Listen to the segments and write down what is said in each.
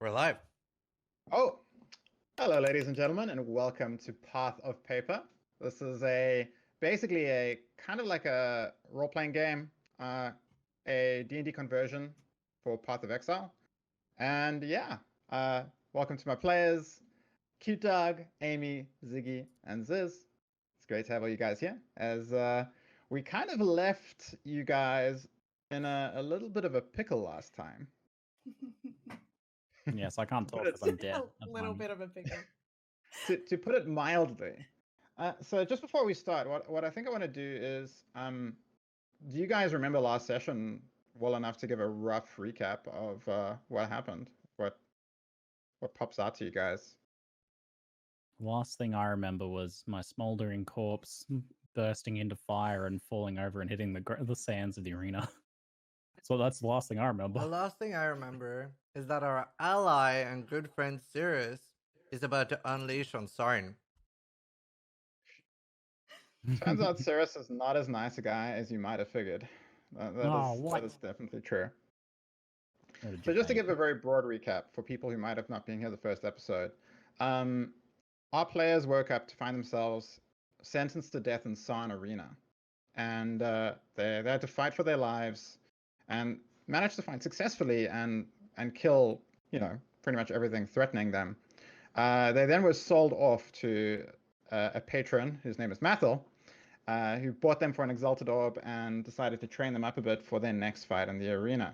We're live. Oh, hello, ladies and gentlemen, and welcome to Path of Paper. This is basically a kind of like a role-playing game, a D&D conversion for Path of Exile. And yeah, welcome to my players, Cute Dog, Amy, Ziggy, and Ziz. It's great to have all you guys here, as we kind of left you guys in a little bit of a pickle last time. Yes, I can't talk because I'm dead. A little bit of a pickle. To put it mildly. So just before we start, what I think I want to do is, do you guys remember last session well enough to give a rough recap of what happened? What pops out to you guys? Last thing I remember was my smoldering corpse bursting into fire and falling over and hitting the sands of the arena. So that's the last thing I remember. The last thing I remember is that our ally and good friend Cirrus is about to unleash on Sarn. Turns out Cirrus is not as nice a guy as you might have figured. That is definitely true. So just to give a very broad recap for people who might have not been here the first episode, our players woke up to find themselves sentenced to death in Sarn Arena, and they had to fight for their lives, and managed to fight successfully and kill, pretty much everything threatening them. They then were sold off to a patron whose name is Mathil, who bought them for an exalted orb and decided to train them up a bit for their next fight in the arena.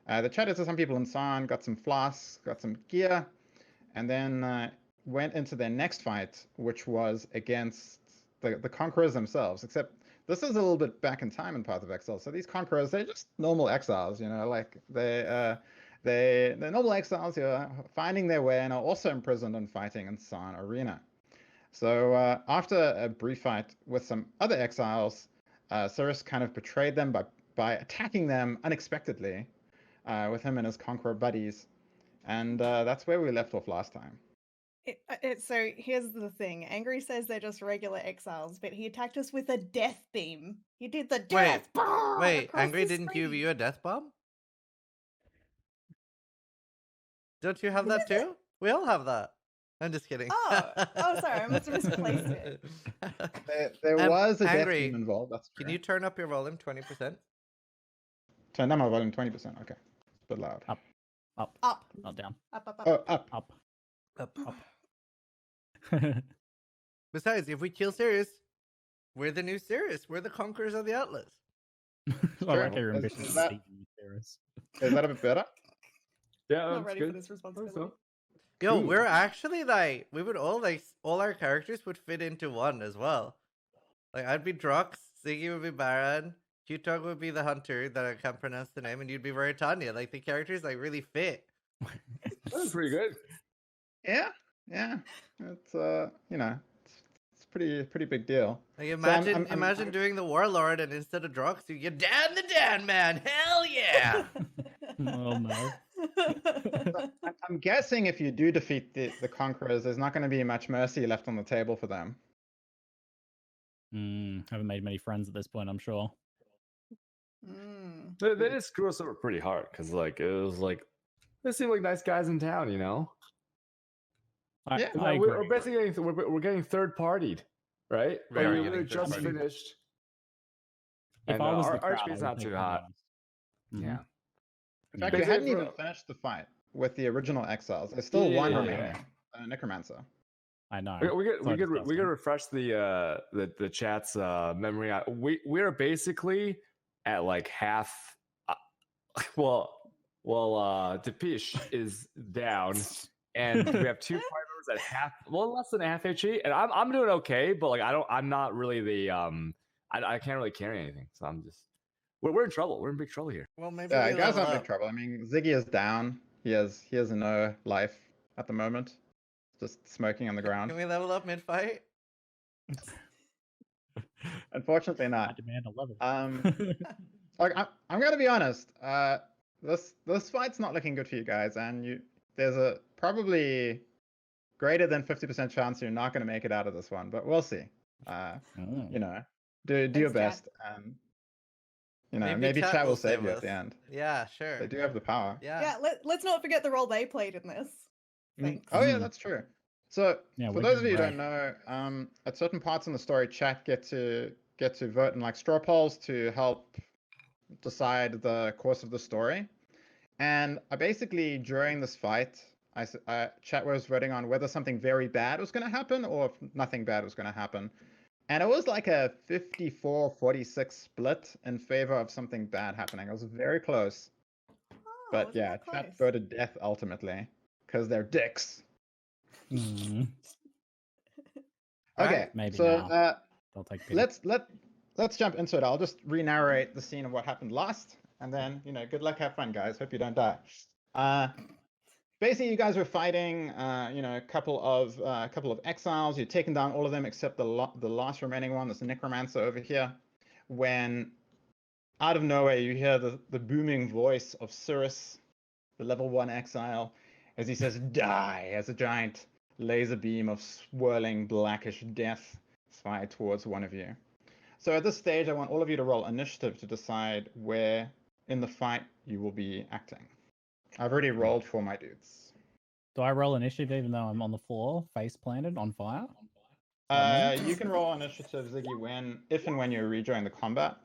They chatted to some people in Sarn, got some flasks, got some gear, and then went into their next fight, which was against the Conquerors themselves, except this is a little bit back in time in Path of Exile. So these Conquerors, they're just normal exiles, like they're normal exiles who are finding their way and are also imprisoned and fighting in Sarn Arena. So after a brief fight with some other exiles, Cirrus kind of betrayed them by attacking them unexpectedly with him and his Conqueror buddies. And that's where we left off last time. So here's the thing. Angry says they're just regular exiles, but he attacked us with a death beam. He did the death bomb. Wait, Angry didn't give you a death bomb? Don't you have that too? We all have that. I'm just kidding. Oh, sorry, I must have misplaced it. There was a death Angry, beam involved. That's can you turn up your volume 20%? Turn down my volume 20%. Okay, it's a bit loud. Up, not down. Up. Oh, up. Besides, if we kill Sirius, we're the new Sirius. We're the Conquerors of the Atlas. I like your ambition. Is that a bit better? Yeah, I'm not that's ready good. for this responsibility. Yo, Ooh. we're actually we would all our characters would fit into one as well. Like I'd be Drux, Ziggy would be Baron, Q-Tog would be the hunter that I can't pronounce the name, and you'd be Veritania. Like the characters really fit. That's pretty good. Yeah. It's it's pretty big deal. Like I'm imagine doing the Warlord, and instead of Drux, you get Dan the Danman. Hell yeah! Oh no. I'm guessing if you do defeat the Conquerors, there's not going to be much mercy left on the table for them. Haven't made many friends at this point, I'm sure. They did screw us over pretty hard because they seem like nice guys in town, I we're agree. basically we're getting third partied, right? We are we getting just third-partied. finished. If And I was our the crowd, HP's I not would too take hot. one. Yeah. In fact, But we hadn't for- even finished the fight with the original exiles. There's still one Yeah. remaining, Necromancer. I know. We So could disgusting. refresh the chat's memory. We're basically at like half. Depies is down, and we have two fighters at half, less than half HE, and I'm doing okay, but I'm not really the I can't really carry anything, so I'm just we're in trouble. We're in big trouble here. Well, maybe Yeah, we you guys level are in big up. trouble. I mean, Ziggy is down. He has no life at the moment. Just smoking on the ground. Can we level up mid-fight? Unfortunately I not. demand a level. I'm gonna be honest. This fight's not looking good for you guys, and there's a probably greater than 50% chance you're not gonna make it out of this one, but we'll see. Do your Thanks, Chad. best, You know, maybe chat will save you us at the end. Yeah, sure. They do have the power. Yeah, let's not forget the role they played in this. Thanks. Oh yeah, that's true. So Yeah, for which those is of you who great. don't know, at certain parts in the story, chat get to vote in like straw polls to help decide the course of the story. And I basically during this fight, chat was voting on whether something very bad was going to happen or if nothing bad was going to happen. And it was like a 54-46 split in favor of something bad happening. It was very close. But yeah, chat voted death ultimately because they're dicks. Okay, maybe so they'll take pity. let's jump into it. I'll just re-narrate the scene of what happened last, and then good luck, have fun, guys. Hope you don't die. Basically, you guys were fighting, a couple of exiles. You'd taken down all of them except the last remaining one, this Necromancer over here. When out of nowhere you hear the booming voice of Cirrus, the level 1 exile, as he says, "Die!" as a giant laser beam of swirling blackish death is fired towards one of you. So at this stage, I want all of you to roll initiative to decide where in the fight you will be acting. I've already rolled for my dudes. Do I roll initiative even though I'm on the floor, face planted, on fire? You can roll initiative, Ziggy, if and when you rejoin the combat.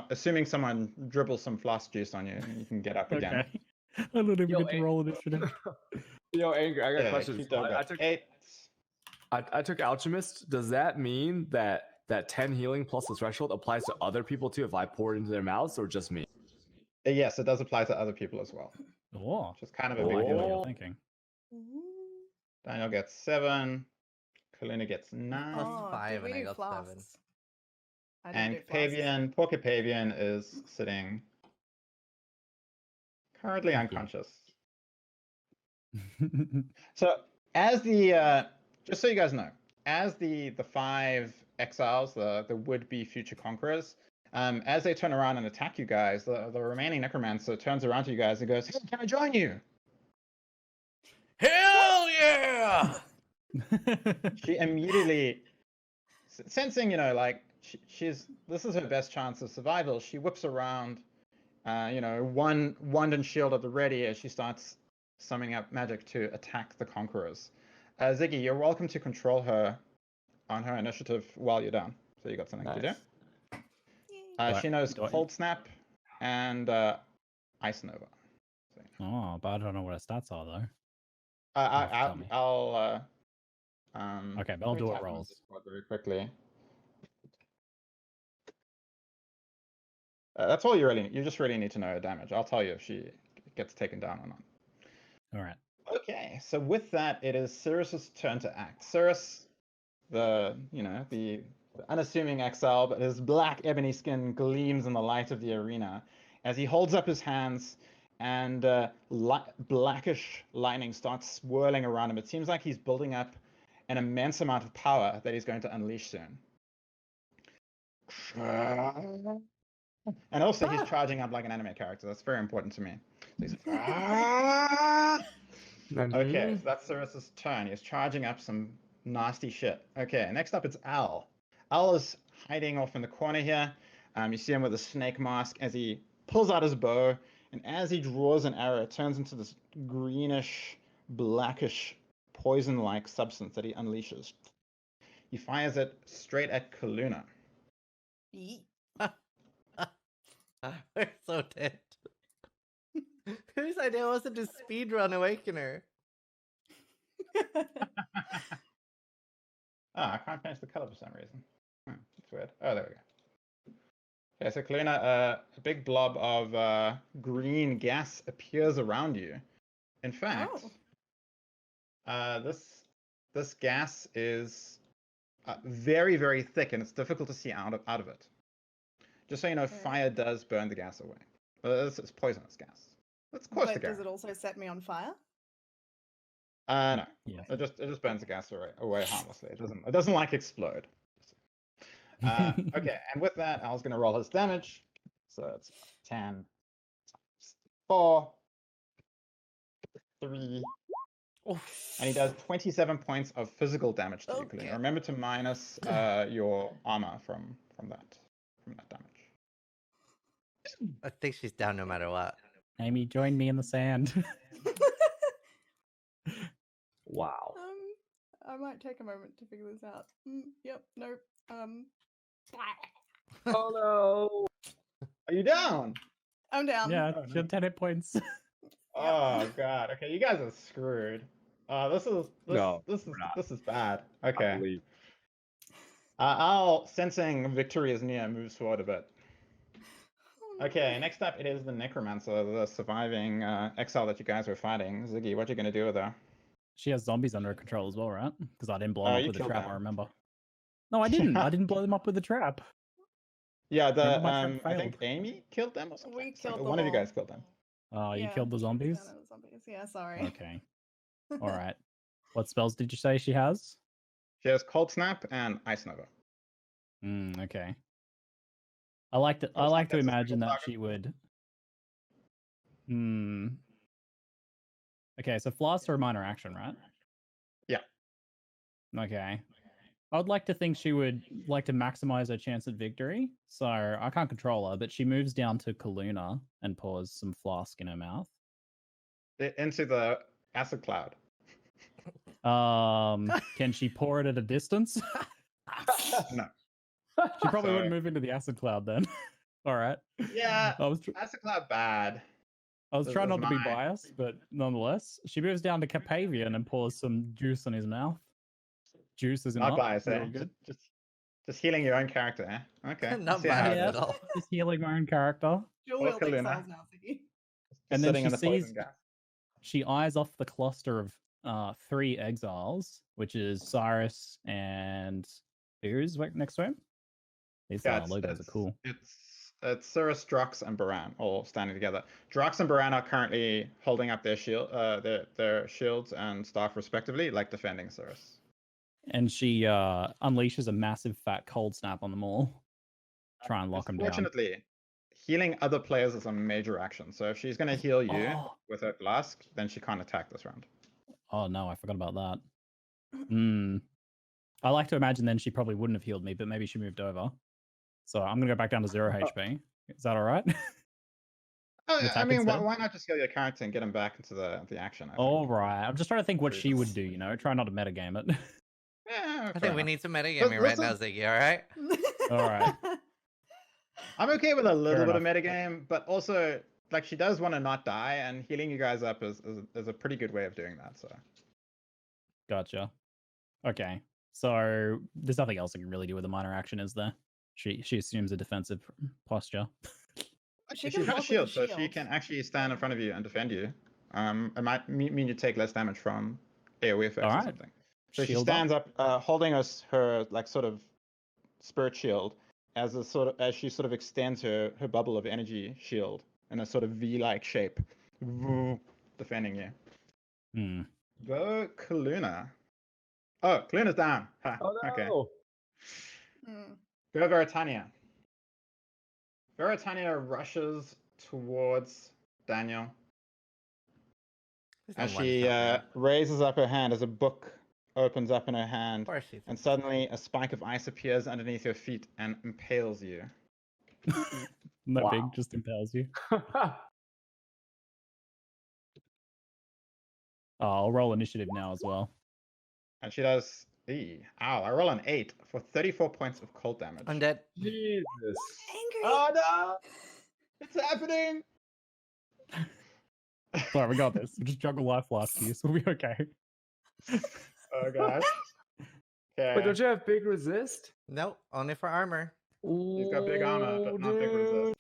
Assuming someone dribbles some flask juice on you, you can get up again. Okay. I don't even get to roll initiative. Yo, Angry, I got questions. I took Alchemist. Does that mean that 10 healing plus the threshold applies to other people too if I pour it into their mouths, or just me? Yes, it does apply to other people as well. Oh, which is kind of a big deal. You're thinking. Daniel gets 7. Kalina gets 9. Plus 5 and I got 7. And poor Capavian is sitting currently unconscious. So as the just so you guys know, as the 5 exiles, the would-be future conquerors, as they turn around and attack you guys, the remaining Necromancer turns around to you guys and goes, "Hey, can I join you?" Hell yeah! She immediately, sensing, this is her best chance of survival, she whips around, one wand and shield at the ready as she starts summing up magic to attack the Conquerors. Ziggy, you're welcome to control her on her initiative while you're down. So you got something to do. She knows Cold Snap and Ice Nova. So, oh, but I don't know what her stats are though. I'll okay, but I'll do it rolls very quickly. That's all you just really need to know her damage. I'll tell you if she gets taken down or not. All right. Okay, so with that, it is Cirrus's turn to act. Cirrus, the unassuming exile, but his black ebony skin gleams in the light of the arena as he holds up his hands and blackish lightning starts swirling around him. It seems like he's building up an immense amount of power that he's going to unleash soon. And also he's charging up like an anime character. That's very important to me. So he's okay, so that's Cirrus's turn. He's charging up some nasty shit. Okay, next up it's Al. Al is hiding off in the corner here. You see him with a snake mask as he pulls out his bow, and as he draws an arrow, it turns into this greenish, blackish, poison-like substance that he unleashes. He fires it straight at Kaluna. We're so dead. Whose idea was it to speedrun Awakener? I can't change the color for some reason. That's weird. Oh, there we go. Okay, so Kaluna, a big blob of green gas appears around you. In fact, this gas is very, very thick, and it's difficult to see out of it. Just so you know, fire does burn the gas away. It's poisonous gas. Let's cause the gas. Does it also set me on fire? No. Yeah. It just burns the gas away harmlessly. It doesn't like explode. Okay, and with that, I was going to roll his damage. So it's 10, 4, 3, and he does 27 points of physical damage to you, Kalina. Remember to minus your armor from that damage. I think she's down no matter what. Amy, join me in the sand. Wow. I might take a moment to figure this out. Yep, nope. Oh no. Are you down? I'm down. Yeah, she had 10 hit points. Oh god. Okay, you guys are screwed. This is bad. Okay. I'll sensing victory is near, moves forward a bit. Okay, next up it is the Necromancer, the surviving exile that you guys were fighting. Ziggy, what you gonna do with her? She has zombies under control as well, right? Because I didn't blow them up you with a killed trap, them. I remember. No, I didn't. I didn't blow them up with the trap. Yeah, Remember my trap I think failed? Amy killed them or something. We killed One of you them guys killed them. Oh, you Yeah, killed the zombies? down to the zombies. Yeah, sorry. Okay. All right. What spells did you say she has? She has Cold Snap and Ice Nova. Okay. I like to Cold Snap to gets a imagine single that target. she would. Okay, so Flask are a minor action, right? Yeah. Okay. I would like to think she would like to maximize her chance at victory. So I can't control her, but she moves down to Kaluna and pours some flask in her mouth. Into the acid cloud. Can she pour it at a distance? No. She probably Sorry. wouldn't move into the acid cloud then. All right. Yeah, I was acid cloud bad. trying not to be mine. biased, but nonetheless, she moves down to Capavian and pours some juice on his mouth. Juice is Not not biased, eh? really good. Just healing your own character, eh? Okay. Not see how it biased is. at all. Just healing my own character. Dual Or wield Kaluna. exiles now, Ziggy. And then Sitting she in the poison sees- gas. She eyes off the cluster of 3 exiles, which is Cyrus and who's next to him? These logos are cool. It's Cirrus, Drox, and Baran all standing together. Drox and Baran are currently holding up their shields and staff respectively, like defending Cirrus. And she unleashes a massive fat cold snap on them all. Try and lock them down. Fortunately, healing other players is a major action. So if she's going to heal you Oh. with her flask, then she can't attack this round. Oh no, I forgot about that. I like to imagine then she probably wouldn't have healed me, but maybe she moved over. So I'm gonna go back down to 0 HP. Is that all right? Oh, I Attack mean, instead? why not just heal your character and get him back into the action? I think. All right. I'm just trying to think what Pretty she would cool. do. You know, try not to metagame it. Yeah, I fair think we enough. need some metagaming right now, Ziggy, alright? All right. I'm okay with a little Fair bit of metagame, but also like she does want to not die, and healing you guys up is a pretty good way of doing that. So Gotcha. Okay. So there's nothing else I can really do with a minor action, is there? She assumes a defensive posture. She she's can got a block with shield, the so she shield. can actually stand in front of you and defend you. It might mean you take less damage from AoE effects or Alright. something. So she Shield up. stands up, holding her like sort of spirit shield as she sort of extends her bubble of energy shield in a sort of V-like shape, defending you. Go Kaluna. Oh, Kaluna's down. Ha, Oh no. Okay. Mm. Go Veritania. Veritania rushes towards Daniel There's no as one she shot, raises up her hand as a book opens up in her man. hand, Of course she's and suddenly a spike of ice appears underneath your feet and impales you. That big Wow. just impales you. I'll roll initiative now as well. And she does. Ow, I roll an 8 for 34 points of cold damage. undead. Jesus. Angry. Oh no! It's happening! Sorry, we got this. We'll just juggle life last year, so we'll be okay. Oh gosh. Okay. But don't you have big resist? Nope, only for armor. He's got big armor, but not big resist.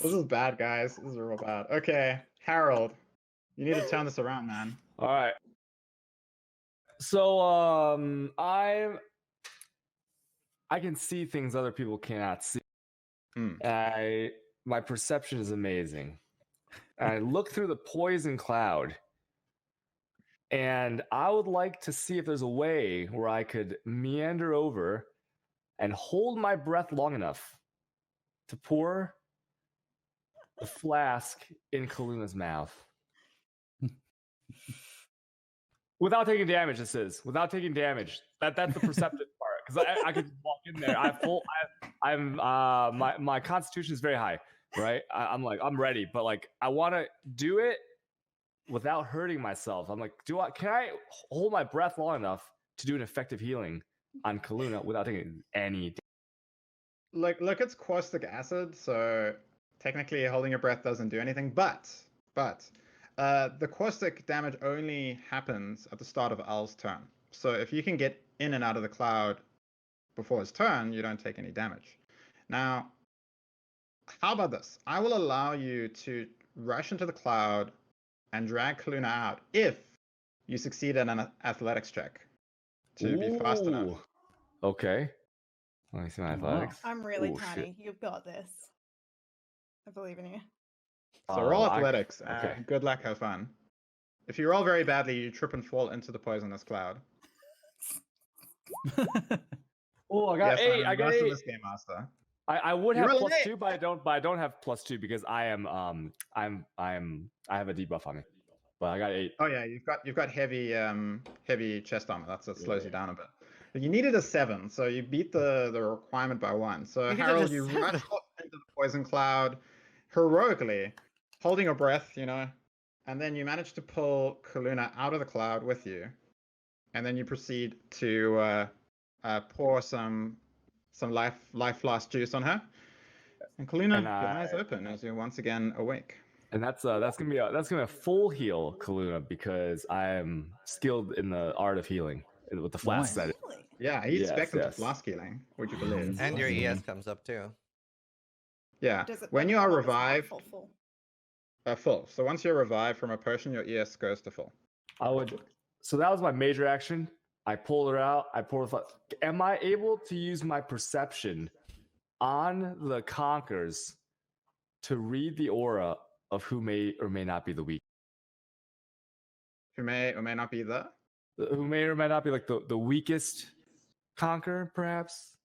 This is bad, guys. This is real bad. Okay, Harold, you need to turn this around, man. All right. So I can see things other people cannot see. My perception is amazing. I look through the poison cloud, and I would like to see if there's a way where I could meander over and hold my breath long enough to pour the flask in Kaluna's mouth. Without taking damage, this is. Without taking damage. That's the perceptive part. because I could walk in there. My constitution is very high, right? I'm ready, but like I want to do it without hurting myself. I'm like, can I hold my breath long enough to do an effective healing on Kaluna without taking any? Look, it's caustic acid, so technically holding your breath doesn't do anything. But the caustic damage only happens at the start of Al's turn. So if you can get in and out of the cloud before his turn, you don't take any damage. Now, how about this? I will allow you to rush into the cloud and drag Kaluna out if you succeed in an athletics check to be fast enough. Okay. Let me see my athletics. I'm really tiny. You've got this. I believe in you. So roll athletics. Okay. Good luck. Have fun. If you roll very badly, you trip and fall into the poisonous cloud. I got 8. I got 8. This game master. I would have +2, but I don't have +2 because I have a debuff on me. But I got 8. Oh yeah, you've got heavy chest armor. That slows you down a bit. But you needed a 7, so you beat the requirement by 1. So Harold, you rush into the poison cloud heroically, holding your breath, and then you manage to pull Kaluna out of the cloud with you, and then you proceed to pour some life lost juice on her, and Kaluna, your eyes open as you're once again awake. And that's gonna be a full heal, Kaluna, because I am skilled in the art of healing with the flask. Yeah, he expected the flask healing. Would you believe? And your ES comes up too. Yeah, when you are revived, full. So once you're revived from a potion, your ES goes to full. So that was my major action. I pulled her out. I poured the. Am I able to use my perception on the Conquerors to read the aura of who may or may not be the weak? Who may or may not be who may or may not be like the weakest Conqueror, perhaps?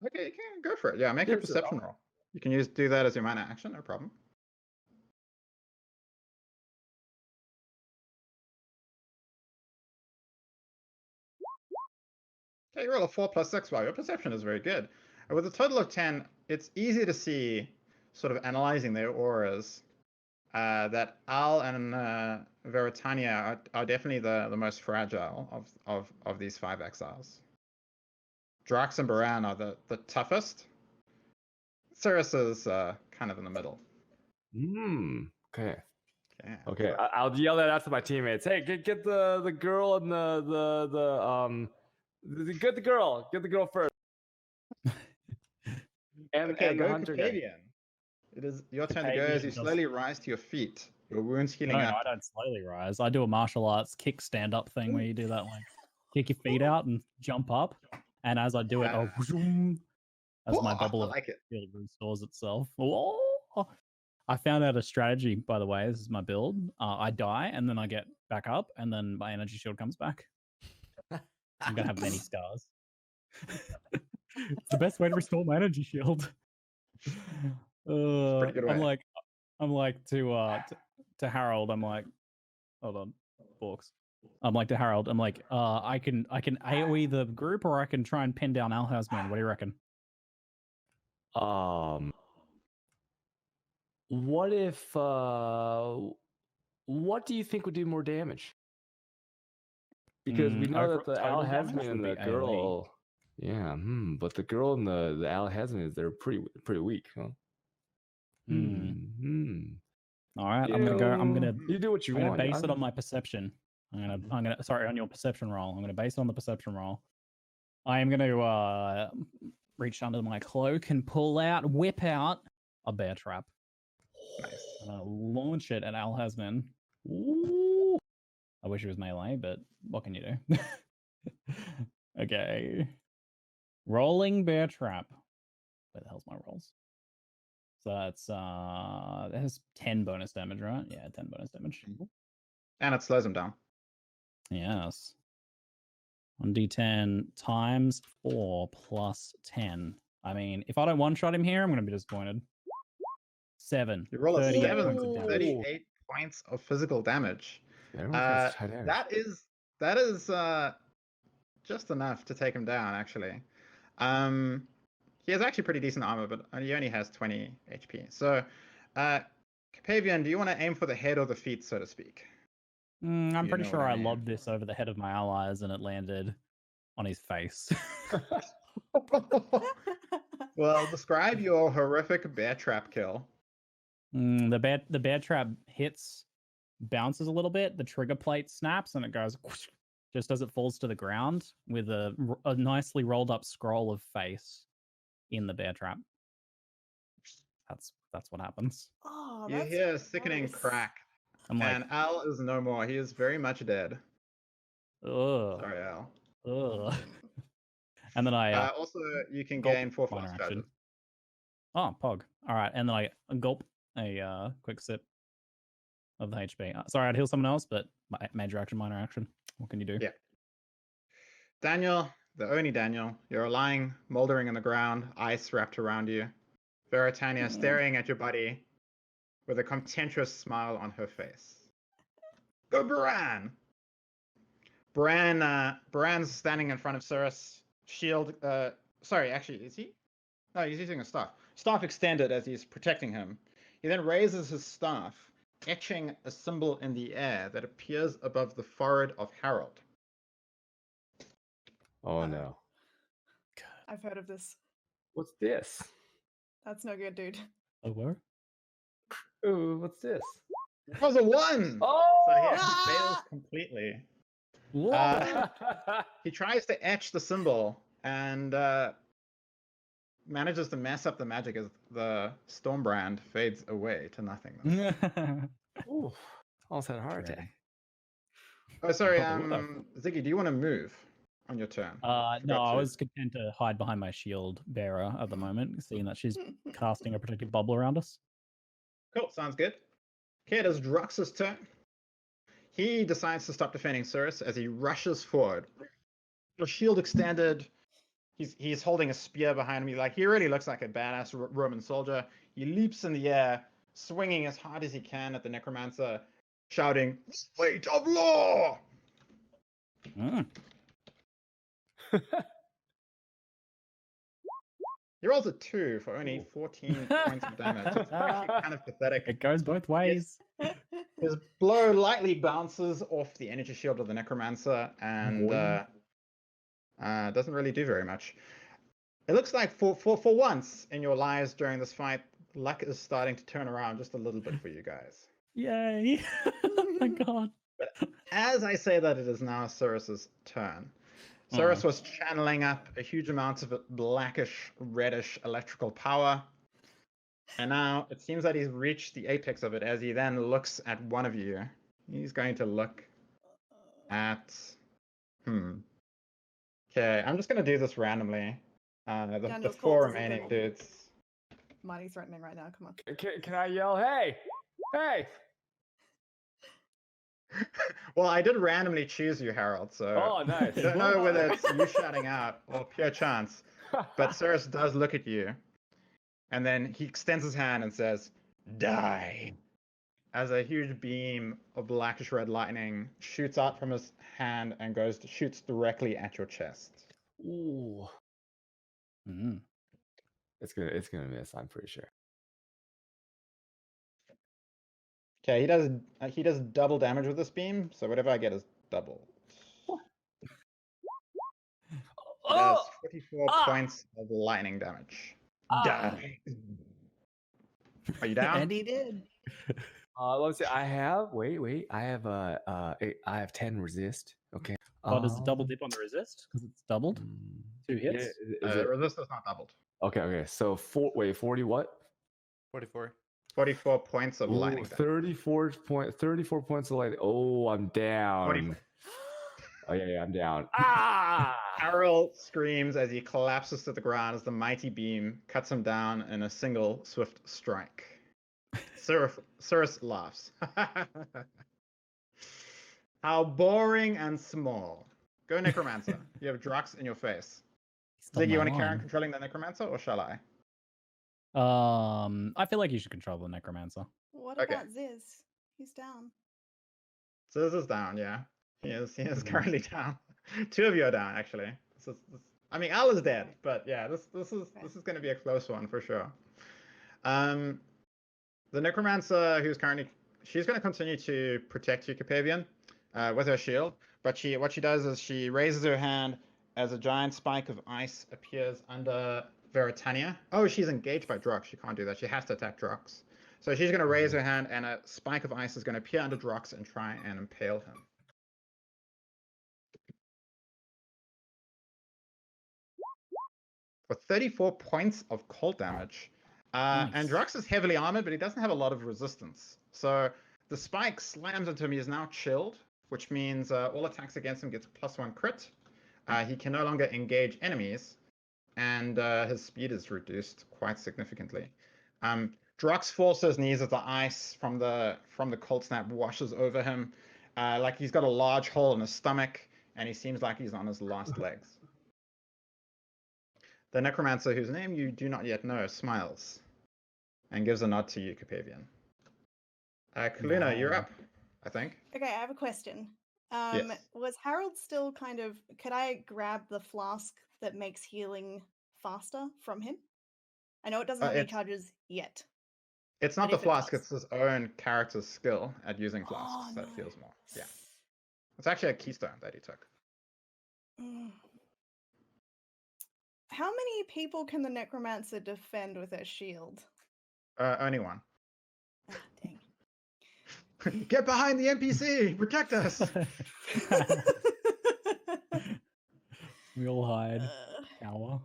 Okay, you can go for it. Yeah, make a perception roll. You can do that as your minor action, no problem. Okay, you roll a 4 + 6. Wow, your perception is very good. And with a total of 10, it's easy to see, sort of analyzing their auras, that Al and Veritania are definitely the most fragile of these 5 exiles. Drax and Baran are the toughest. Cirrus is kind of in the middle. Okay. Yeah. Okay. I'll yell that out to my teammates. Hey, get the girl and get the girl first. and go Hunter Kavian. It is your turn to go as you slowly rise to your feet. Your wounds healing up. No, I don't slowly rise. I do a martial arts kick stand up thing where you do that, like kick your feet out and jump up. And as I do it, as my bubble of shield restores itself. I found out a strategy, by the way. This is my build. I die and then I get back up, and then my energy shield comes back. I'm gonna have many scars. It's the best way to restore my energy shield. Pretty good way. I'm like to Harold. I'm like, hold on, Borks. I'm like to Harold. I'm like, I can AoE the group, or I can try and pin down Alhazman. What do you reckon? What if? What do you think would do more damage? Because we know that the Alhazman and the girl, AoE. But the girl and the Alhazman, they're pretty weak, huh? All right, I'm gonna you do what you want. I'm gonna base it on my perception. On your perception roll. I'm gonna base it on the perception roll. I am gonna reach under my cloak and whip out a bear trap. Nice. Launch it at Alhazman. Ooh. I wish it was melee, but what can you do? Okay. Rolling bear trap. Where the hell's my rolls? So that's that has 10 bonus damage, right? Yeah, 10 bonus damage. And it slows him down. Yes. 1d10 times 4 plus 10. I mean, if I don't one-shot him here, I'm going to be disappointed. 7. You roll a 7, 38 points of physical damage. That is just enough to take him down, actually. He has actually pretty decent armor, but he only has 20 HP. So, Capavian, do you want to aim for the head or the feet, so to speak? I'm pretty sure I lobbed this over the head of my allies and it landed on his face. Well, describe your horrific bear trap kill. The bear trap hits, bounces a little bit, the trigger plate snaps, and it goes whoosh, just as it falls to the ground with a nicely rolled up scroll of face in the bear trap. That's what happens. Oh, You that's hear a sickening crack, and Al is no more. He is very much dead. Ugh. Sorry, Al. Ugh. And then I also you can gain 4 flask charges. Oh, pog. All right, and then I gulp a quick sip of the HP. Sorry, I'd heal someone else, but major action, minor action. What can you do? Yeah. Daniel, the only Daniel, you're lying, moldering in the ground, ice wrapped around you. Veritania staring at your buddy with a contemptuous smile on her face. Go, Bran! Bran's standing in front of Cirrus. Shield, sorry, actually, is he? No, he's using a staff. Staff extended as he's protecting him. He then raises his staff, etching a symbol in the air that appears above the forehead of Harold. Oh no. I've heard of this. What's this? That's no good, dude. Oh, where? Ooh, what's this? It was a 1! Oh! So he actually fails completely. He tries to etch the symbol and manages to mess up the magic as the Stormbrand fades away to nothingness. Ooh, almost had a heart attack. Oh, sorry, Ziggy, do you want to move on your turn? No, I was content to hide behind my shield bearer at the moment, seeing that she's casting a protective bubble around us. Cool, sounds good. Okay, it is Drox's turn. He decides to stop defending Cirrus as he rushes forward. The shield extended. He's holding a spear behind me. Like, he really looks like a badass Roman soldier. He leaps in the air, swinging as hard as he can at the Necromancer, shouting, "Weight of law!" He rolls a 2 for only 14 points of damage. It's actually kind of pathetic. It goes both ways. His blow lightly bounces off the energy shield of the Necromancer and doesn't really do very much. It looks like for once in your lives during this fight, luck is starting to turn around just a little bit for you guys. Yay! Oh my god. But as I say that, it is now Cirrus's turn. Cirrus was channeling up a huge amount of blackish, reddish electrical power. And now it seems that he's reached the apex of it as he then looks at one of you. He's going to look at... Okay, I'm just going to do this randomly. The 4 remaining dudes. Mighty threatening right now, come on. Can I yell, hey? Hey! Well, I did randomly choose you, Harold, so nice. I don't know whether it's you shouting out or pure chance. But Cirrus does look at you, and then he extends his hand and says, "Die!" As a huge beam of blackish red lightning shoots out from his hand and shoots directly at your chest. Ooh. It's gonna miss, I'm pretty sure. Okay, he does double damage with this beam, so whatever I get is double. He does 44 points of lightning damage. Die. Are you down? And he did. Let's see. I have I have 10 resist. Okay. Does it double dip on the resist because it's doubled? 2 hits. Resist is not doubled. Okay. So 40 what? 44. 44 points of lightning damage. 34 points of lightning. Oh, I'm down. 44. Oh yeah, I'm down. Harold screams as he collapses to the ground as the mighty beam cuts him down in a single swift strike. Cirrus laughs. How boring and small. Go Necromancer. You have Drox in your face. Ziggy, you want to carry on controlling the Necromancer, or shall I? I feel like you should control the Necromancer. What about Ziz? He's down. Ziz is down, yeah. He is currently down. Two of you are down, actually. I mean, Al is dead, but yeah, this is going to be a close one for sure. The Necromancer, she's going to continue to protect you, Capavian, with her shield. But what she does is she raises her hand as a giant spike of ice appears under Veritania. Oh, she's engaged by Drox. She can't do that. She has to attack Drox. So she's going to raise her hand, and a spike of ice is going to appear under Drox and try and impale him. For 34 points of cold damage. Nice. And Drox is heavily armored, but he doesn't have a lot of resistance. So the spike slams into him. He is now chilled, which means all attacks against him gets +1 crit. He can no longer engage enemies, and his speed is reduced quite significantly. Drox falls to his knees as the ice from the cold snap washes over him, like he's got a large hole in his stomach, and he seems like he's on his last legs. The Necromancer, whose name you do not yet know, smiles and gives a nod to you, Capavian. Kaluna, you're up, I think. Okay, I have a question. Yes. Was Harold still kind of... Could I grab the flask that makes healing faster from him? I know it doesn't have any charges yet. It's not the flask, it's his own character's skill at using flasks that heals more. Yeah. It's actually a keystone that he took. How many people can the Necromancer defend with her shield? Only one. Ah, dang. Get behind the NPC! Protect us! We all hide. Cower.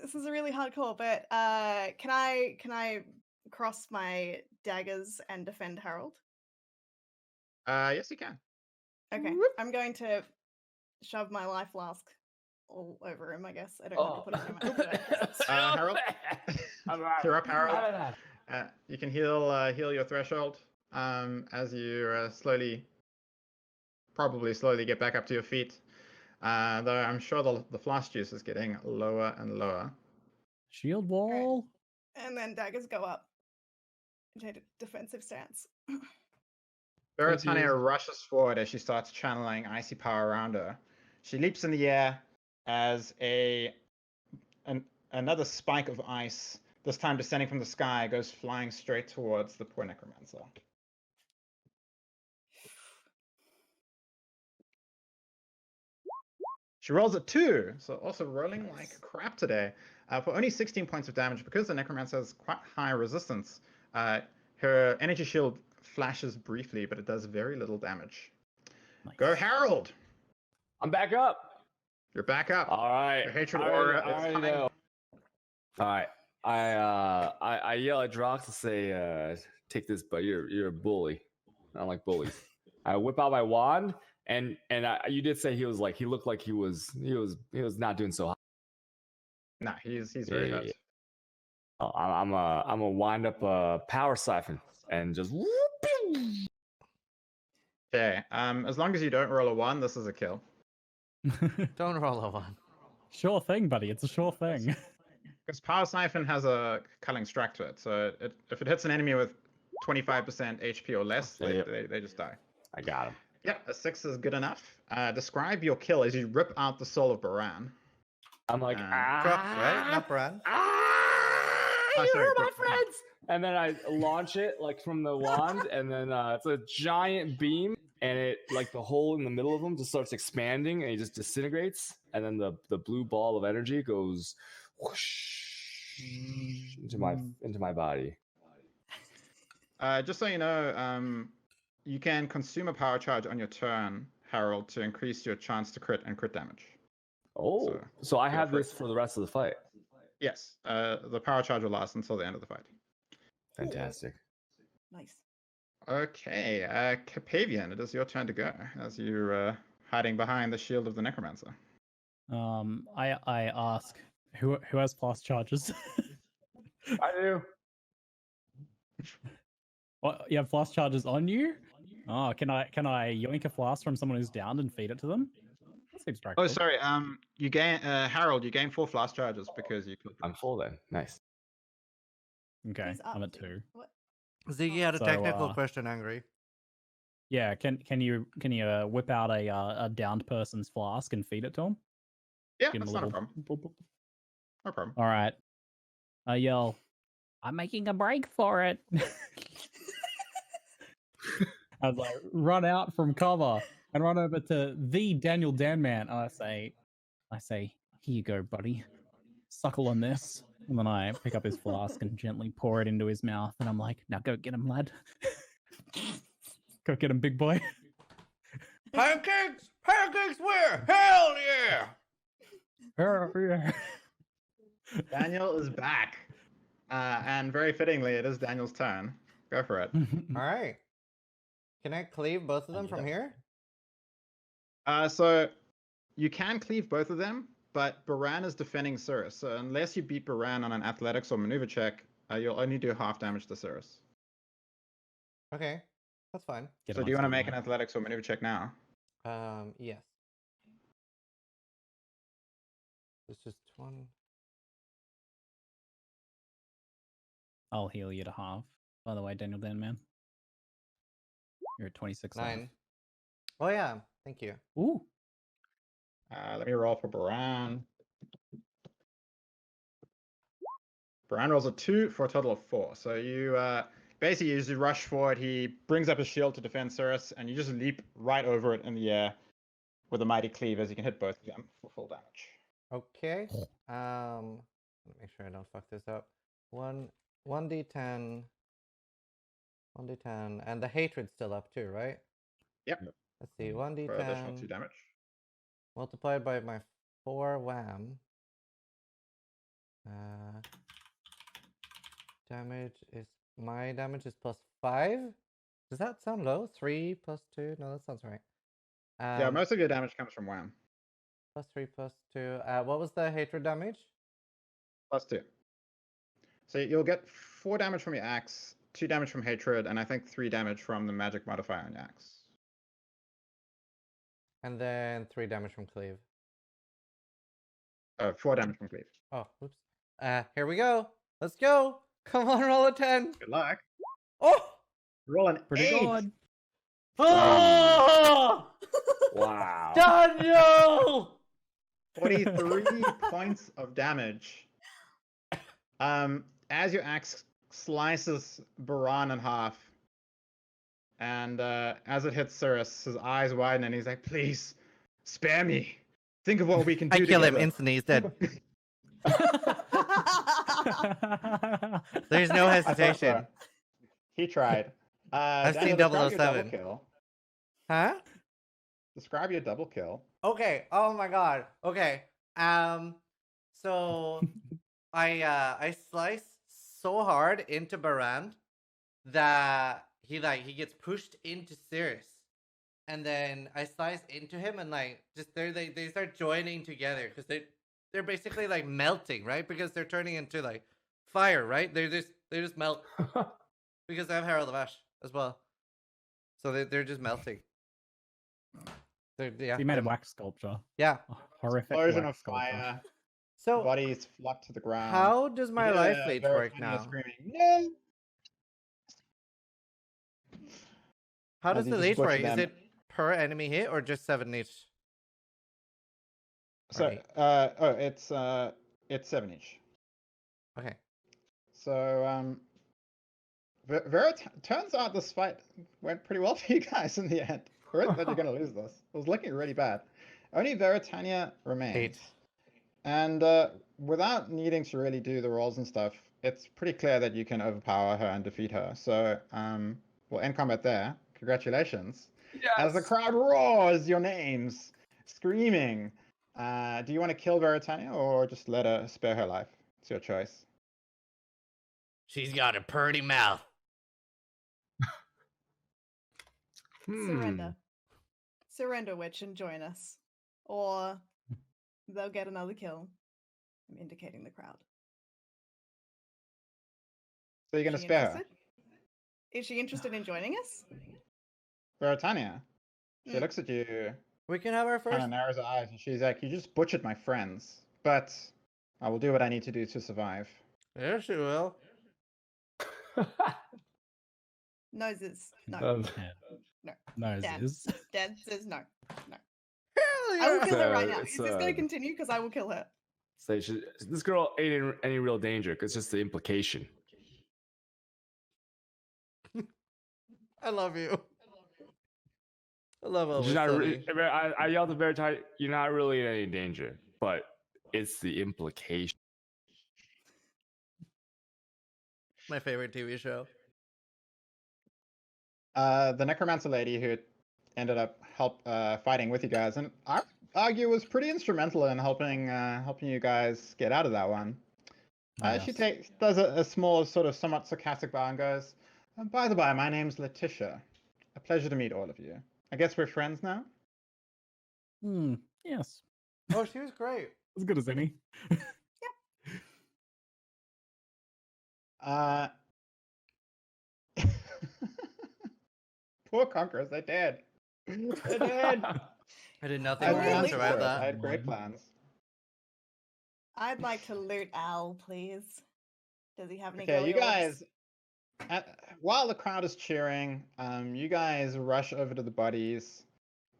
This is a really hard call, but can I cross my daggers and defend Harold? Yes, you can. Okay, Whoop. I'm going to shove my life flask all over him, I guess. I don't have to put it in my Harold? You're up, Harold. You can heal your threshold as you probably slowly get back up to your feet. Though I'm sure the flask juice is getting lower and lower. Shield wall. Right. And then daggers go up. Into defensive stance. Veritania rushes forward as she starts channeling icy power around her. She leaps in the air as another spike of ice, this time descending from the sky, goes flying straight towards the poor Necromancer. She rolls a 2, so also rolling like crap today. For only 16 points of damage, because the Necromancer has quite high resistance, her energy shield flashes briefly, but it does very little damage. Nice. Go, Harold! I'm back up. You're back up. All right. Your hatred aura is high. All right. I yell at Drox to say, "Take this, but you're a bully. I don't like bullies." I whip out my wand, and you did say he looked like he was not doing so hot. Nah, he's very hot. Yeah. Oh, I'm a wind up a power siphon and just. Okay. As long as you don't roll a 1, this is a kill. Don't roll a 1. Sure thing, buddy. It's a sure thing. Because Power Siphon has a culling strike to it, so if it hits an enemy with 25% HP or less, they just die. I got him. Yeah, a 6 is good enough. Describe your kill as you rip out the soul of Baran. I'm like, Drox, right? Not Baran. You hurt my friends! And then I launch it like from the wand, and then it's a giant beam, and it like the hole in the middle of them just starts expanding, and it just disintegrates, and then the blue ball of energy goes whoosh into my body. Just so you know, you can consume a power charge on your turn, Harold, to increase your chance to crit and crit damage. Oh, so I have this for the rest of the fight. Yes, the power charge will last until the end of the fight. Fantastic. Nice. Okay, Capavian, it is your turn to go as you're hiding behind the shield of the Necromancer. I ask, who has flask charges? I do. What, you have flask charges on you? Oh, can I yoink a flask from someone who's downed and feed it to them? That seems practical. Oh, sorry. You gain Harold. You gain 4 flask charges because you killed them. I'm full then. Nice. Okay, I'm at 2. What? Ziggy had a technical question, Angry. Yeah, can you whip out a downed person's flask and feed it to him? Yeah, that's not a problem. No problem. All right. I yell, I'm making a break for it. I was like, run out from cover and run over to the Daniel Danman. And I say, here you go, buddy. Suckle on this. And then I pick up his flask and gently pour it into his mouth. And I'm like, now go get him, lad. Go get him, big boy. Pancakes? Pancakes where? Hell yeah! Hell yeah. Daniel is back. And very fittingly, it is Daniel's turn. Go for it. All right. Can I cleave both of them from here? So you can cleave both of them, but Baran is defending Cirrus. So unless you beat Baran on an athletics or maneuver check, you'll only do half damage to Cirrus. Okay, that's fine. So do you want to make an athletics or maneuver check now? Yes. It's just one. I'll heal you to half. By the way, Daniel Danman. You're at 26. 9. Oh yeah, thank you. Ooh. Let me roll for Baran. Baran rolls a 2 for a total of 4. So you basically as you rush forward, he brings up his shield to defend Cirrus, and you just leap right over it in the air with a mighty cleave as you can hit both of them for full damage. Okay. Let me make sure I don't fuck this up. 1d10. 1d10. And the hatred's still up too, right? Yep. Let's see. 1d10. For additional 2 damage. Multiplied by my 4 wham. My damage is plus 5. Does that sound low? 3 plus 2? No, that sounds right. Yeah, most of your damage comes from wham. Plus 3 plus 2. What was the hatred damage? Plus 2. So you'll get 4 damage from your axe, 2 damage from hatred, and I think 3 damage from the magic modifier on your axe. And then 3 damage from cleave. 4 damage from cleave. Oh, oops. Here we go. Let's go. Come on, roll a 10. Good luck. Oh! Roll an Pretty 8. good. Oh! Wow. Daniel! 43 points of damage. As your axe slices Baran in half, and as it hits Cirrus, his eyes widen and he's like, please, spare me. Think of what we can do I kill him together." instantly, he's dead. There's no I thought hesitation. so. He tried. I've Daniel, seen describe your 007. double kill. Huh? Describe your double kill. Okay. Oh my god. Okay. So I slice so hard into Baran that he gets pushed into Cirrus. And then I slice into him and just they start joining together because they're basically like melting, right? Because they're turning into like fire, right? They just melt because I have Herald of Ash as well, so they're just melting. You made a wax sculpture. Yeah. A horrific Explosion wax of sculpture. fire. So Bodies flock to the ground. how does my life lead Very work tiny now? Screaming, no! How As does you the just lead butcher work? Is them. it per enemy hit or just 7 each? So, Right. it's 7 each. Okay. So, turns out this fight went pretty well for you guys in the end. I really thought you're going to lose this. It was looking really bad. Only Veritania remains. 8. And without needing to really do the rolls and stuff, it's pretty clear that you can overpower her and defeat her. So we'll end combat there. Congratulations. Yes. As the crowd roars your names, screaming, do you want to kill Veritania or just let her spare her life? It's your choice. She's got a purty mouth. Surrender. Surrender, witch, and join us. Or they'll get another kill. I'm indicating the crowd. So you're going to Is she spare her? interested? Is she interested in joining us? Veritania. She Mm. looks at you, We can have our kind first. of narrows her eyes, and she's like, you just butchered my friends, but I will do what I need to do to survive. Yeah, she will. Noses. No. No. Noses. Dad says no. No. Hell I will yeah! kill her right now. Is this going to continue? Because I will kill her. So this girl ain't in any real danger. It's just the implication. I love you. I love She's Always not Sunny. I yelled at very tight. You're not really in any danger, but it's the implication. My favorite TV show. The Necromancer lady who ended up fighting with you guys, and I argue was pretty instrumental in helping you guys get out of that one. She does a small, sort of somewhat sarcastic bow and goes, by the by, my name's Letitia. A pleasure to meet all of you. I guess we're friends now? Yes. Oh, she was great. As good as any. Poor Conquerors, they're dead. They're dead. I did nothing I wrong planned to survive for it. that. I had great plans. I'd like to loot Al, please. Does he have any Okay, you girly guys, orbs? while the crowd is cheering, you guys rush over to the bodies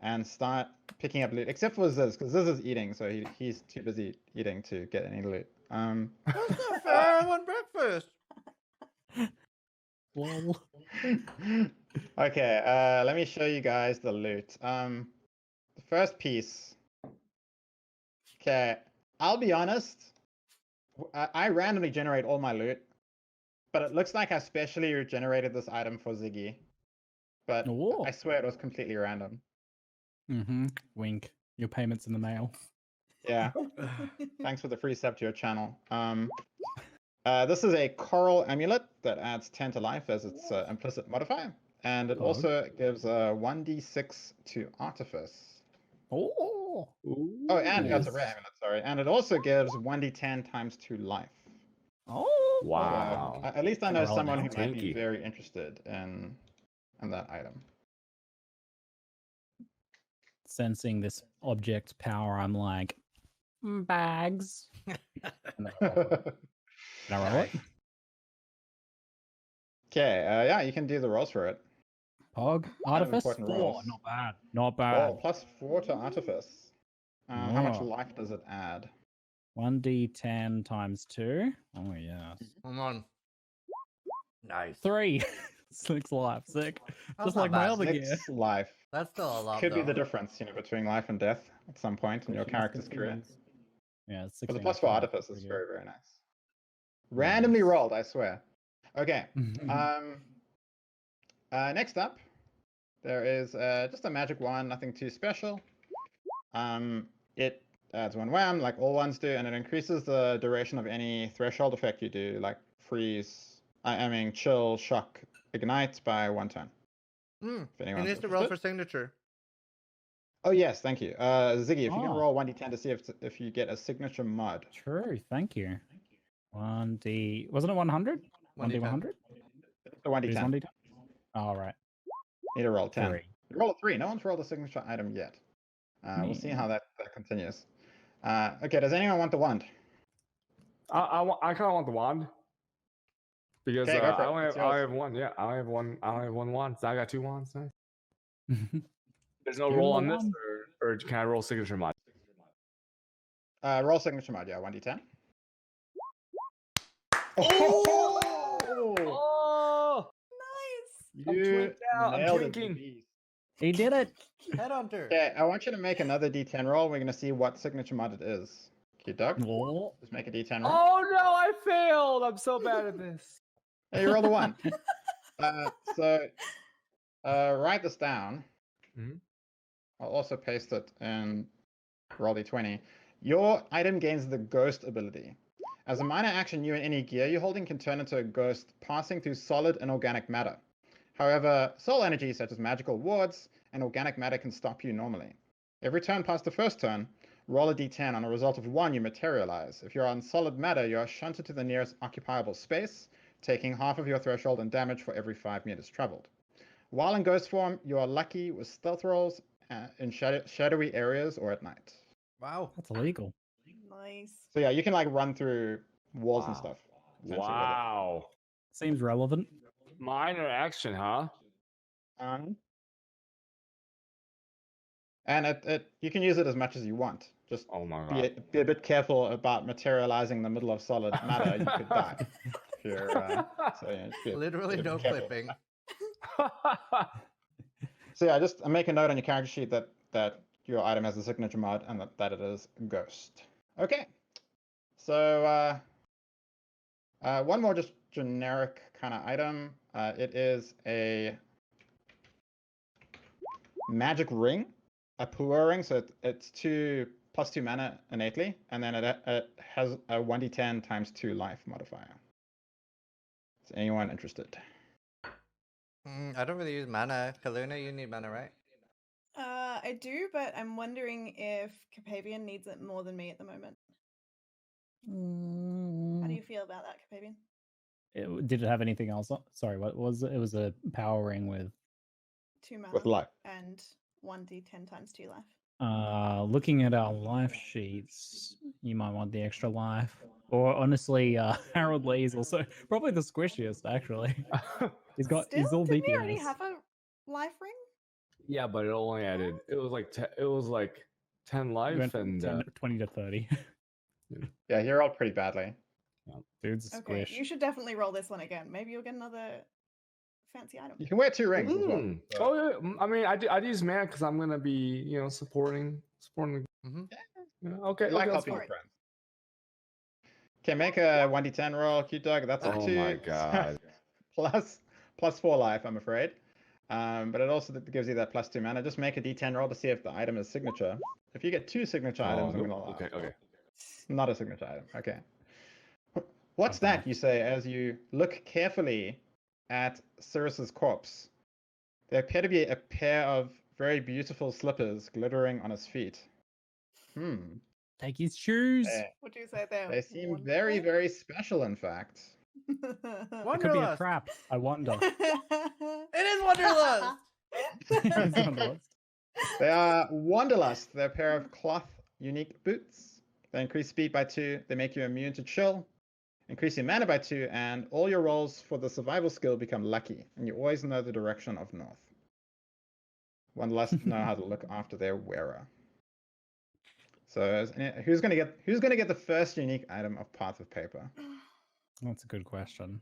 and start picking up loot, except for Ziz, because Ziz is eating, so he's too busy eating to get any loot. That's not fair. I want breakfast. Lol. Okay, let me show you guys the loot. The first piece. Okay, I'll be honest. I randomly generate all my loot, but it looks like I specially generated this item for Ziggy. But I swear it was completely random. Wink. Your payment's in the mail. Yeah. Thanks for the free sub to your channel. This is a Choral Amulet that adds 10 to life as its implicit modifier. And it also gives a 1d6 to Artifice. Oh, and that's a rare amulet, sorry. And it also gives 1d10 times 2 life. Oh, wow. At least I know someone who might be Tanky. very interested in that item. Sensing this object's power, I'm like, bags. Can I roll it? Okay, yeah, you can do the rolls for it. Pog. Artifice? important 4. rolls. Not bad. Not bad. Oh, +4 to Artifice. How much life does it add? 1d10 times 2. Oh, yes. Come on. Nice. 3. 6 life. Sick. That's Just not like my bad. other gear. 6 life. That's still a lot. Could be though. the difference, between life and death at some point in your character's career. Yeah, it's But the 16 +4 Artifice is very, very nice. Randomly rolled, I swear. Okay. Next up, there is just a magic wand, nothing too special. It adds 1 wham, like all wands do, and it increases the duration of any threshold effect you do, like freeze, chill, shock, ignite by 1 turn. He needs to roll for signature. Oh yes, thank you. Ziggy, if you can roll 1d10 to see if you get a signature mod. True, thank you. 1d... Wasn't it 100? 1d 100? It's a 1d10. 1d10? Oh, right. Need to roll 10. 3. Roll a 3. No one's rolled a signature item yet. We'll see how that continues. Okay, does anyone want the wand? I kind of want the wand because Okay, I only have one. Yeah, I only have one wand. So I got 2 wands. Nice. There's no roll on this, or can I roll signature mod? Roll signature mod. Yeah, 1d10. Oh! Nice. You I'm nailed drinking. it. He did it. Headhunter. Okay, I want you to make another d10 roll. We're going to see what signature mod it is. Okay, Doug? Oh. Just make a d10 roll. Oh no, I failed. I'm so bad at this. Hey, you rolled a 1. Write this down. I'll also paste it in roll d20. Your item gains the ghost ability. As a minor action, you and any gear you're holding can turn into a ghost, passing through solid and organic matter. However, soul energy, such as magical wards and organic matter, can stop you normally. Every turn past the first turn, roll a d10. On a result of 1, you materialize. If you're on solid matter, you are shunted to the nearest occupiable space, taking half of your threshold and damage for every 5 meters traveled. While in ghost form, you are lucky with stealth rolls in shadowy areas or at night. Wow. That's illegal. Nice. So yeah, you can like run through walls and stuff. Wow. Seems relevant. Minor action, huh? And you can use it as much as you want. Just Oh my god. be a bit careful about materializing in the middle of solid matter. You could die. If you're, so yeah, just Literally no careful. clipping. So yeah, just make a note on your character sheet that your item has a signature mod and that it is Ghost. Okay. So one more just generic kind of item. It is a magic ring, a Pua ring. So it's +2 mana innately, and then it has a 1d10 times 2 life modifier. Is anyone interested? I don't really use mana. Kaluna, you need mana, right? I do, but I'm wondering if Capavian needs it more than me at the moment. How do you feel about that, Capavian? Did it have anything else? Sorry, what was it? It was a power ring with 2 mana With life. and 1d10 times 2 life. Looking at our life sheets, you might want the extra life. Or honestly, Harold Lee is also probably the squishiest. Actually, he's all Didn't DPS. we already have a life ring? Yeah, but it only added. It was like 10 life and 20 to 30. Yeah, you rolled pretty badly. Dude's a Okay, squish. you should definitely roll this one again. Maybe you'll get another fancy item. You can wear 2 rings as well. Oh yeah, I mean, I'd use mana because I'm gonna be, supporting. Okay, like okay, helping your friends. Okay, make a 1d10 roll, cute dog. That's a 2. Oh my god. plus 4 life, I'm afraid. But it also gives you that +2 mana. Just make a d10 roll to see if the item is signature. If you get 2 signature items, I'm gonna allow. Okay. Not a signature item. Okay. What's that? You say as you look carefully at Cyrus's corpse. There appear to be a pair of very beautiful slippers glittering on his feet. Take his shoes. What do you say there? They seem very, very special, in fact. It could be a trap. I wonder. It is Wanderlust! It's Wanderlust. They are Wanderlust. They're a pair of cloth unique boots. They increase speed by 2. They make you immune to chill. Increase your mana by 2, and all your rolls for the survival skill become lucky, and you always know the direction of north. Wanderlust know how to look after their wearer. So who's gonna get the first unique item of Path of Paper? That's a good question.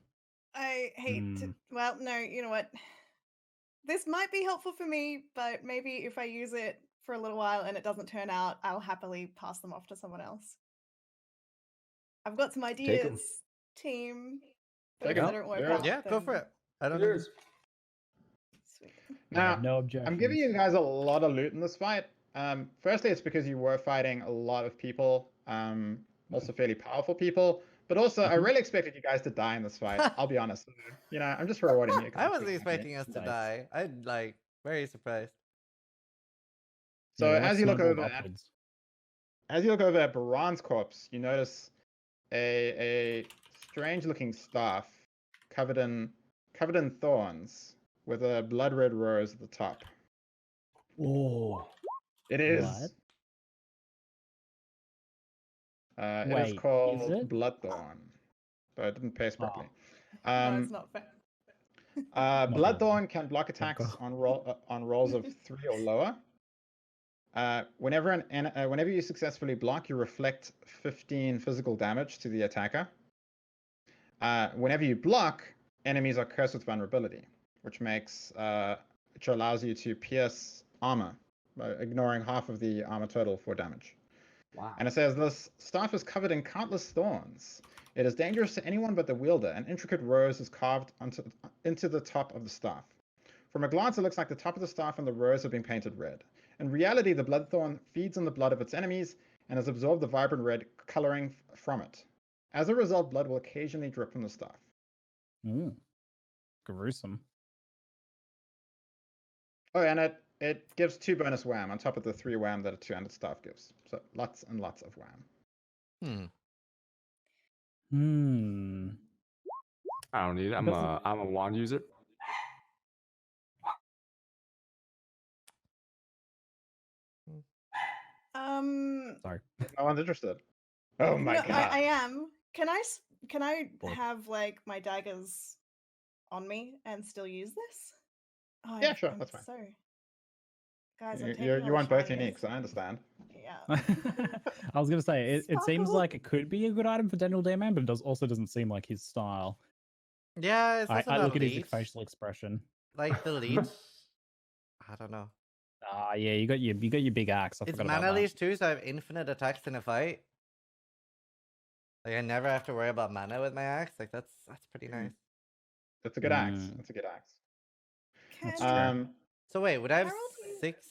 I hate to. Well, no, you know what? This might be helpful for me, but maybe if I use it for a little while and it doesn't turn out, I'll happily pass them off to someone else. I've got some ideas, team. But if they don't work out, yeah, go for it. I don't know. Sweet. Now, no objections. I'm giving you guys a lot of loot in this fight. Firstly, it's because you were fighting a lot of people, also fairly powerful people. But also, I really expected you guys to die in this fight. I'll be honest. I'm just rewarding you. I wasn't expecting us to die. I'm very surprised. So as you look over at Baran's corpse, you notice a strange-looking staff covered in thorns with a blood red rose at the top. Oh, it is. What? It is called Bloodthorn, but it didn't paste properly. No, it's not fair. Bloodthorn can block attacks on rolls of 3 or lower. Whenever you successfully block, you reflect 15 physical damage to the attacker. Whenever you block, enemies are cursed with vulnerability, which allows you to pierce armor, ignoring half of the armor total for damage. Wow. And it says this staff is covered in countless thorns. It is dangerous to anyone but the wielder. An intricate rose is carved into the top of the staff. From a glance, it looks like the top of the staff and the rose have been painted red. In reality, the bloodthorn feeds on the blood of its enemies and has absorbed the vibrant red coloring from it. As a result, blood will occasionally drip from the staff. Gruesome. Oh, and it gives 2 bonus wham on top of the 3 wham that a 2-handed staff gives. So lots and lots of wham. I don't need it. I'm a wand user. Sorry. No one's interested. Oh my god. I am. Can I have like my daggers on me and still use this? Oh, Yeah, sure, that's fine. So, guys, you want both uniques. I understand. Yeah. I was gonna say it seems like it could be a good item for General Danman, but it also doesn't seem like his style. Yeah, it's also I not look at his leech. facial expression. Like the leech. I don't know. Yeah, you got your big axe. It's mana leech too, so I have infinite attacks in a fight. Like I never have to worry about mana with my axe. Like that's pretty nice. That's a good axe. That's a good axe. That's so wait, would I have 6?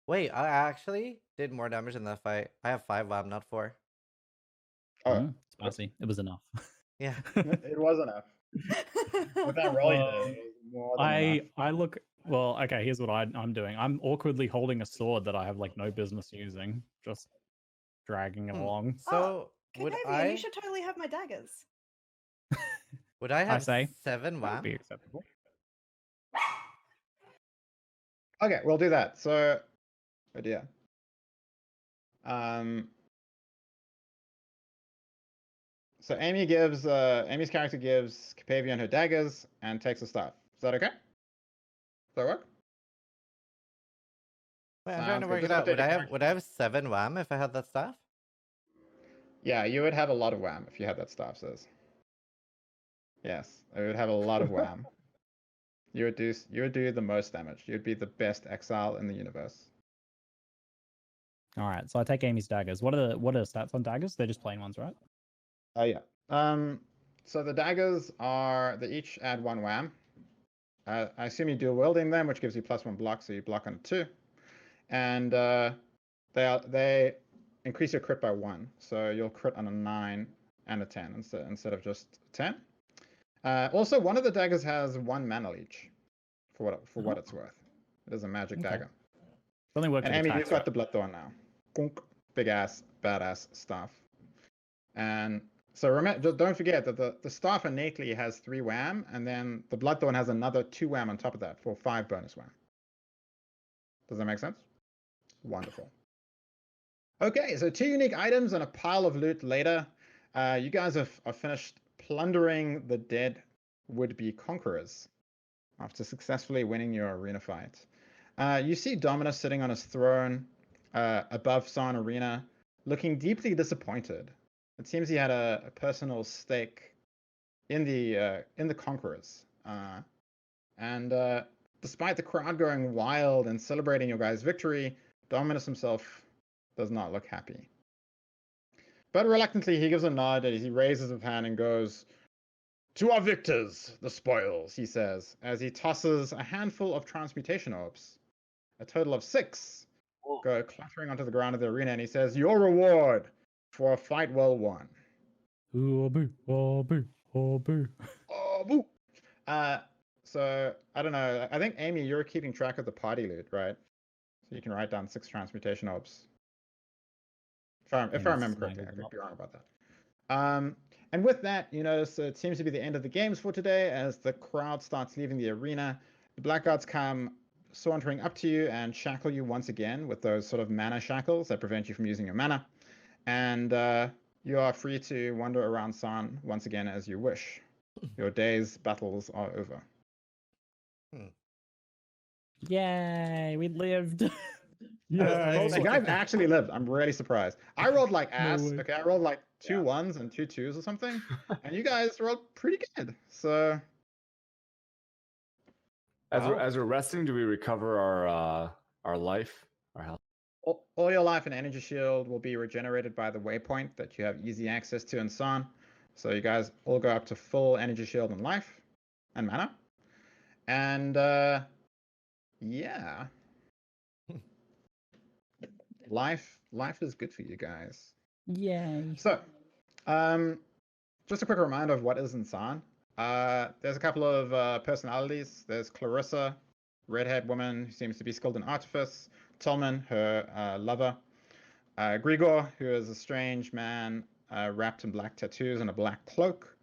Wait, I actually did more damage in that fight. I have 5 WAM, not 4. Oh, spicy. It was enough. Yeah, it was enough. With that roll, I look. Well, okay. Here's what I'm doing. I'm awkwardly holding a sword that I have like no business using, just dragging it along. So would I? You should totally have my daggers. Would I have 7 That WAM? would be acceptable. Okay, we'll do that. So, but yeah. So Amy's character gives Capavian her daggers and takes the staff. Is that okay? Does that work? Wait, I'm trying to work it out. Would I have 7 WAM if I had that staff? Yeah, you would have a lot of WAM if you had that staff, says. Yes, I would have a lot of WAM. You would do the most damage. You'd be the best exile in the universe. All right, so I take Amy's daggers. What are the stats on daggers? They're just plain ones, right? Yeah. So the daggers they each add 1 WAM. I assume you dual wielding them, which gives you +1 block, so you block on 2. And they increase your crit by 1, so you'll crit on a 9 and a 10 instead of just 10. Also, one of the daggers has 1 mana leech, for what it's worth. It is a magic dagger. Only works. And Amy, you've got the Bloodthorn now. Big ass, badass staff. And so remember, don't forget that the staff innately has 3 WAM, and then the Bloodthorn has another 2 WAM on top of that for 5 bonus WAM. Does that make sense? Wonderful. Okay, so 2 unique items and a pile of loot later. You guys have finished plundering the dead would-be conquerors after successfully winning your arena fight. You see Dominus sitting on his throne above San Arena, looking deeply disappointed. It seems he had a personal stake in the conquerors. And despite the crowd going wild and celebrating your guys' victory, Dominus himself does not look happy. But reluctantly, he gives a nod as he raises his hand and goes, "To our victors, the spoils," he says, as he tosses a handful of transmutation orbs. A total of 6 go clattering onto the ground of the arena, and he says, "Your reward for a fight well won." Oh boo, oh boo, oh boo. Oh boo. So I don't know. I think Amy, you're keeping track of the party loot, right? So you can write down 6 transmutation orbs. If I remember correctly, I could be wrong about that. And with that, you notice it seems to be the end of the games for today as the crowd starts leaving the arena. The blackguards come sauntering up to you and shackle you once again with those sort of mana shackles that prevent you from using your mana. And you are free to wander around San once again as you wish. Your day's battles are over. Yay, we lived. Yeah, you guys actually lived. I'm really surprised. I rolled like ass. Okay, I rolled like 2 1s and 2 2s or something, and you guys rolled pretty good. So, as we're resting, do we recover our life, our health? All your life and energy shield will be regenerated by the waypoint that you have easy access to in San. So you guys all go up to full energy shield and life and mana, and yeah. Life is good for you guys. Yay. So, just a quick reminder of what is in San. There's a couple of personalities. There's Clarissa, redhead woman who seems to be skilled in artifice. Tolman, her lover. Grigor, who is a strange man wrapped in black tattoos and a black cloak.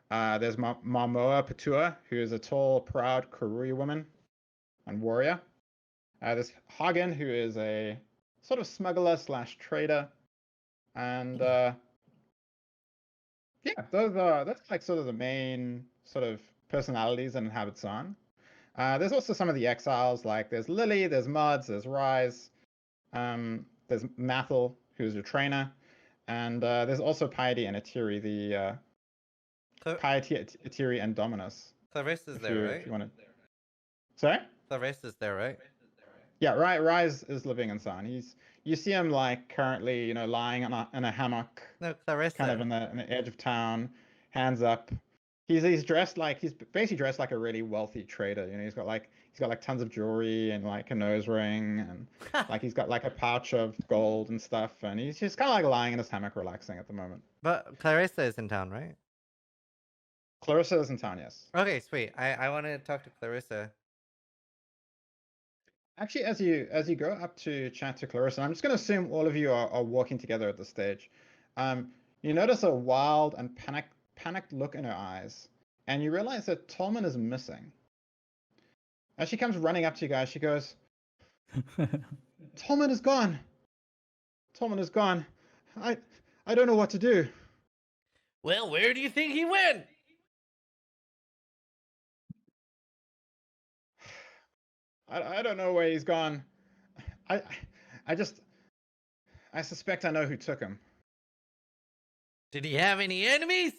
There's Marmoa Patua, who is a tall, proud Karui woman and warrior. There's Hagen, who is a sort of smuggler / trader, and yeah, that's like sort of the main sort of personalities that inhabit Zan. There's also some of the exiles, like there's Lily, there's Muds, there's Rise, there's Mathel, who's your trainer, and there's also Piety and Atiri, the Piety, Atiri, and Dominus. Clarissa's there, right? If you want to... Sorry? Clarissa's there, right? Yeah, Rise is living in Zan. You see him like currently, lying in a hammock. No, Clarissa. Kind of in the edge of town, hands up. He's basically dressed like a really wealthy trader. He's got like tons of jewelry and like a nose ring and like he's got like a pouch of gold and stuff, and he's just kind of like lying in his hammock relaxing at the moment. But Clarissa is in town, right? Clarissa is in town, yes. Okay, sweet. I want to talk to Clarissa. Actually, as you go up to chat to Clarissa, I'm just going to assume all of you are walking together at this stage. You notice a wild and panicked look in her eyes, and you realize that Tolman is missing. As she comes running up to you guys, she goes, Tolman is gone. Tolman is gone. I don't know what to do. Well, where do you think he went? I don't know where he's gone. I suspect I know who took him. Did he have any enemies?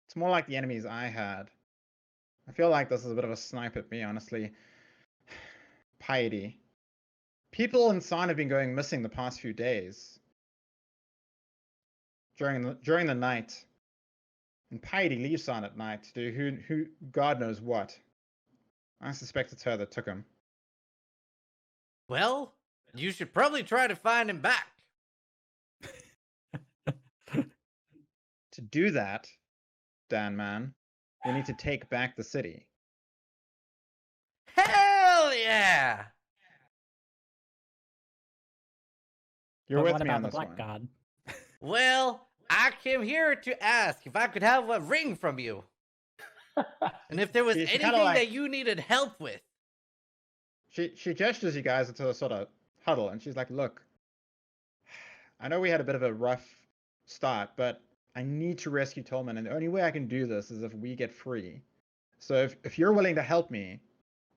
It's more like the enemies I had. I feel like this is a bit of a snipe at me, honestly. Piety. People in Zan have been going missing the past few days. During the night. And Piety leaves Zan at night to do who God knows what. I suspect it's her that took him. Well, you should probably try to find him back. To do that, Danman, we need to take back the city. Hell yeah! You're But with what me about on the this one. Blackguard? Well, I came here to ask if I could have a ring from you. And if there was She anything kinda like- that you needed help with. She gestures you guys into a sort of huddle, and she's like, look, I know we had a bit of a rough start, but I need to rescue Tolman, and the only way I can do this is if we get free. So if you're willing to help me,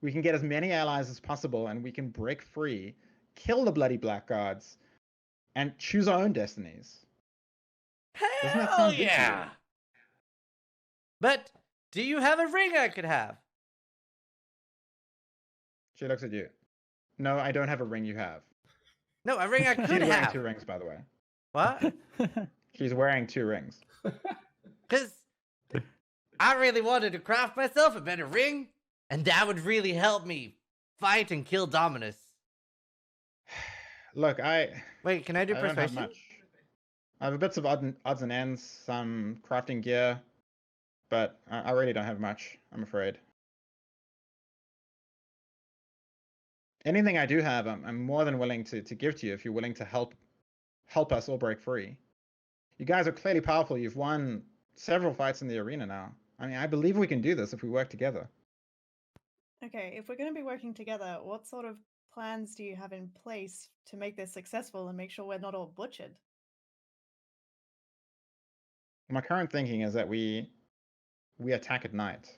we can get as many allies as possible, and we can break free, kill the bloody blackguards, and choose our own destinies. Doesn't that Hell sound good to you? yeah! But do you have a ring I could have? She looks at you. No, I don't have a ring you have. No, a ring I She's could wearing have. 2 rings, by the way. What? She's wearing 2 rings. Because I really wanted to craft myself a better ring, and that would really help me fight and kill Dominus. Look, Wait, can I do I don't have persuasion? much. I have bits of odds and ends, some crafting gear, but I really don't have much, I'm afraid. Anything I do have, I'm more than willing to give to you if you're willing to help us all break free. You guys are clearly powerful. You've won several fights in the arena now. I mean, I believe we can do this if we work together. Okay, if we're going to be working together, what sort of plans do you have in place to make this successful and make sure we're not all butchered? My current thinking is that we attack at night,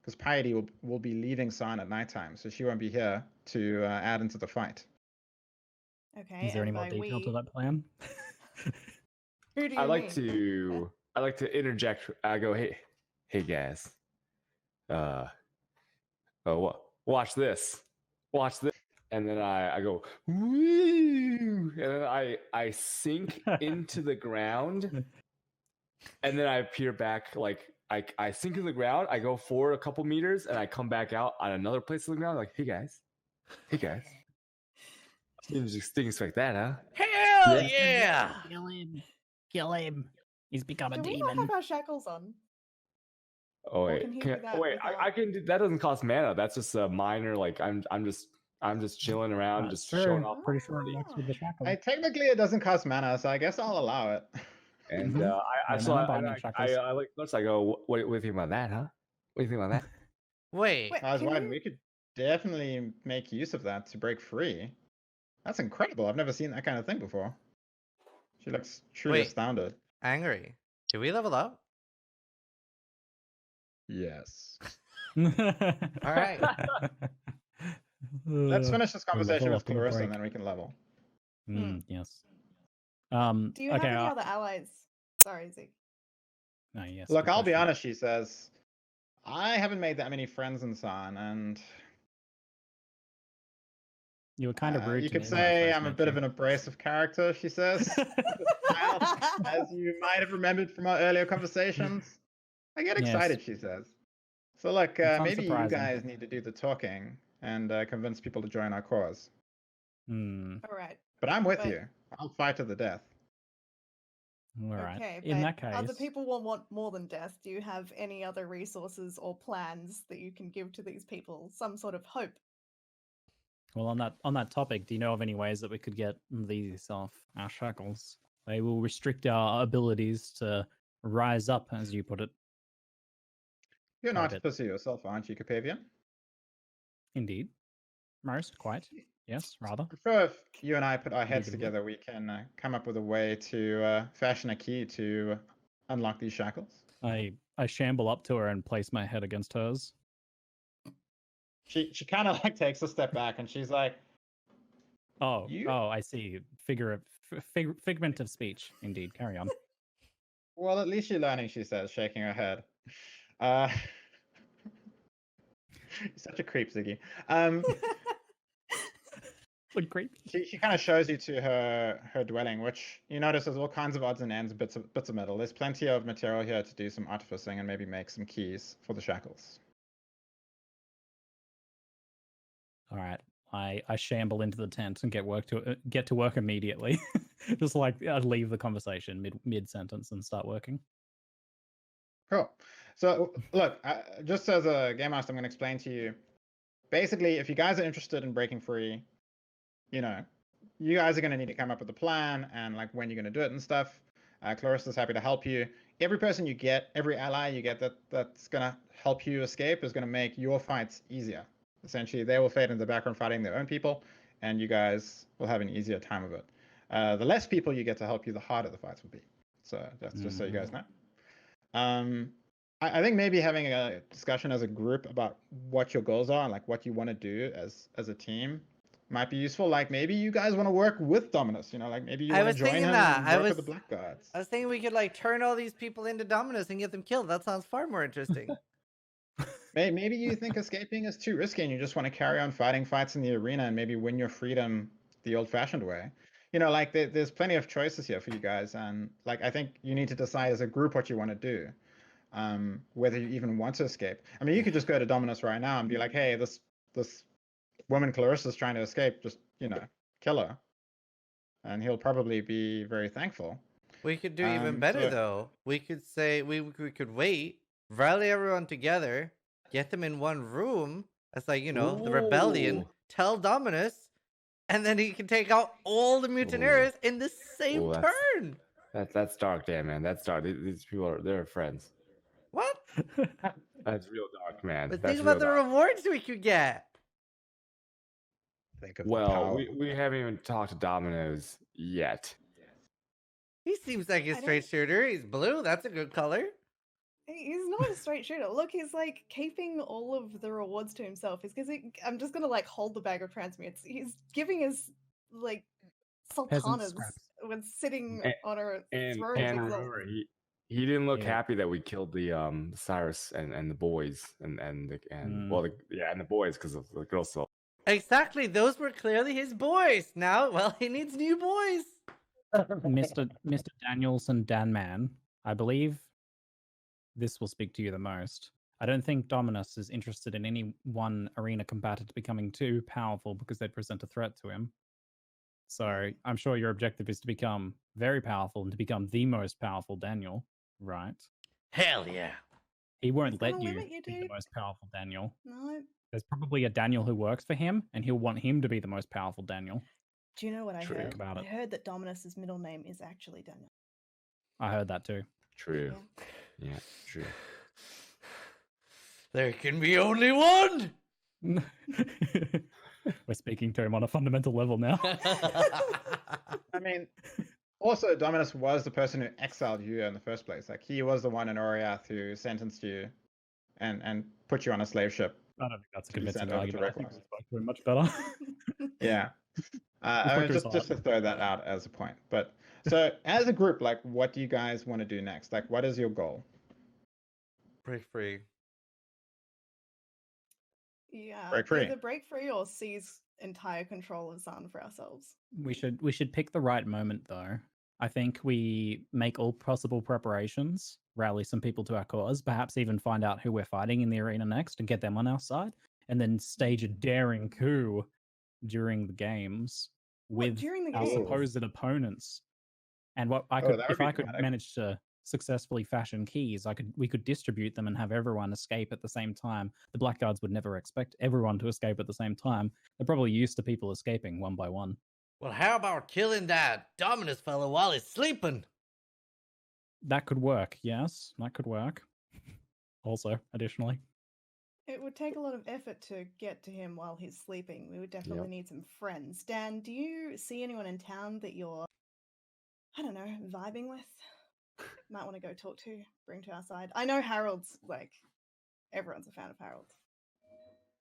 because Piety will be leaving Zan at nighttime, so she won't be here to add into the fight. Okay. Is there any and more by detail to we- that plan? Who do you I like mean? to interject. I go, hey guys, watch this, and then I go, woo, and then I sink into the ground, and then I appear back like I sink into the ground. I go forward a couple meters, and I come back out on another place on the ground. Like, hey guys, didn't expect that, huh? Hell yeah! Kill him. He's become a Do we demon. not have our shackles on? Oh Or wait, can he do that wait, without- I can do that. Doesn't cost mana. That's just a minor. Like I'm just chilling around, That's just true. showing off. Pretty sure it works with the shackle. Technically, it doesn't cost mana, so I guess I'll allow it. And Mhm. I Yeah, so mana I, binding I, shackles. I like looks. I go, what do you think about that, huh? What do you think about that? Wait, Wait, As can one, you- we could definitely make use of that to break free. That's incredible. I've never seen that kind of thing before. She looks truly Wait. astounded. Angry. Did we level up? Yes. All right. Let's finish this conversation with in a Clarissa, break. and then we can level. Yes. Do you have okay, any other allies? Sorry, Zig. No, yes. Look, good I'll be question. honest, she says. I haven't made that many friends in San, and You were kind of rude you to me could when I say first I'm a met bit you. of an abrasive character, she says. As you might have remembered from our earlier conversations. I get excited, she says. So look, It's maybe you unsurprising. guys need to do the talking and convince people to join our cause. All right. But I'm with you. I'll fight to the death. All right. Okay, In but that case, other people will want more than death. Do you have any other resources or plans that you can give to these people? Some sort of hope? well, on that topic, do you know of any ways that we could get these off our shackles? They will restrict our abilities to rise up, as you put it. You're an Quite a bit. artificer yourself, aren't you, Capavian? Indeed. Most, quite. Yes, rather. I'm sure if you and I put our heads Indeed. together, we can come up with a way to fashion a key to unlock these shackles. I shamble up to her and place my head against hers. She kind of like takes a step back and she's like, Oh, You? I see. Figment of speech. Indeed. Carry on. well, at least you're learning, she says, shaking her head. You're such a creep, Ziggy. What creep? She kind of shows you to her dwelling, which you notice there's all kinds of odds and ends, bits of metal. There's plenty of material here to do some artificing and maybe make some keys for the shackles. All right. I shamble into the tent and get to work immediately. Just like I'd leave the conversation mid sentence and start working. Cool. So look, just as a game master, I'm going to explain to you. Basically, if you guys are interested in breaking free, you know, you guys are going to need to come up with a plan and like when you're going to do it and stuff. Clarissa's happy to help you. Every person you get, every ally you get that's going to help you escape is going to make your fights easier. Essentially, they will fade in the background fighting their own people, and you guys will have an easier time of it. The less people you get to help you, the harder the fights will be. So that's just so you guys know. I think maybe having a discussion as a group about what your goals are and like what you want to do as a team might be useful. Like maybe you guys want to work with Dominus, you know, like maybe you want to join him and work with the Blackguards. I was thinking we could like turn all these people into Dominus and get them killed. That sounds far more interesting. Maybe you think escaping is too risky and you just want to carry on fighting fights in the arena and maybe win your freedom the old-fashioned way. You know, like there's plenty of choices here for you guys, and like I think you need to decide as a group what you want to do. Whether you even want to escape. I mean, you could just go to Dominus right now and be like, hey, this woman Clarissa's trying to escape, just, you know, kill her. And he'll probably be very thankful. We could do even better, though. We could say, we could wait, rally everyone together, get them in one room, as like, you know, the rebellion, tell Dominus, and then he can take out all the mutineers in the same turn. That's dark, damn man. That's dark. These people they're friends. What? That's real dark, man. But that's think about the dark. rewards we could get. Think of we haven't even talked to Domino's yet. He seems like a straight shooter. He's blue. That's a good color. He's not a straight shooter. Look, he's like keeping all of the rewards to himself. Is because I'm just gonna like hold the bag of transmutes. He's giving his like sultanas when sitting on her throne. And remember, he didn't look happy that we killed the Cyrus and the boys and the boys because of the girl still. Exactly, those were clearly his boys. Now, well, he needs new boys. Mr. Daniels and Danman, I believe this will speak to you the most. I don't think Dominus is interested in any one arena combatant becoming too powerful because they'd present a threat to him. So I'm sure your objective is to become very powerful and to become the most powerful Daniel, right? Hell yeah. He won't let you be the most powerful Daniel. No. There's probably a Daniel who works for him, and he'll want him to be the most powerful Daniel. Do you know what I heard? About it. I heard that Dominus's middle name is actually Daniel. I heard that too. True. Yeah, true. There can be only one! We're speaking to him on a fundamental level now. I mean, also Dominus was the person who exiled you in the first place. Like he was the one in Oriath who sentenced you and put you on a slave ship. I don't think that's a to be convincing sent over to argument. I think Reklos. we spoke to him much better. Yeah. spoke to his just to throw that out as a point. But so as a group, like, what do you guys want to do next? Like, what is your goal? Break free. Yeah, Break free. either break free or seize entire control of Zan for ourselves. We should pick the right moment, though. I think we make all possible preparations, rally some people to our cause, perhaps even find out who we're fighting in the arena next and get them on our side, and then stage a daring coup during the games with during the our games? supposed opponents. And what I could, that would if be I could dramatic. manage to successfully fashion keys, we could distribute them and have everyone escape at the same time. The Blackguards would never expect everyone to escape at the same time. They're probably used to people escaping one by one. Well, how about killing that Dominus fellow while he's sleeping? That could work, yes. That could work. Also, additionally. It would take a lot of effort to get to him while he's sleeping. We would definitely need some friends. Dan, do you see anyone in town that you're, I don't know, vibing with? Might want to go talk to, bring to our side. I know Harold's, like, everyone's a fan of Harold.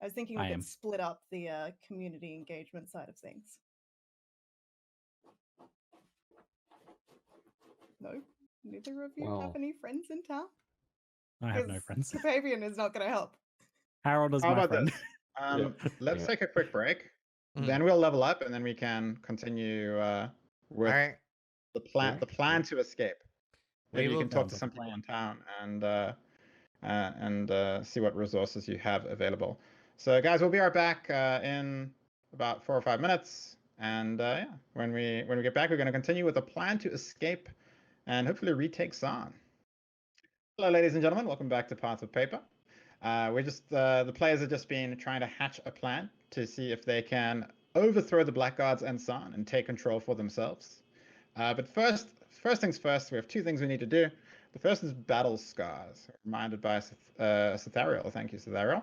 I was thinking we could split up the community engagement side of things. No? Neither of you have any friends in town? I have no friends. Capavian is not going to help. Harold is my friend. Let's take a quick break. Then we'll level up, and then we can continue with the plan to escape. Maybe you can talk to some people in town and see what resources you have available. So, guys, we'll be right back in about 4 or 5 minutes. And when we get back, we're going to continue with a plan to escape and hopefully retake Zan. Hello, ladies and gentlemen. Welcome back to Path of Paper. The players have just been trying to hatch a plan to see if they can overthrow the Blackguards and Zan and take control for themselves. But first things first, we have 2 things we need to do. The first is battle scars, reminded by Cethariel. Thank you, Cethariel.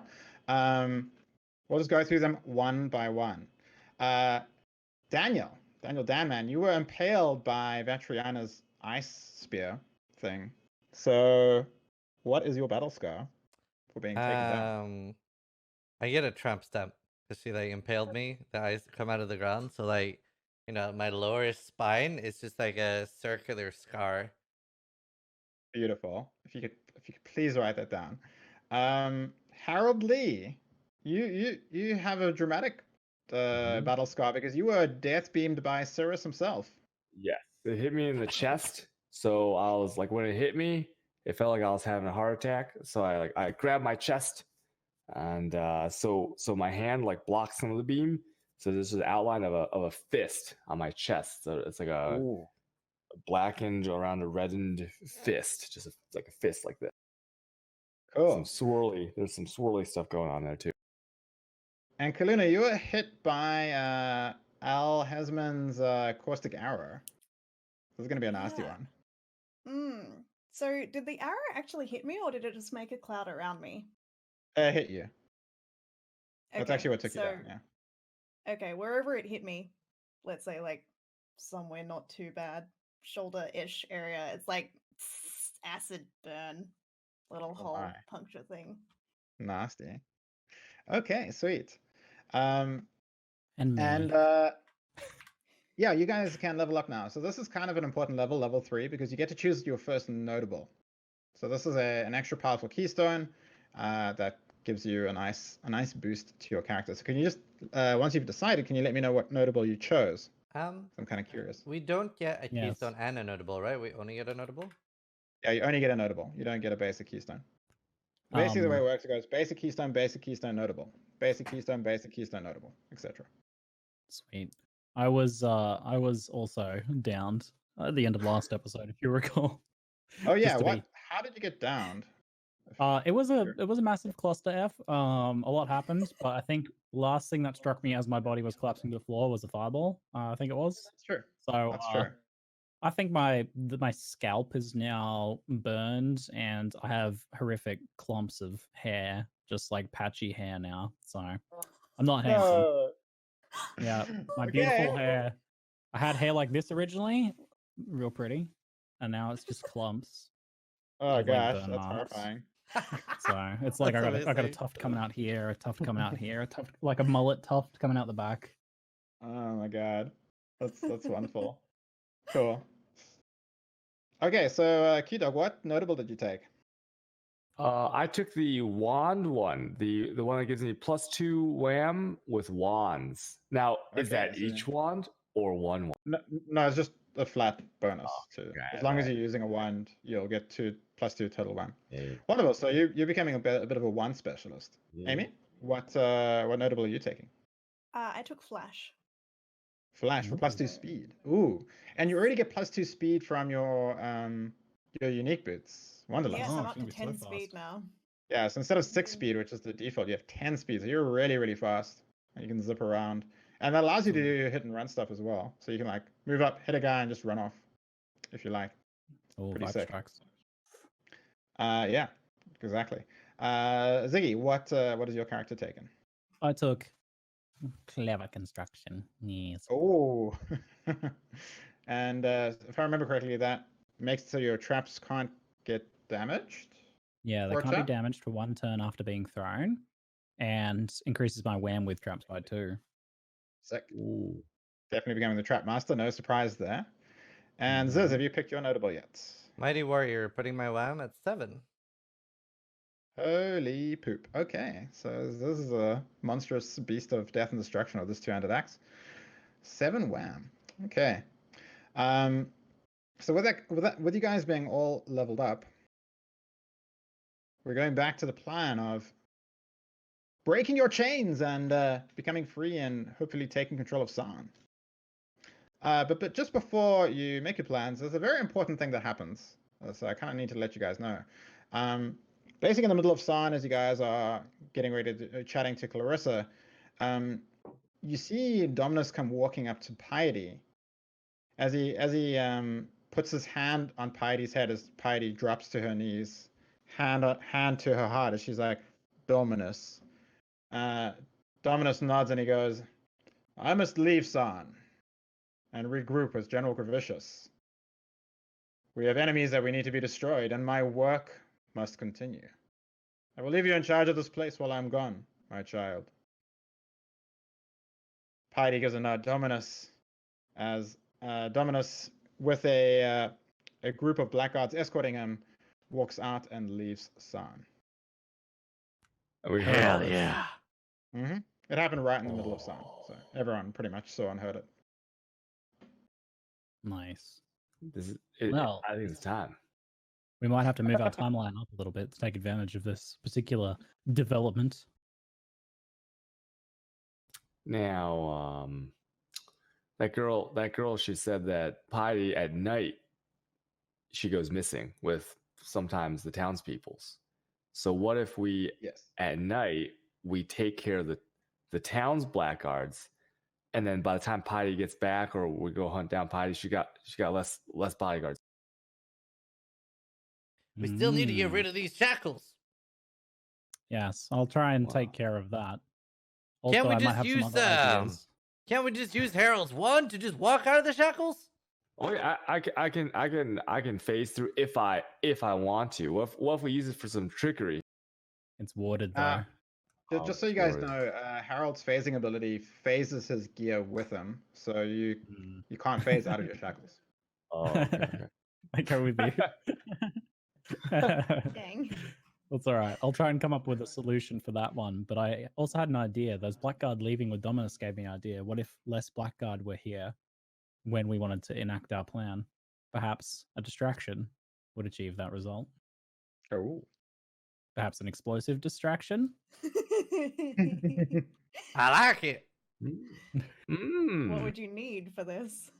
We'll just go through them one by one. Danman, you were impaled by Vatriana's ice spear thing. So, what is your battle scar for being taken down? I get a tramp stamp because she like impaled me. The eyes come out of the ground, so like, you know, my lower spine is just like a circular scar. Beautiful. If you could please write that down. Harold Lee, you have a dramatic battle scar because you were death beamed by Cirrus himself. Yes, it hit me in the chest. So I was like, when it hit me, it felt like I was having a heart attack. So I grabbed my chest, and so my hand like blocked some of the beam. So this is an outline of a fist on my chest. So it's like a blackened around a reddened fist, just like a fist like this. Cool. There's some swirly stuff going on there too. And Kaluna, you were hit by Al Hesman's caustic arrow. This is going to be a nasty one. So did the arrow actually hit me, or did it just make a cloud around me? It hit you. That's actually what took you down, yeah. Okay, wherever it hit me, let's say like somewhere not too bad, shoulder-ish area, it's like acid burn, little hole puncture thing. Nasty. Okay, sweet. Yeah, you guys can level up now. So this is kind of an important level 3, because you get to choose your first notable. So this is an extra powerful keystone that gives you a nice boost to your character. So can you just once you've decided, can you let me know what notable you chose? I'm kind of curious. We don't get a keystone and a notable, right? We only get a notable? Yeah, you only get a notable. You don't get a basic keystone. Basically, the way it works, it goes basic keystone, notable, basic keystone, notable, etc. Sweet. I was also downed at the end of last episode, if you recall. Oh yeah, what? How did you get downed? It was a massive cluster F. A lot happened, but I think last thing that struck me as my body was collapsing to the floor was a fireball. I think it was. That's true. So that's true. I think my scalp is now burned, and I have horrific clumps of hair, just like patchy hair now. So I'm not handsome. Yeah, my beautiful hair. I had hair like this originally, real pretty, and now it's just clumps. Oh gosh, that's horrifying. So it's like I got a tuft coming out here, a tuft coming out here, a tuft like a mullet tuft coming out the back. Oh my god, that's wonderful. Cool. Okay, so Q-Dog, what notable did you take? I took the wand one, the one that gives me +2 wham with wands. Now, is that each wand or one wand? No, it's just a flat bonus too. As long as you're using a wand, you'll get +2 total wham. Yeah. Wonderful. So you're becoming a bit of a wand specialist. Yeah. Amy, what notable are you taking? I took flash. Flash for +2 speed. Ooh, and you already get +2 speed from your unique boots. Wonderland. Yes, I'm up to 10 speed now. Yeah, so instead of 6 speed, which is the default, you have 10 speed. So you're really, really fast. And you can zip around. And that allows you to do your hit and run stuff as well. So you can like move up, hit a guy, and just run off if you like. Oh, pretty sick. Tracks. Yeah, exactly. Ziggy, what is your character taking? I took clever construction. Yes. Oh. And if I remember correctly, that makes it so your traps can't get damaged. Yeah, they can't be damaged for 1 turn after being thrown, and increases my wham with traps by 2. Sick. Ooh. Definitely becoming the trap master. No surprise there. And Ziz, have you picked your notable yet? Mighty Warrior, putting my wham at 7. Holy poop. Okay, so this is a monstrous beast of death and destruction with this 2-handed axe. 7 wham. Okay. So with you guys being all leveled up, we're going back to the plan of breaking your chains and becoming free and hopefully taking control of San. But just before you make your plans, there's a very important thing that happens. So I kind of need to let you guys know. Basically, in the middle of San, as you guys are getting ready to chatting to Clarissa, you see Dominus come walking up to Piety. As he puts his hand on Piety's head, as Piety drops to her knees, hand to her heart, as she's like, Dominus. Dominus nods and he goes, I must leave San and regroup with General Gravicius. We have enemies that we need to be destroyed, and my work must continue. I will leave you in charge of this place while I'm gone, my child. Piety gives a nod. Dominus, as Dominus, with a group of blackguards escorting him, walks out and leaves San. Hell yeah. Mm-hmm. It happened right in the middle of San, so everyone pretty much saw and heard it. Nice. Well, I think it's time. We might have to move our timeline up a little bit to take advantage of this particular development. Now, that girl, she said that Piety at night, she goes missing with sometimes the townspeople's. So what if we, at night, we take care of the town's blackguards, and then by the time Piety gets back, or we go hunt down Piety, she got less bodyguards. We still need to get rid of these shackles. Yes, I'll try and take care of that. Also, Can't we just use Can't we just use Harold's wand to just walk out of the shackles? Oh yeah, I can phase through if I want to. What if we use it for some trickery? It's warded though. Just so you guys know, Harold's phasing ability phases his gear with him, so you can't phase out of your shackles. Oh, okay. I go with you. Dang. That's all right. I'll try and come up with a solution for that one. But I also had an idea. Those Blackguard leaving with Dominus gave me an idea. What if less Blackguard were here when we wanted to enact our plan? Perhaps a distraction would achieve that result. Oh. Perhaps an explosive distraction? I like it. What would you need for this?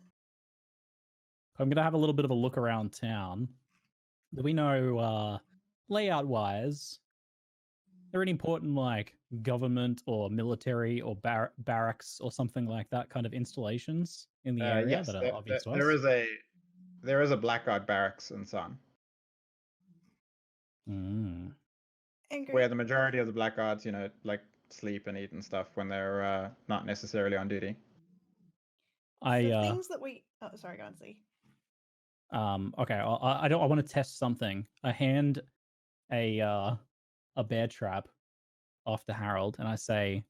I'm going to have a little bit of a look around town. Do we know, layout-wise, are there any important, like, government or military or barracks or something like that kind of installations in the area yes, that are obvious to us? There is a Blackguard barracks in San. Where the majority of the Blackguards, like sleep and eat and stuff when they're not necessarily on duty. Things that we... Oh, sorry, go on, see. Okay, I want to test something. A hand a bear trap off to Harold, and I say,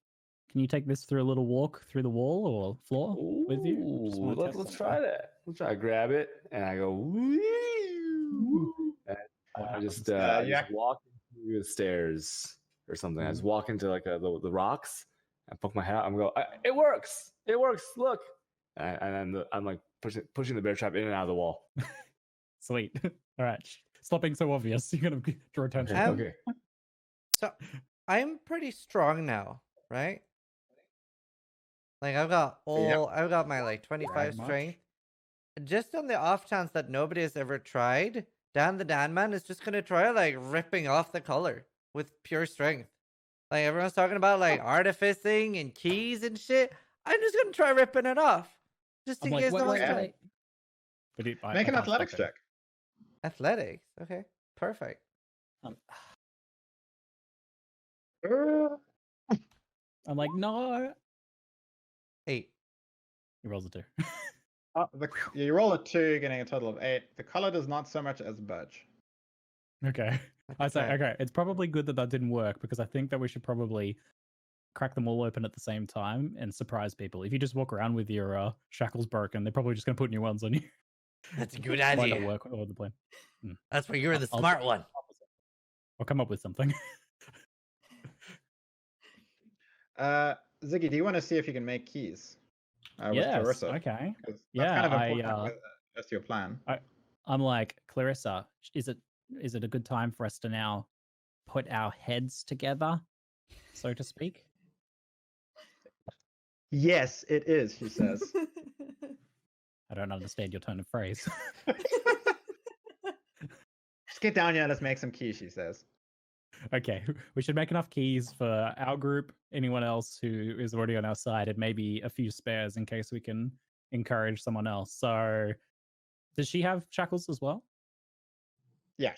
"Can you take this through a little walk through the wall or floor with you?" Just wanna test Let's something. try that. Let's try to grab it, and I go, woo! And I just walk into the stairs or something. I just walk into like the rocks. I poke my head out. I'm going, it works! It works! Look! And I'm like pushing the bear trap in and out of the wall. Sweet. All right. Stop being so obvious. You're gonna draw attention. Okay. So I'm pretty strong now, right? Like I've got my like 25 strength. Just on the off chance that nobody has ever tried, Dan the Danman is just gonna try like ripping off the color with pure strength. Like everyone's talking about like artificing and keys and shit. I'm just gonna try ripping it off. Just in case no one's tried. Make an athletics check. Athletics? Okay. Perfect. I'm like, no. 8. He rolls a 2. You roll a 2, getting a total of 8. The color does not so much as budge. Okay. I say, okay, it's probably good that didn't work, because I think that we should probably crack them all open at the same time and surprise people. If you just walk around with your shackles broken, they're probably just going to put new ones on you. That's a good idea. Might not work with the plan. That's where you're the smart one. I'll come up with something. Ziggy, do you want to see if you can make keys? Yes. Clarissa? Okay. That's Yeah. kind of important as to your plan. I'm like, Clarissa, is it a good time for us to now put our heads together, so to speak? Yes, it is, she says. I don't understand your tone of phrase. Just get down here and let's make some keys, she says. Okay, we should make enough keys for our group, anyone else who is already on our side, and maybe a few spares in case we can encourage someone else. So, does she have shackles as well? Yeah,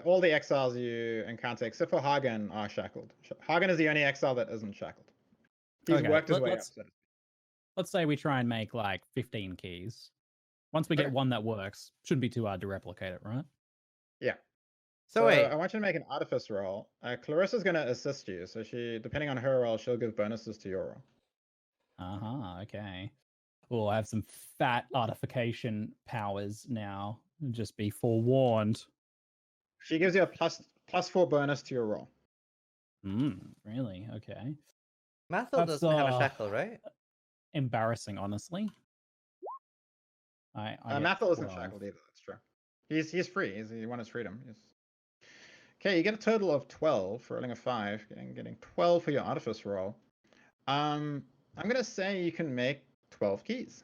all the exiles you encounter, except for Hagen, are shackled. Hagen is the only exile that isn't shackled. He's worked his way up. Let's say we try and make like 15 keys. Once we get one that works, shouldn't be too hard to replicate it, right? Yeah. So wait, I want you to make an artifice roll. Clarissa's going to assist you, so depending on her roll, she'll give bonuses to your roll. Okay. Oh, I have some fat artification powers now. Just be forewarned. She gives you a +4 bonus to your roll. Really? Okay. Mathil doesn't have a shackle, right? Embarrassing, honestly. Mathil isn't shackled either. That's true. He's free. He won his freedom. Okay, you get a total of 12 for rolling a 5, getting 12 for your artifice roll. I'm gonna say you can make 12 keys.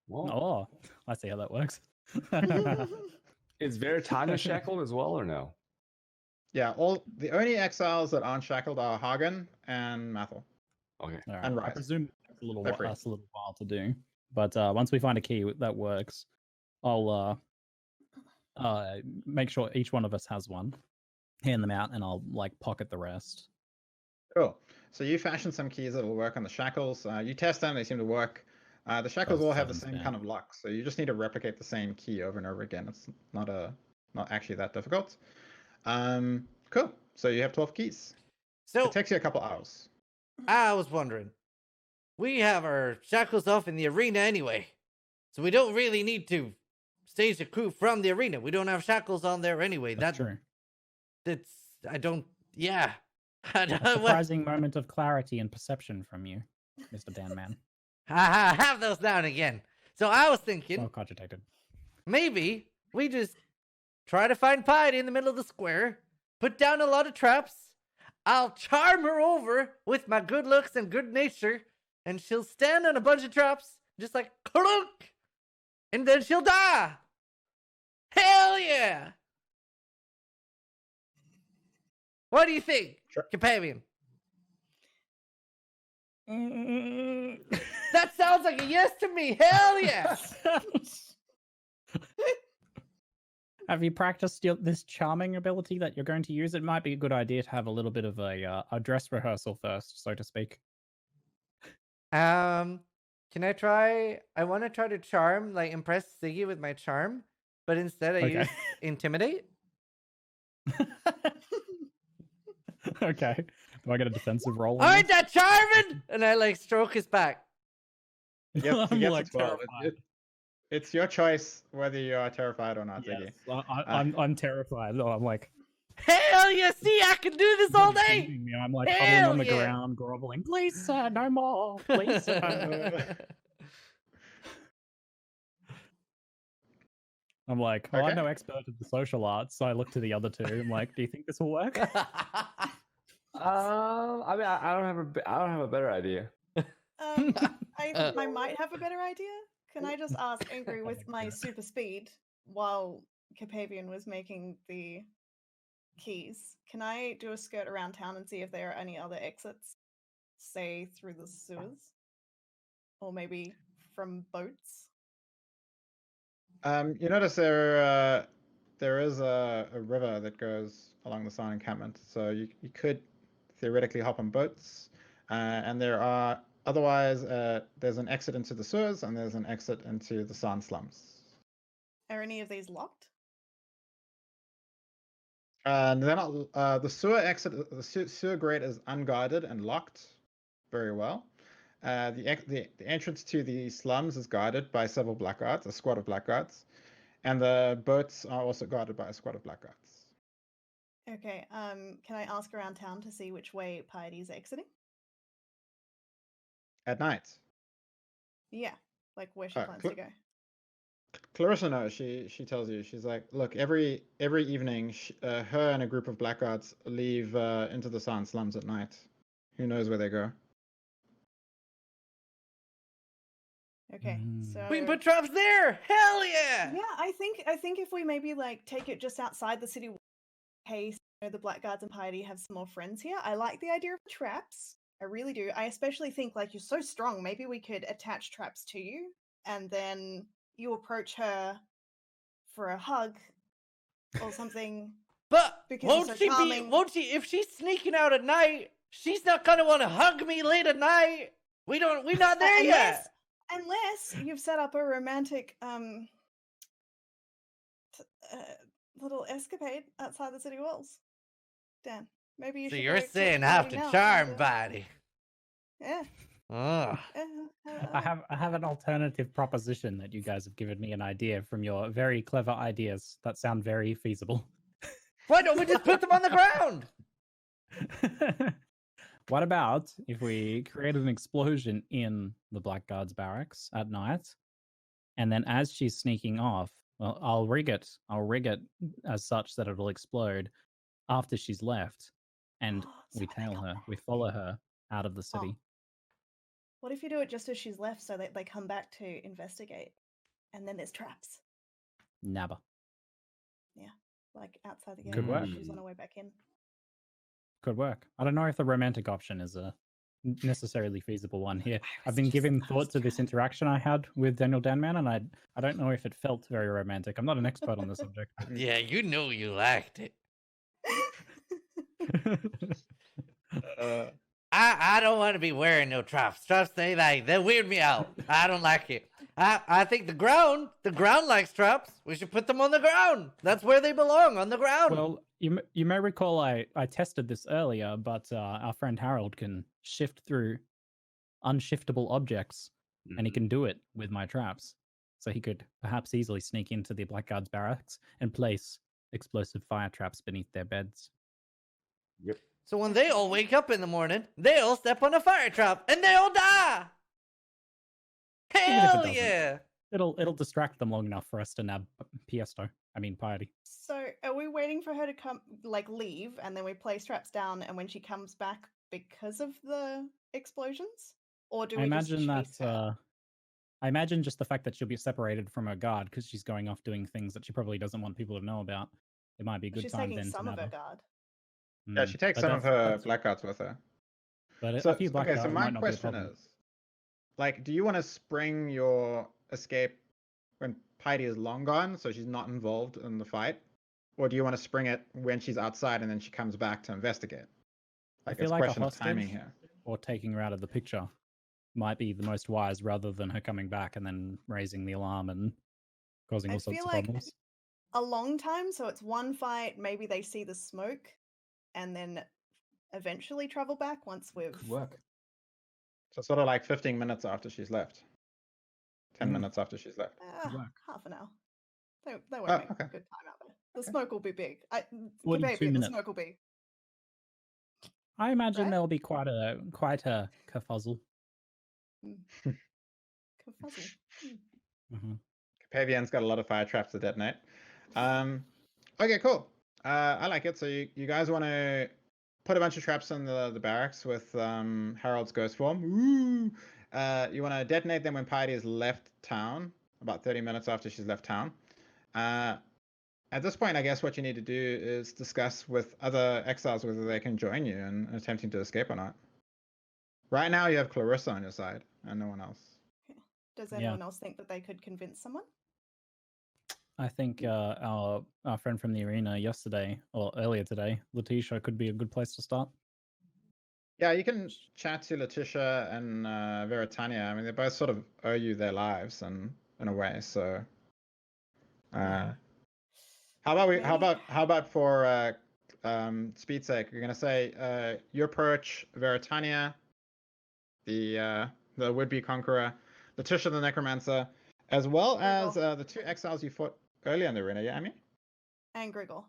Whoa. Oh, I see how that works. Is Veritania shackled as well, or no? Yeah, the only exiles that aren't shackled are Hagen and Mathil. Okay. Right. And I Rise. presume that's a little while to do. But once we find a key that works, I'll make sure each one of us has one, hand them out, and I'll like pocket the rest. Cool. So you fashion some keys that will work on the shackles. You test them; they seem to work. The shackles all have the same kind of lock, so you just need to replicate the same key over and over again. It's not actually that difficult. Cool. So you have 12 keys. So it takes you a couple hours. I was wondering, we have our shackles off in the arena anyway, so we don't really need to stage the crew from the arena. We don't have shackles on there anyway. That's true. Yeah. A surprising moment of clarity and perception from you, Mr. Danman. I have those now and again. So I was thinking, well cogitated. Maybe we just try to find Piety in the middle of the square, put down a lot of traps. I'll charm her over with my good looks and good nature, and she'll stand on a bunch of traps, just like clunk, and then she'll die. Hell yeah! What do you think, companion? That sounds like a yes to me. Hell yeah! Have you practiced this charming ability that you're going to use? It might be a good idea to have a little bit of a dress rehearsal first, so to speak. Can I try? I want to try to charm, like impress Ziggy with my charm, but instead I use intimidate. Okay. Do I get a defensive roll? Aren't that charming? And I like stroke his back. He gets I'm a like 12. terrified. It's your choice whether you are terrified or not, Ziggy. Yes, I'm terrified. No, I'm like, hell yeah! See, I can do this all day. me. I'm like Hell huddling on the yeah. ground, groveling. Please, sir, no more. Please, sir. I'm like, well, I'm no expert at the social arts, so I look to the other two. I'm like, do you think this will work? I mean, I don't have a better idea. I might have a better idea. Can I just ask Angry with my super speed while Capavian was making the keys? Can I do a skirt around town and see if there are any other exits, say through the sewers, or maybe from boats? You notice there is a river that goes along the Sarn encampment, so you could theoretically hop on boats, and there are otherwise there's an exit into the sewers and there's an exit into the Sarn slums. Are any of these locked? They're not. The sewer exit, the sewer grate is unguarded and locked very well. The entrance to the slums is guarded by several blackguards, a squad of blackguards, and the boats are also guarded by a squad of blackguards. Okay. Can I ask around town to see which way Piety is exiting? At night. Yeah, like where she plans to go. Clarissa knows. She tells you. She's like, look, every evening, her and a group of blackguards leave into the Sarn slums at night. Who knows where they go? Okay, so we can put traps there. Hell yeah! Yeah, I think if we maybe like take it just outside the city, in case the blackguards and Piety have some more friends here. I like the idea of traps. I really do. I especially think like you're so strong. Maybe we could attach traps to you, and then you approach her for a hug or something. But won't she? If she's sneaking out at night, she's not gonna want to hug me late at night. We're not there yet. Unless you've set up a romantic little escapade outside the city walls. Dan, maybe you should. So you're saying I have to charm Body? Yeah. I have an alternative proposition that you guys have given me an idea from your very clever ideas that sound very feasible. Why don't we just put them on the ground? What about if we created an explosion in the Blackguard's barracks at night, and then as she's sneaking off, well, I'll rig it as such that it'll explode after she's left, and we tail her, we follow her out of the city. What if you do it just as she's left so that they come back to investigate, and then there's traps? Never. Yeah, like outside the gate. Could work. She's on her way back in. Could work. I don't know if the romantic option is a necessarily feasible one here. I've been giving thought to this interaction I had with Daniel Danman, and I don't know if it felt very romantic. I'm not an expert on the subject. Yeah, you know you liked it. I don't want to be wearing no traps. Traps, they weird me out. I don't like it. I think the ground likes traps. We should put them on the ground. That's where they belong, on the ground. Well, you may recall I tested this earlier, but our friend Harold can shift through unshiftable objects, and he can do it with my traps. So he could perhaps easily sneak into the Blackguard's barracks and place explosive fire traps beneath their beds. Yep. So when they all wake up in the morning, they all step on a fire trap and they all die. Hell yeah! It'll distract them long enough for us to nab Piety. So are we waiting for her to come, like leave, and then we place traps down, and when she comes back because of the explosions? Or do we imagine just chase her? I imagine just the fact that she'll be separated from her guard because she's going off doing things that she probably doesn't want people to know about. It might be a good She's time taking then some to of nab her her. guard. Yeah, she takes some of her blackguards with her. But So, a few blackguards so my might not be a question problem. is, like, do you want to spring your escape when Piety is long gone, so she's not involved in the fight? Or do you want to spring it when she's outside and then she comes back to investigate? I Like, feel it's a like a question of timing hostage here. or taking her out of the picture might be the most wise rather than her coming back and then raising the alarm and causing all sorts of problems. a long time, so it's one fight. Maybe they see the smoke, and then eventually travel back once we've. Could work. So sort of like 15 minutes after she's left. 10 minutes after she's left. Half an hour. They won't make okay. good time out there. The smoke will be big. 42 the minutes. smoke will be. I imagine Right? there'll be quite a kerfuzzle. Kerfuzzle. Mm-hmm. Pavian's got a lot of fire traps to detonate. Okay, cool. I like it. So you guys want to put a bunch of traps in the barracks with Harold's ghost form. Ooh. You want to detonate them when Piety has left town, about 30 minutes after she's left town. At this point, I guess what you need to do is discuss with other exiles whether they can join you in attempting to escape or not. Right now, you have Clarissa on your side and no one else. Does anyone else think that they could convince someone? I think our friend from the arena yesterday, or earlier today, Letitia, could be a good place to start. Yeah, you can chat to Letitia and Veritania. I mean, they both sort of owe you their lives in a way. So, how about for speed's sake, you're gonna say you approach Veritania, the would-be conqueror, Letitia the Necromancer, as well as the two exiles you fought earlier in the arena. Yeah, Amy? And Grigor.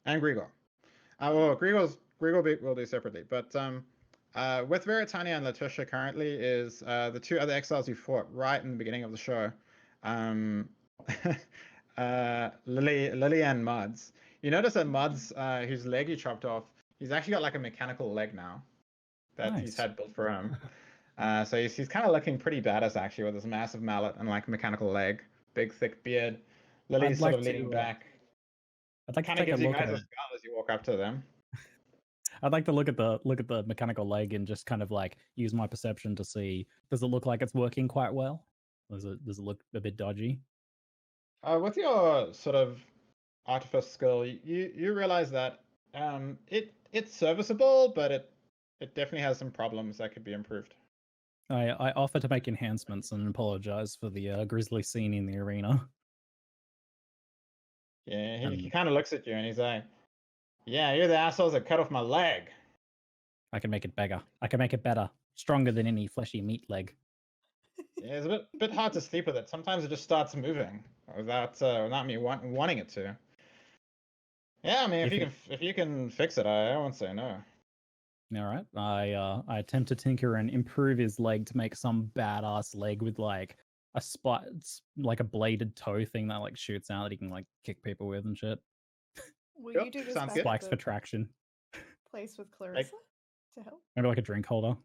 And Grigor. Well, Grigor we'll do separately, but with Veritania and Letitia currently is the two other exiles you fought right in the beginning of the show, Lily and Muds. You notice that Muds, whose leg you chopped off, he's actually got like a mechanical leg now that he's had built for him. So he's kind of looking pretty badass actually with his massive mallet and like mechanical leg, big thick beard. Lily's sort of leaning back. I'd like kind to of take gives a you look guys at a skull as you walk up to them. I'd like to look at the mechanical leg and just kind of like use my perception to see, does it look like it's working quite well? Does it look a bit dodgy? With your sort of artifice skill, you realize that it's serviceable, but it definitely has some problems that could be improved. I offer to make enhancements and apologize for the grisly scene in the arena. Yeah, he kind of looks at you and he's like, "Yeah, you're the assholes that cut off my leg." I can make it bigger. I can make it better, stronger than any fleshy meat leg. Yeah, it's a bit hard to sleep with it. Sometimes it just starts moving without me wanting it to. Yeah, I mean, if you can fix it, I won't say no. All right, I attempt to tinker and improve his leg to make some badass leg with like a spot, like a bladed toe thing that like shoots out that he can like kick people with and shit. Will you do this back spikes for traction? Place with Clarissa to help. Maybe like a drink holder.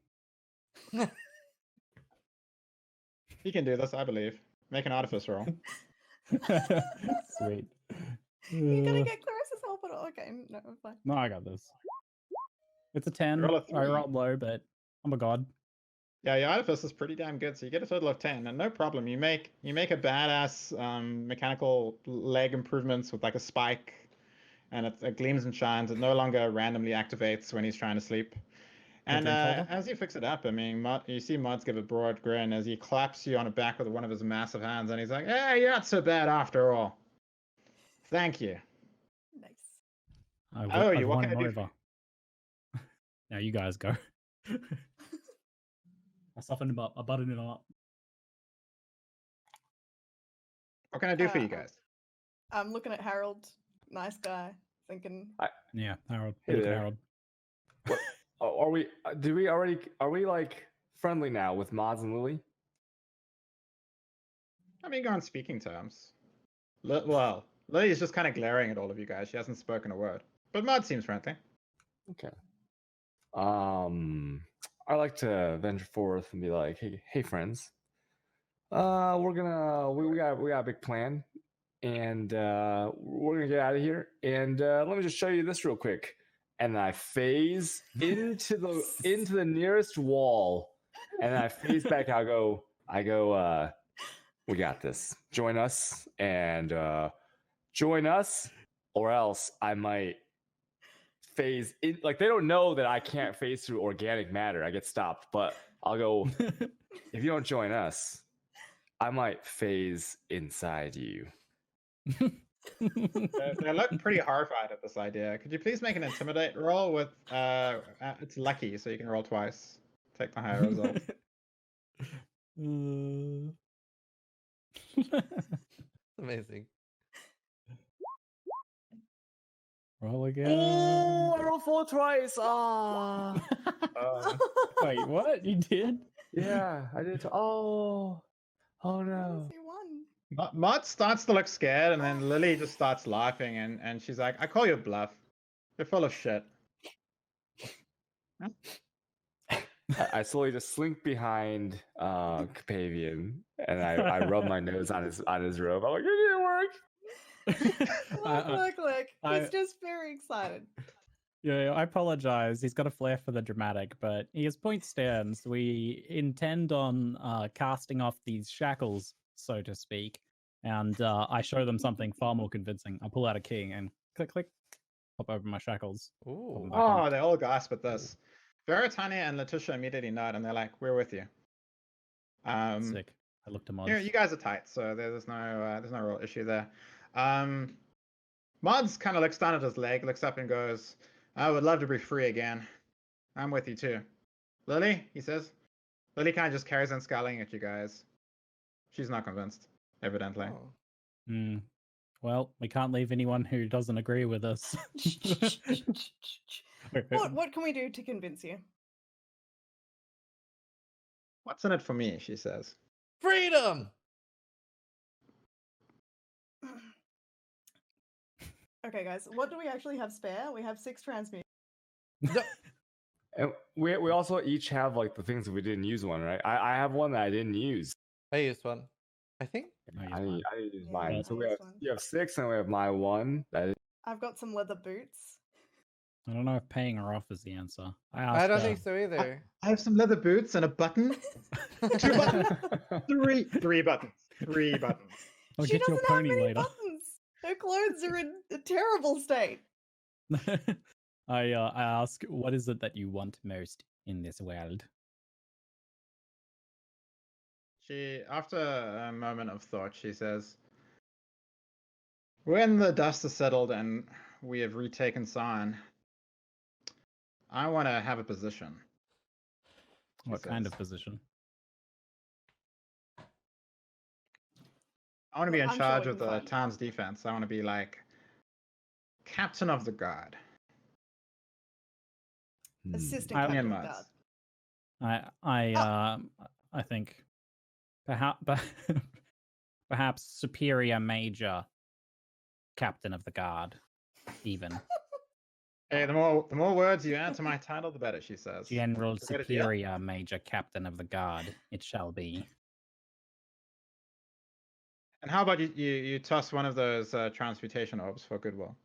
He can do this, I believe. Make an artifice roll. Sweet. You're gonna get Clarissa's help at all? Okay, no, I'm fine. No, I got this. It's a 10. I rolled low, but I'm a god. Yeah, your artifice is pretty damn good, so you get a total of 10, and no problem. You make a badass mechanical leg improvements with like a spike, and it gleams and shines. It no longer randomly activates when he's trying to sleep. And as you fix it up, I mean, you see Muds give a broad grin as he claps you on the back with one of his massive hands, and he's like, "Hey, you're not so bad after all. Thank you." Nice. What can I do for you? Now you guys go. I softened him up. I buttoned him up. What can I do for you guys? I'm looking at Harold, nice guy, thinking. Yeah, Harold. Hey Harold. What, are we like friendly now with Mods and Lily? I mean, go on speaking terms. Well, Lily's just kind of glaring at all of you guys. She hasn't spoken a word, but Mod seems friendly. Okay. I like to venture forth and be like, hey friends. We got a big plan, and we're gonna get out of here. And let me just show you this real quick. And I phase into the nearest wall, and I phase back. I go. We got this. Join us, or else I might phase in. Like, they don't know that I can't phase through organic matter. I get stopped, but I'll go. If you don't join us, I might phase inside you. They look pretty horrified at this idea. Could you please make an intimidate roll with it's lucky, so you can roll twice. Take the higher result. Amazing. Roll again. Oh, I rolled 4 twice. Ah. Wait, what? You did? Yeah, I did. Oh no. You won. Mott starts to look scared, and then Lily just starts laughing, and she's like, "I call you a bluff. You're full of shit." I slowly just slink behind Capavian, and I rub my nose on his robe. I'm like, "It didn't work." Look. He's just very excited. Yeah, I apologize. He's got a flair for the dramatic, but his point stands. We intend on casting off these shackles, so to speak, and I show them something far more convincing. I pull out a key and click, click, pop over my shackles. Ooh. Oh, they all gasp at this. Veritania and Letitia immediately nod, and they're like, "We're with you." Sick. I looked at Mods. You guys are tight, so there's no real issue there. Mods kind of looks down at his leg, looks up and goes, "I would love to be free again. I'm with you too." Lily, he says. Lily kind of just carries on scowling at you guys. She's not convinced, evidently. Oh. Well, we can't leave anyone who doesn't agree with us. What can we do to convince you? What's in it for me, she says. Freedom! Okay, guys, what do we actually have spare? We have 6 transmute. And we also each have like the things that we didn't use one, right? I have one that I didn't use. I used one. I think. I didn't use Yeah, mine. I So used one. you have 6, and we have my one. I've got some leather boots. I don't know if paying her off is the answer. I don't think so either. I have some leather boots and a button. 2 buttons. 3 buttons. 3 buttons. I'll She get your doesn't have pony many later. buttons. Her clothes are in a terrible state. I ask, what is it that you want most in this world? She, after a moment of thought, she says, "When the dust is settled and we have retaken Sion, I want to have a position." What kind of position? I want to be in I'm sure charge we of can the find it. town's defense. I want to be like captain of the guard. Assistant I- captain and of Mats. guard. I think perhaps superior major captain of the guard, even Hey, the more words you add to my title, the better, she says. general Is that a deal? superior major captain of the guard. It shall be. And how about you toss one of those transmutation orbs for goodwill?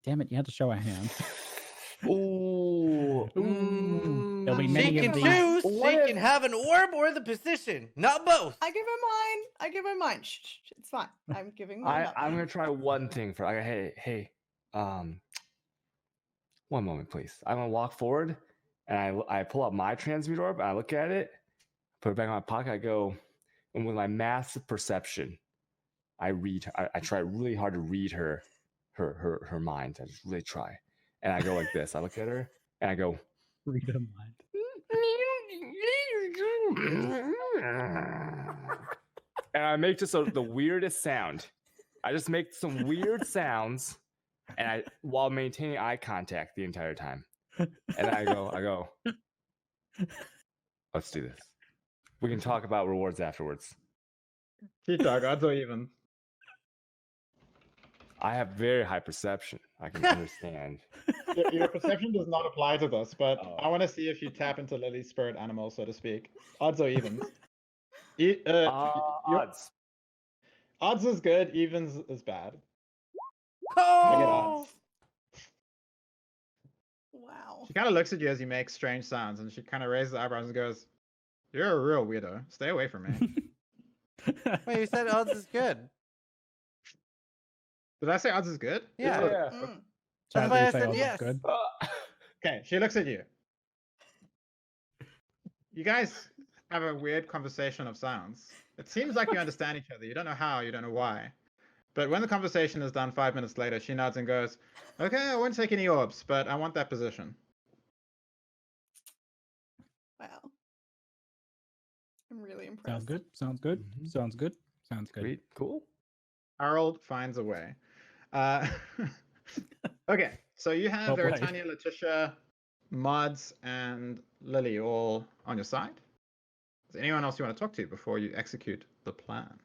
Damn it! You had to show a hand. Ooh. There'll be She many can of these. choose. What She if- can have an orb or the position, not both. I give her mine. Shh, it's fine. I'm giving mine up. I'm gonna try one thing for. Hey. One moment, please. I'm gonna walk forward, and I pull out my transmute orb. And I look at it, put it back in my pocket. I go, and with my massive perception, I read. I try really hard to read her mind. I just really try, and I go like this. I look at her, and I go, Read her mind. and I make just the weirdest sound. I just make some weird sounds, and while maintaining eye contact the entire time. And I go, let's do this. We can talk about rewards afterwards. Cheat dog, odds or even. I have very high perception. I can understand. Your perception does not apply to this, but Oh. I want to see if you tap into Lily's spirit animal, so to speak. Odds or evens? Odds. Odds is good, evens is bad. I get Oh, odds. Wow. She kind of looks at you as you make strange sounds, and she kind of raises her eyebrows and goes, "You're a real weirdo. Stay away from me." wait, you said odds is good. Did I say odds is good? Yeah. Mm. That's Chad, why did you I say said was yes. good? Okay, she looks at you. You guys have a weird conversation of sounds. It seems like you understand each other. You don't know how, you don't know why. But when the conversation is done 5 minutes later, she nods and goes, "Okay, I won't take any orbs, but I want that position." Wow. I'm really impressed. Sounds good. Sounds good. Mhm. Sounds good. Sounds good. Sweet. Cool. Harold finds a way. Okay, so you have Oh, boy. Veritania, Letitia, Mods, and Lily all on your side. Is there anyone else you want to talk to before you execute the plan?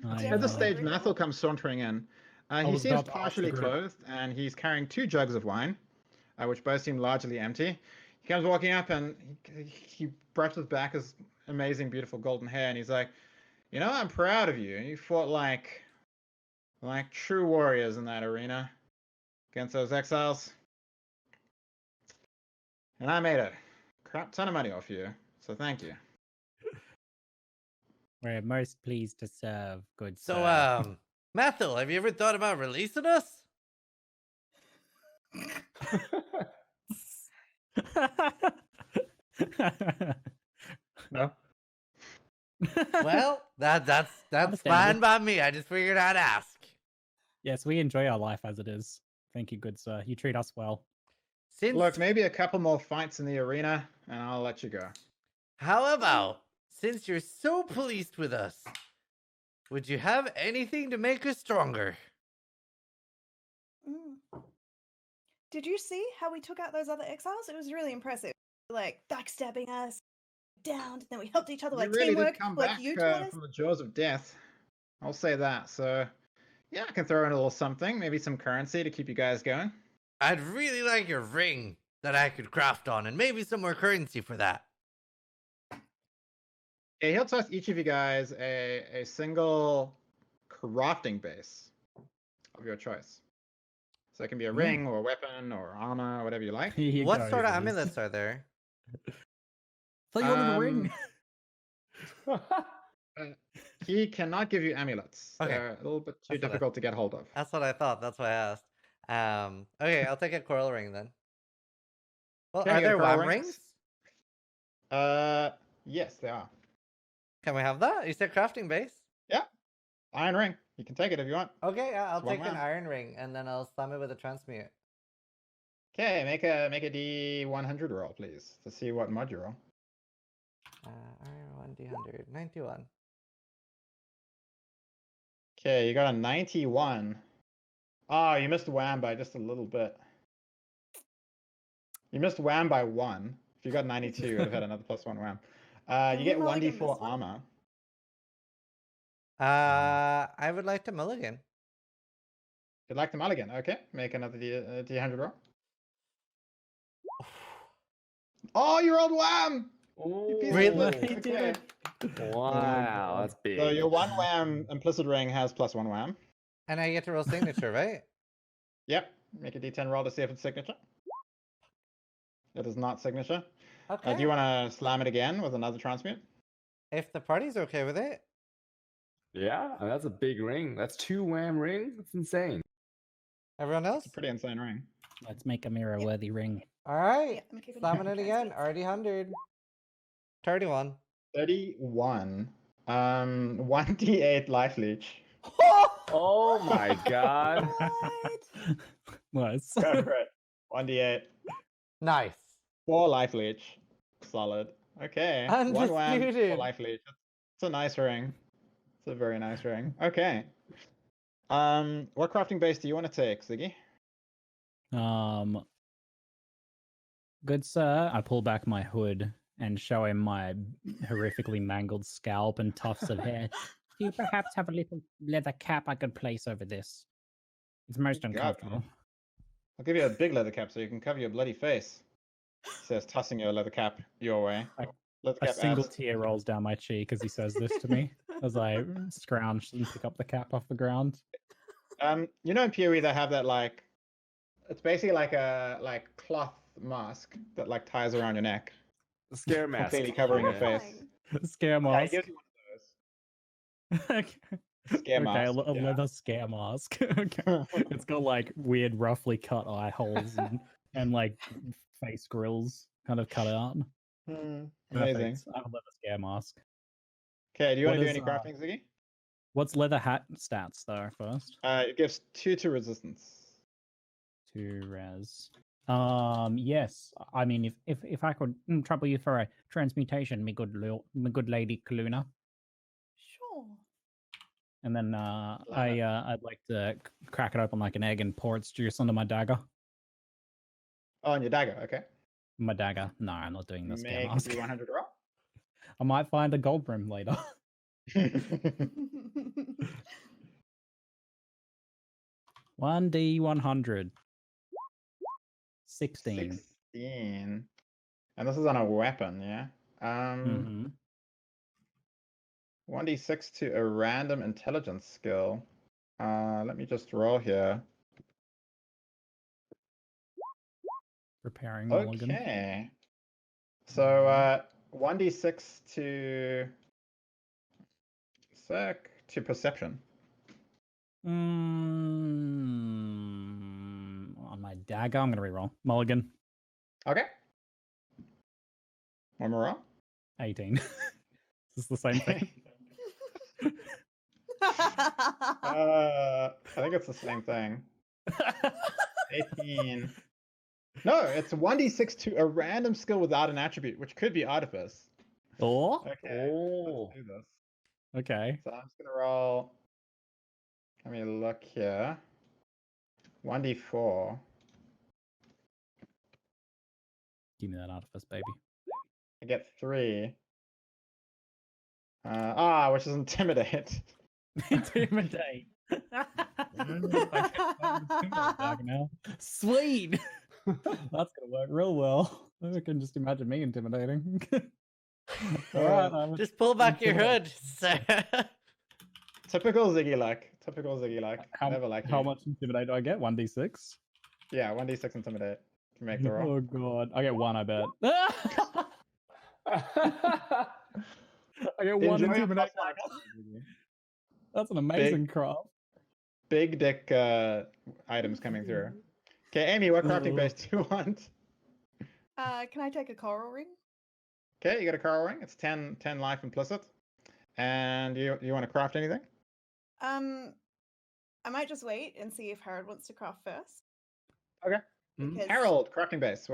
At this stage, Mathil comes sauntering in. He was seems about to ask partially the group. clothed, and he's carrying 2 jugs of wine, which both seem largely empty. He comes walking up, and he brushes back his amazing, beautiful golden hair, and he's like, "You know, I'm proud of you. You fought like true warriors in that arena against those exiles. And I made a crap ton of money off you, so thank you." We're most pleased to serve, good So, sir. Mathil, have you ever thought about releasing us? No. Well, that's fine by me. I just figured I'd ask. Yes, we enjoy our life as it is. Thank you, good sir. You treat us well. Look, maybe a couple more fights in the arena, and I'll let you go. How about, since you're so pleased with us, would you have anything to make us stronger? Did you see how we took out those other exiles? It was really impressive. Like backstabbing us, down, and then we helped each other. Like You really teamwork. did come like back you taught us. from the jaws of death. I'll say that. So, yeah, I can throw in a little something, maybe some currency to keep you guys going. I'd really like a ring that I could craft on, and maybe some more currency for that. Yeah, he'll toss each of you guys a single crafting base of your choice. So it can be a ring or a weapon or armor, whatever you like. What sort of amulets are there? So you wanted a ring. He cannot give you amulets. Okay. They're a little bit too difficult to get hold of. That's what I thought. That's why I asked. Okay, I'll take a coral ring then. Well, Okay, are you got there coral WAM rings? rings? Yes, they are. Can we have that? You said crafting base. Yeah. Iron ring. You can take it if you want. Okay, I'll It's one take an WAM. iron ring, and then I'll slam it with a transmute. Okay, make a D100 roll, please, to see what mod you roll. Iron 1D100, 91. Okay, you got a 91. Oh, you missed WAM by just a little bit. You missed WAM by 1. If you got 92, you would have had another +1 WAM. You get 1d4 armor. I would like to mulligan. You'd like to mulligan? Okay, make another D100 roll. Oh, you rolled WAM! You piece of Really? shit. Okay. Wow, that's big. So your 1 WAM implicit ring has +1 WAM. And I get to roll signature, right? Yep. Make a D10 roll to see if it's signature. It is not signature. Okay. Do you want to slam it again with another transmute? If the party's okay with it. Yeah, I mean, that's a big ring. That's 2 WAM ring. That's insane. Everyone else? It's a pretty insane ring. Let's make a mirror-worthy ring. All right. Yeah, Slamming it again. Already 100. 31. 31. 1d8 life leech. Oh my god. Nice. Go for it. 1d8. Nice. 4 life leech. Solid. Okay. 1 WAM, 4 Undisputed. life leech. It's a nice ring. It's a very nice ring. Okay. What crafting base do you want to take, Ziggy? Good sir, I pull back my hood and show him my horrifically mangled scalp and tufts of hair. Do you perhaps have a little leather cap I could place over this? It's most God, uncomfortable. I'll give you a big leather cap so you can cover your bloody face. Says tossing your leather cap your way. Leather A cap single abs. tear rolls down my cheek as he says this to me, as I scrounge and pick up the cap off the ground. You know in PoE they have that like, it's basically like a cloth mask that like ties around your neck, The scare mask. completely covering your Yeah. face. Scare Yeah, mask. he gives you one of Okay, those. Scare mask. a yeah. leather scare mask. Okay. It's got like weird, roughly cut eye holes and like face grills kind of cut out. Amazing. Perfect. I have a leather scare mask. Okay, do you want What to do is, any crafting, Ziggy? What's leather hat stats though? First, it gives 2 to resistance. 2 res. Yes. I mean, if I could trouble you for a transmutation, me good lady Kaluna. Sure. And then I'd like to crack it open like an egg and pour its juice onto my dagger. Oh, on your dagger, okay. My dagger. No, I'm not doing this. Make Mask. a 100 roll. I might find a gold rim later. 1d100. 16. 16. And this is on a weapon, yeah? 1d6 to a random intelligence skill. Let me just roll here. Preparing mulligan. Okay. So 1d6 to perception. On my dagger, I'm gonna reroll. Mulligan. Okay. One more roll. 18. Is this the same thing? I think it's the same thing. 18. No, it's 1d6 to a random skill without an attribute, which could be artifice. Oh. Okay. Let's do this. Okay. So I'm just gonna roll. Let me look here. 1d4. Give me that artifice, baby. I get 3. Which is intimidate. Intimidate. Now. Sweet. That's gonna work real well. I can just imagine me intimidating. Alright, just pull back your hood, sir. Typical Ziggy like. Never like how you. much intimidate do I get? 1d6? Yeah, 1d6 intimidate to make the roll. Oh god. I get 1, I bet. I get 1 intimidate. That's an amazing craft. Big dick items coming through. Okay, Amy, what crafting base do you want? Can I take a coral ring? Okay, you got a coral ring. It's 10 life implicit. And you want to craft anything? I might just wait and see if Harold wants to craft first. Okay. Because... Harold, crafting base.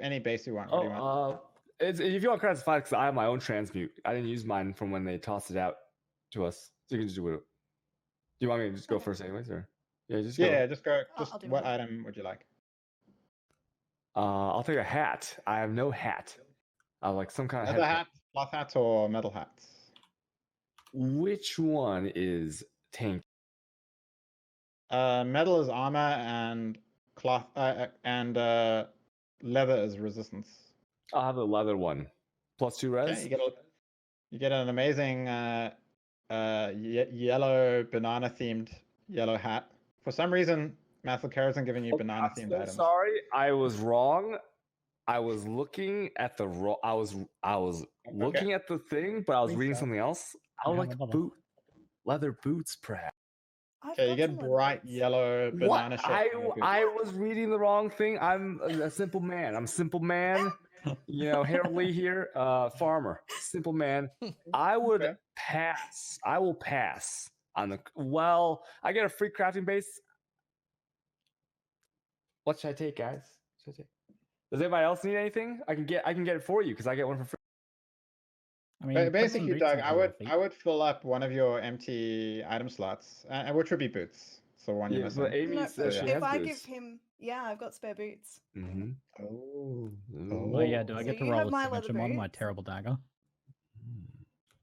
Any base you want? What do you want? If you want craft, it's fine because I have my own transmute. I didn't use mine from when they tossed it out to us. So you can just do it. Do you want me to just go first anyways, or just go? Yeah, just go. I'll do What mine. item would you like? I'll take a hat. I have no hat. I like some kind of leather hat, cloth hat, or metal hats. Which one is tank? Metal is armor, and cloth and leather is resistance. I'll have the leather one. +2 res. Okay, you get an amazing yellow banana themed yellow hat. For some reason, Matthew Carrison giving you banana themed items. Sorry, I was wrong. I was looking at the I was looking at the thing, but I was reading something else. I would like leather boots, perhaps. Okay, you get bright yellow banana shape. I was reading the wrong thing. I'm a simple man. I'm a simple man. Harold Lee here, farmer, simple man. I would pass. I will pass on the. Well, I get a free crafting base. What should I take, guys? Does anybody else need anything? I can get it for you because I get one for free. I mean, basically, Doug, I would fill up one of your empty item slots, which would be boots. So one you're missing. Amy says she has if I boots. give him, I've got spare boots. Mm-hmm. Oh yeah, do I get to roll a signature on my terrible dagger?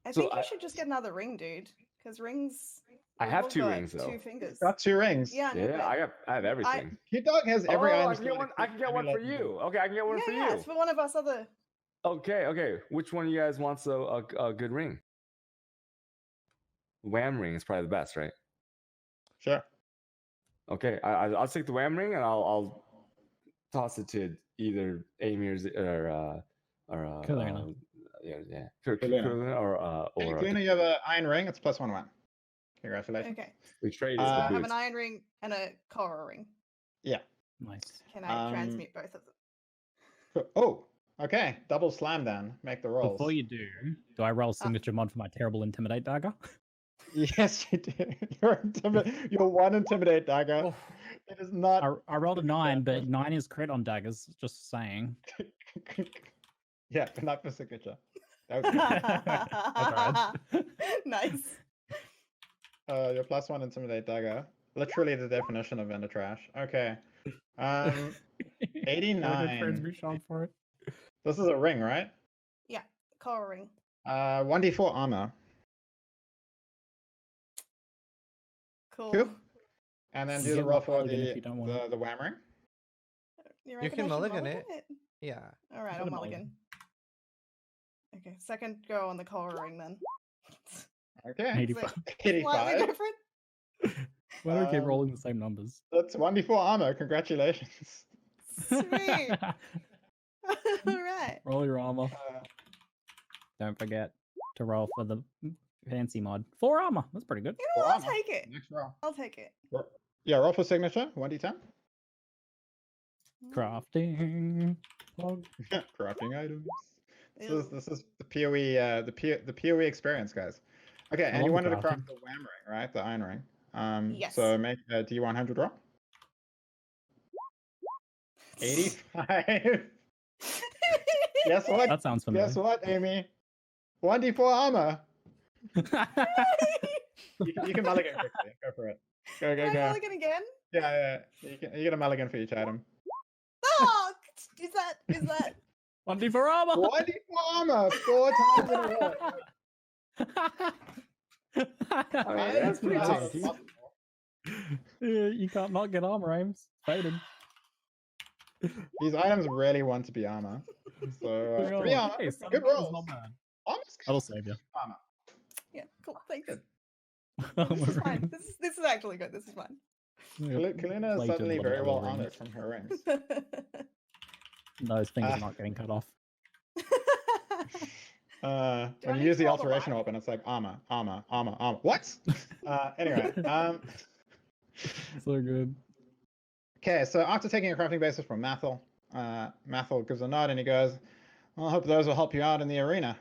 I think you should just get another ring, dude. Because rings. I have 2 rings though. 2 fingers. Got 2 rings. Yeah, I have everything. Your dog has every item. I can get one for you. Okay, I can get one for you. Yeah, it's for one of us other. Okay. Which one of you guys wants a good ring? Wham ring is probably the best, right? Sure. Okay, I'll take the wham ring and I'll toss it to either Amy or Kaluna. Kaluna, you have an iron ring. It's +1/1. Congratulations. Okay. We traded. I have an iron ring and a coral ring. Yeah. Nice. Can I transmute both of them? Oh, okay. Double slam then. Make the rolls. Before you do I roll signature mod for my terrible intimidate dagger? Yes, you do. You're one intimidate dagger. Oh. It is not. I rolled a 9, but 9 is crit on daggers. Just saying. Yeah, but not for signature. That's right. Nice. Your +1 intimidate dagger. Literally the definition of vendor trash. Okay. 89. For it. This is a ring, right? Yeah, coral ring. 1d4 armor. Cool. Cool. And then do the roll for the wham ring. You can mulligan it. Yeah. All right, I'll mulligan. Okay, second go on the coral ring then. Okay. 85. 85. Different. Why do we keep rolling the same numbers? That's 1d4 armor. Congratulations. Sweet. All right. Roll your armor. Don't forget to roll for the fancy mod. 4 armor. That's pretty good. You know what? I'll take it. Next roll. I'll take it. Yeah, roll for signature. 1d10. Crafting. Crafting items. This is the PoE the PoE experience, guys. Okay, and you wanted to craft the wham ring, right? The iron ring. Yes. So make a D100 roll. 85. Guess what? That sounds familiar. Guess what, Amy? 1d4 armor. You can mulligan quickly. Go for it. Go. Mulligan again? Yeah. You get a mulligan for each item. Oh, is that 1d4 armor. 1d4 armor 4 times in a row. I mean, that's pretty tasty. You can't not get armor aims. Faded. These items really want to be armor. So 3 armor. Hey, Good rolls. Not bad. Armor's good. That'll save you. Armor. Yeah, cool. Thanks. Good. This is fine. This is actually good. This is fine. Kalina is suddenly very well armored from her rings. Those things are not getting cut off. When you use the alteration weapon, it's like armor. What? Anyway. So good. Okay, so after taking a crafting basis from Mathel, Mathel gives a nod and he goes, well, I hope those will help you out in the arena.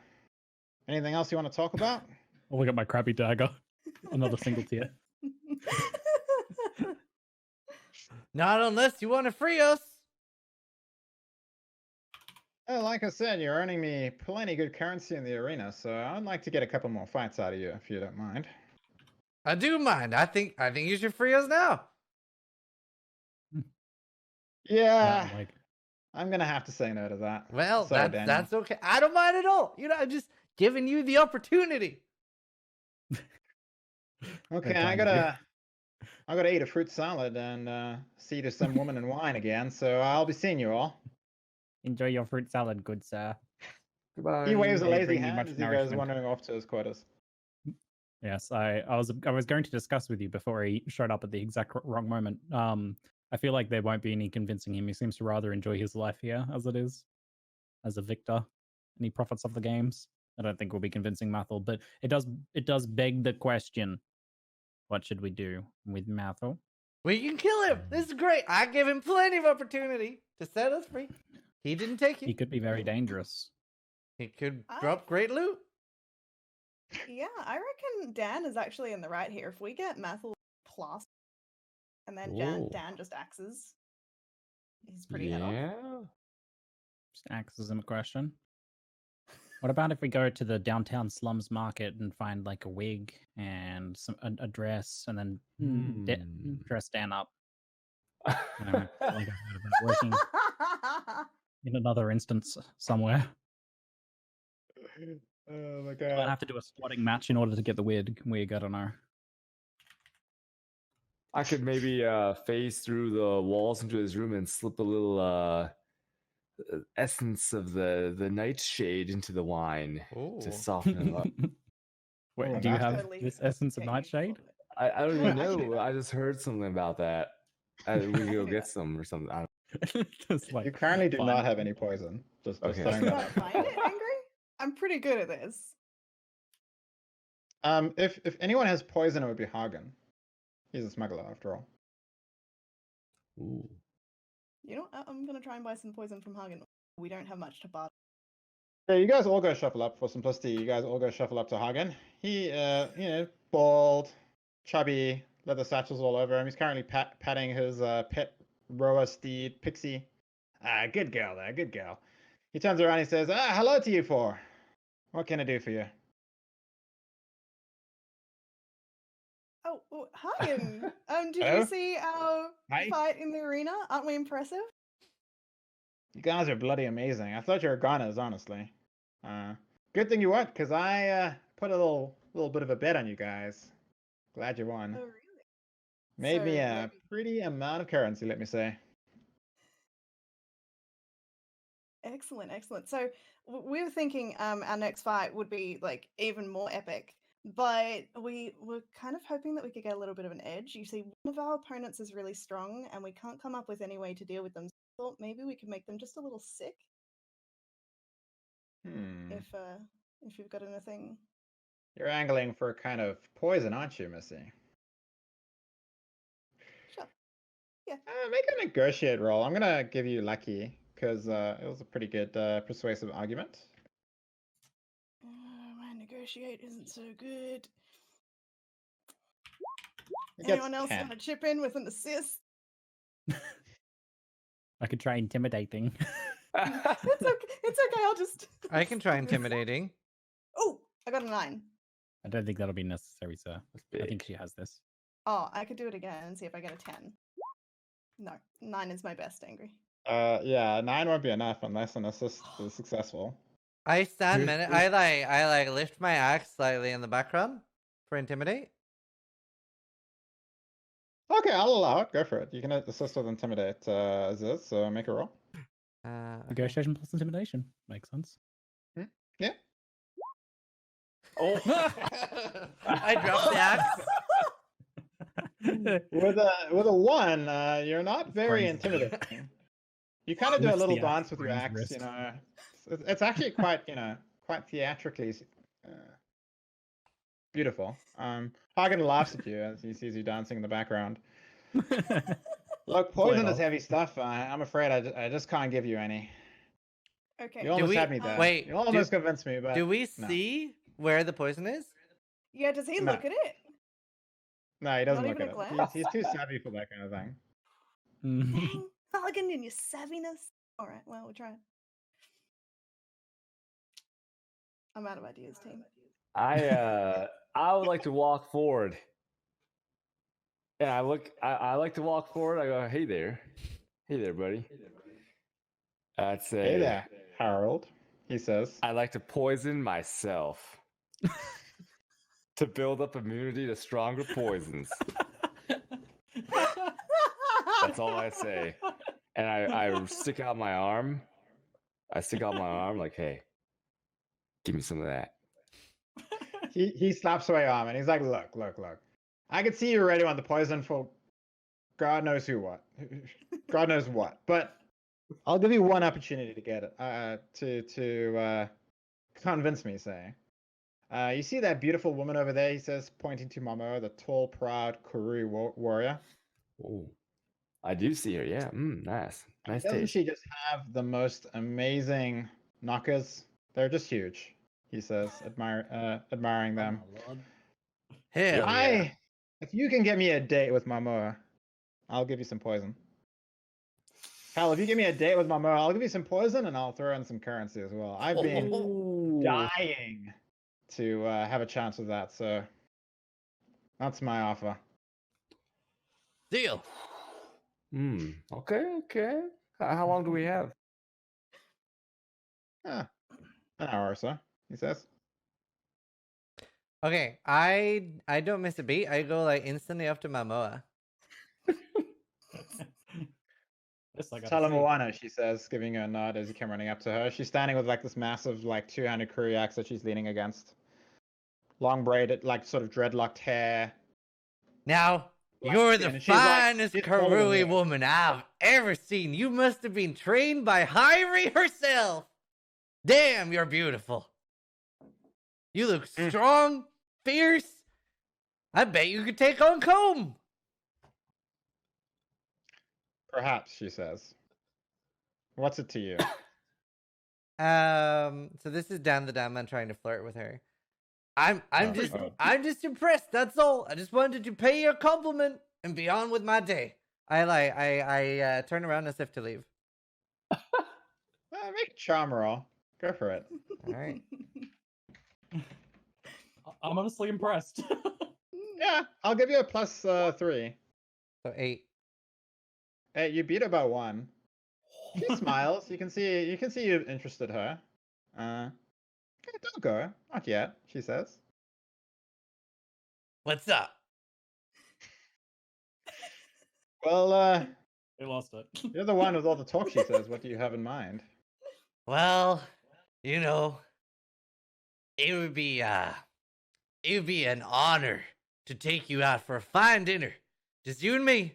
Anything else you want to talk about? Oh, look at my crappy dagger. Another single tier. Not unless you want to free us. Like I said, you're earning me plenty good currency in the arena, so I'd like to get a couple more fights out of you, if you don't mind. I do mind. I think you should free us now. Yeah, I'm gonna have to say no to that. Well, Sorry, that's okay. I don't mind at all. I'm just giving you the opportunity. Okay, I gotta eat a fruit salad and see to some woman and wine again. So I'll be seeing you all. Enjoy your fruit salad, good sir. Goodbye. He waves a May it lazy bring you hand much as he goes nourishment. wandering off to his quarters. Yes, I was going to discuss with you before he showed up at the exact wrong moment. I feel like there won't be any convincing him. He seems to rather enjoy his life here as it is, as a victor, and he profits off the games. I don't think we'll be convincing Mathel, but it does beg the question: what should we do with Mathel? We can kill him. This is great. I give him plenty of opportunity to set us free. He didn't take it. He could be very dangerous. He could drop great loot. Yeah, I reckon Dan is actually in the right here. If we get Mathel plus, and then Dan just axes, he's pretty head off. Just axes him a question. What about if we go to the downtown slums market and find like a wig and a dress, and then dress Dan up? Like I heard about working in another instance somewhere. Oh my I god! have to do a squatting match in order to get the wig. I don't know. I could maybe phase through the walls into his room and slip a little essence of the nightshade into the wine to soften him up. Wait, do you have this essence of nightshade? I don't even know. I just heard something about that. We can go get some or something. I don't You currently do not have any poison. Just Okay. throwing that out. Find it, Angry? I'm pretty good at this. If anyone has poison, it would be Hagen. He's a smuggler after all. Ooh. You know, I'm gonna try and buy some poison from Hagen. We don't have much to barter. Yeah, you guys all go shuffle up for simplicity. You guys all go shuffle up to Hagen. He, bald, chubby, leather satchels all over him. He's currently patting his pet rower steed, Pixie. Good girl there, good girl. He turns around and he says, hello to you four. What can I do for you? Oh, Hagen. Did Hello? you see our Hi. fight in the arena? Aren't we impressive? You guys are bloody amazing. I thought you were goners, honestly. Good thing you weren't, because I put a little bit of a bet on you guys. Glad you won. Oh, really? Made me So, a pretty amount of currency, let me say. Excellent, excellent. So we were thinking our next fight would be like even more epic, but we were kind of hoping that we could get a little bit of an edge. You see, one of our opponents is really strong and we can't come up with any way to deal with them. So I thought maybe we could make them just a little sick. If you've got anything. You're angling for a kind of poison, aren't you, Missy? Sure. Yeah. Make a negotiate roll. I'm gonna give you lucky because it was a pretty good persuasive argument. My negotiate isn't so good. It Anyone gets else 10. want to chip in with an assist? I could try intimidating. It's okay. I'll just. I can try intimidating. Oh, I got a 9. I don't think that'll be necessary, sir. I think she has this. Oh, I could do it again and see if I get a 10. No, 9 is my best, Angry. Yeah, 9 won't be enough unless an assist is successful. I stand minute. I lift my axe slightly in the background for intimidate. Okay, I'll allow it. Go for it. You can assist with intimidate, Ziz, so make a roll. Okay. Negotiation plus intimidation. Makes sense. Yeah. Oh, I dropped the axe. With a 1, you're not very Brains intimidating. You kind of do a Lifts little the axe, dance with your brains axe, wrist. you know. It's actually quite, quite theatrically beautiful. Hagen laughs at you as he sees you dancing in the background. Look, poison is heavy stuff. I'm afraid I just can't give you any. Okay. You almost had me there. Wait, you almost convinced me, but do we no. see where the poison is? Yeah, does he No. look at it? No, he doesn't Not look even at a it. glance? He's too savvy for that kind of thing. Dang, Hagen and your savviness. Alright, well, we'll try. I'm out of ideas, team. I would like to walk forward. Yeah, I like to walk forward. I go, hey there, buddy. I'd say, Hey there, Harold. He says. I like to poison myself to build up immunity to stronger poisons. That's all I say. And I stick out my arm. Like, hey, give me some of that. He slaps away your arm and he's like, look. I could see you already want the poison for God knows what. But I'll give you one opportunity to get it. To convince me, say. You see that beautiful woman over there, he says, pointing to Momo, the tall, proud Kuru warrior? Oh, I do see her, yeah. Nice Doesn't taste. she just have the most amazing knockers? They're just huge, he says, admiring them. Hell yeah. If you can get me a date with Momo, I'll give you some poison. Hell, if you give me a date with Momo, I'll give you some poison and I'll throw in some currency as well. I've been dying to have a chance with that, so that's my offer. Deal. Okay. How long do we have? An hour or so, he says. Okay, I don't miss a beat. I go like instantly up to Mamoa. Talamoana, she says, giving her a nod as you come running up to her. She's standing with like this massive, like 200 Kuri axe that she's leaning against. Long braided, like sort of dreadlocked hair. Now, you're the finest Karui woman I've ever seen. You must have been trained by Hyrie herself. Damn, you're beautiful. You look strong, fierce. I bet you could take on Comb. Perhaps, she says. What's it to you? So this is Dan the Danman trying to flirt with her. I'm just impressed. That's all. I just wanted to pay you a compliment and be on with my day. I turn around as if to leave. Make a charm roll. Go for it. All right. I'm honestly impressed. Yeah, I'll give you a plus 3. So 8. Hey, you beat her by 1. She smiles. You can see you interested her. Okay, don't go. Not yet, she says. What's up? Well, They lost it. you're the one with all the talk, she says. What do you have in mind? Well, you know, it would be an honor to take you out for a fine dinner, just you and me.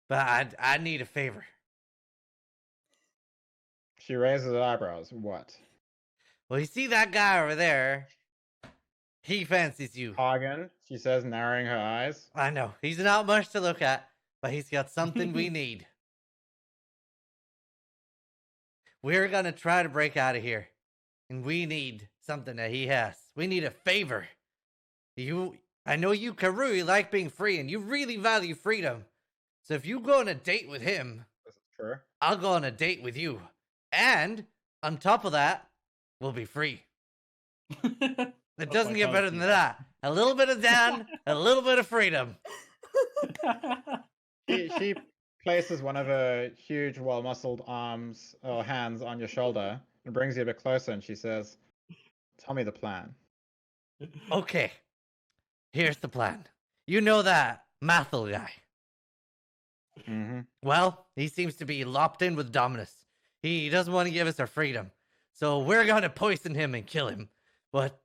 But I need a favor. She raises her eyebrows. What? Well, you see that guy over there? He fancies you. Hagen, she says, narrowing her eyes. I know. He's not much to look at, but he's got something we need. We're going to try to break out of here, and we need something that he has. We need a favor. I know you, Karui, like being free, and you really value freedom. So if you go on a date with him, This is true. I'll go on a date with you. And on top of that, we'll be free. It doesn't get better than that. A little bit of Dan, a little bit of freedom. She places one of her huge, well-muscled arms or hands on your shoulder and brings you a bit closer, and she says, "Tell me the plan." Okay, here's the plan. You know that Mathel guy. Mm-hmm. Well, he seems to be lopped in with Dominus. He doesn't want to give us our freedom. So we're going to poison him and kill him. But,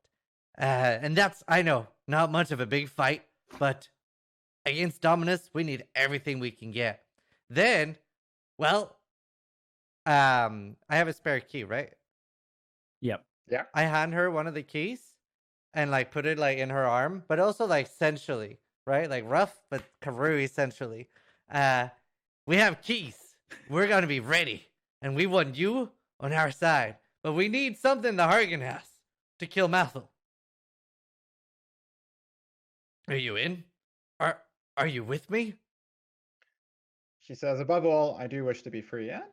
and that's, I know, not much of a big fight, but against Dominus, we need everything we can get. Then, well, I have a spare key, right? Yep. Yeah. I hand her one of the keys and like put it like in her arm, but also like sensually, right? Like rough, but Karui essentially. We have keys. We're going to be ready. And we want you on our side. But we need something the Hargan has to kill Mathel. Are you in? Are you with me? She says, "Above all, I do wish to be free, and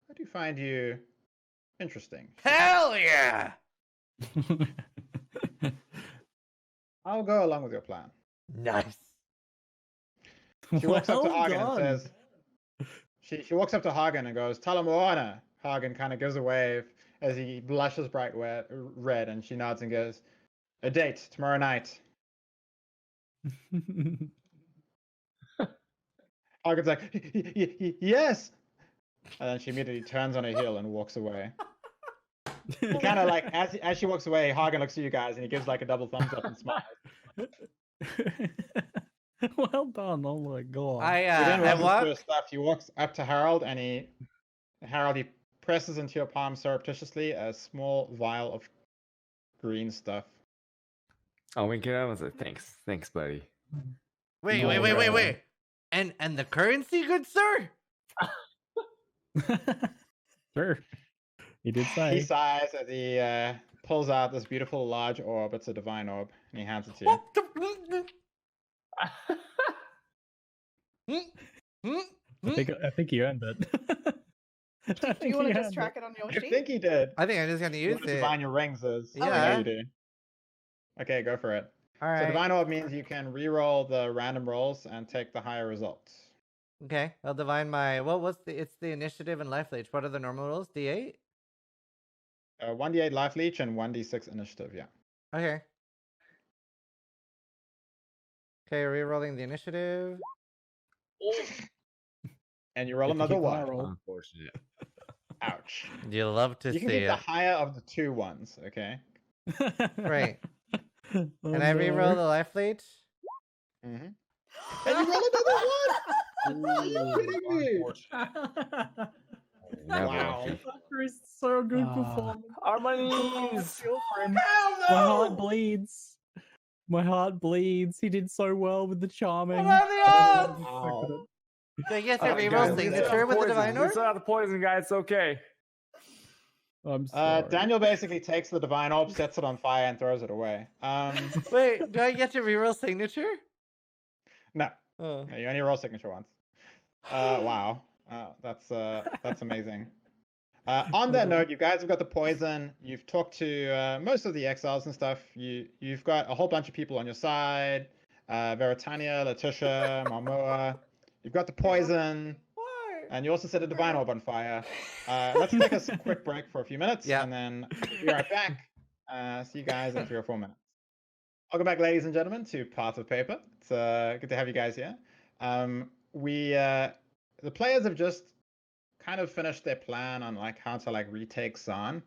I do find you interesting." Hell yeah! I'll go along with your plan. Nice. She walks up to Well Hagen and done. says, she walks up to Hagen and goes, "Tell him Moana." Hagen kind of gives a wave as he blushes bright red, and she nods and goes, "A date tomorrow night." Hagen's like, "Yes!" And then she immediately turns on her heel and walks away. Kind of like, as she walks away, Hagen looks at you guys and he gives like a double thumbs up and smiles. Well done. Oh my god. He then I runs through walk. his stuff. He walks up to Harold and he presses into your palm surreptitiously a small vial of green stuff. Oh, wink it out. I was like, thanks, buddy. Wait. No, And the currency, good sir? Sure. He did He say. sighs as he pulls out this beautiful large orb. It's a divine orb, and he hands it to you. I think he earned it. Do you want to just track it on your I sheet? think he did. I think I'm just gonna use What it. divine your rings is. Yeah. Yeah, you do. Okay, go for it. All So right. divine orb means you can re-roll the random rolls and take the higher result. Okay, I'll divine my. It's the initiative and life leech. What are the normal rolls? D8. 1d8 life leech and 1d6 initiative. Yeah. Okay. Okay, re-rolling the initiative. And you roll Get to another keep my one. roll. Unfortunate. Ouch. You'll love to You can see get the it. higher of the 2 ones. Okay. Right. Oh, Can I re-roll no. the life leech? Mm-hmm. And you roll another one. Are you kidding me? Never Wow. mind. Chris, so good Ah. performance. Our monies. Feel for him. My heart bleeds. My heart bleeds. He did so well with the charming. Wow. So I guess I Oh, re-roll guys, signature with the divine orb? It's not the poison guy. It's okay. I'm sorry. Daniel basically takes the divine orb, sets it on fire, and throws it away. Wait, do I get to reroll signature? No. Oh. Yeah, you only roll signature once. Wow. That's amazing. On that note, you guys have got the poison. You've talked to most of the exiles and stuff. You've got a whole bunch of people on your side. Veritania, Letitia, Marmoa. You've got the poison. And you also set a divine orb on fire. Let's take a quick break for a few minutes, and then be right back. See you guys in 3 or 4 minutes. Welcome back, ladies and gentlemen, to Path of Paper. It's good to have you guys here. The players have just kind of finished their plan on like how to like retake Zaan,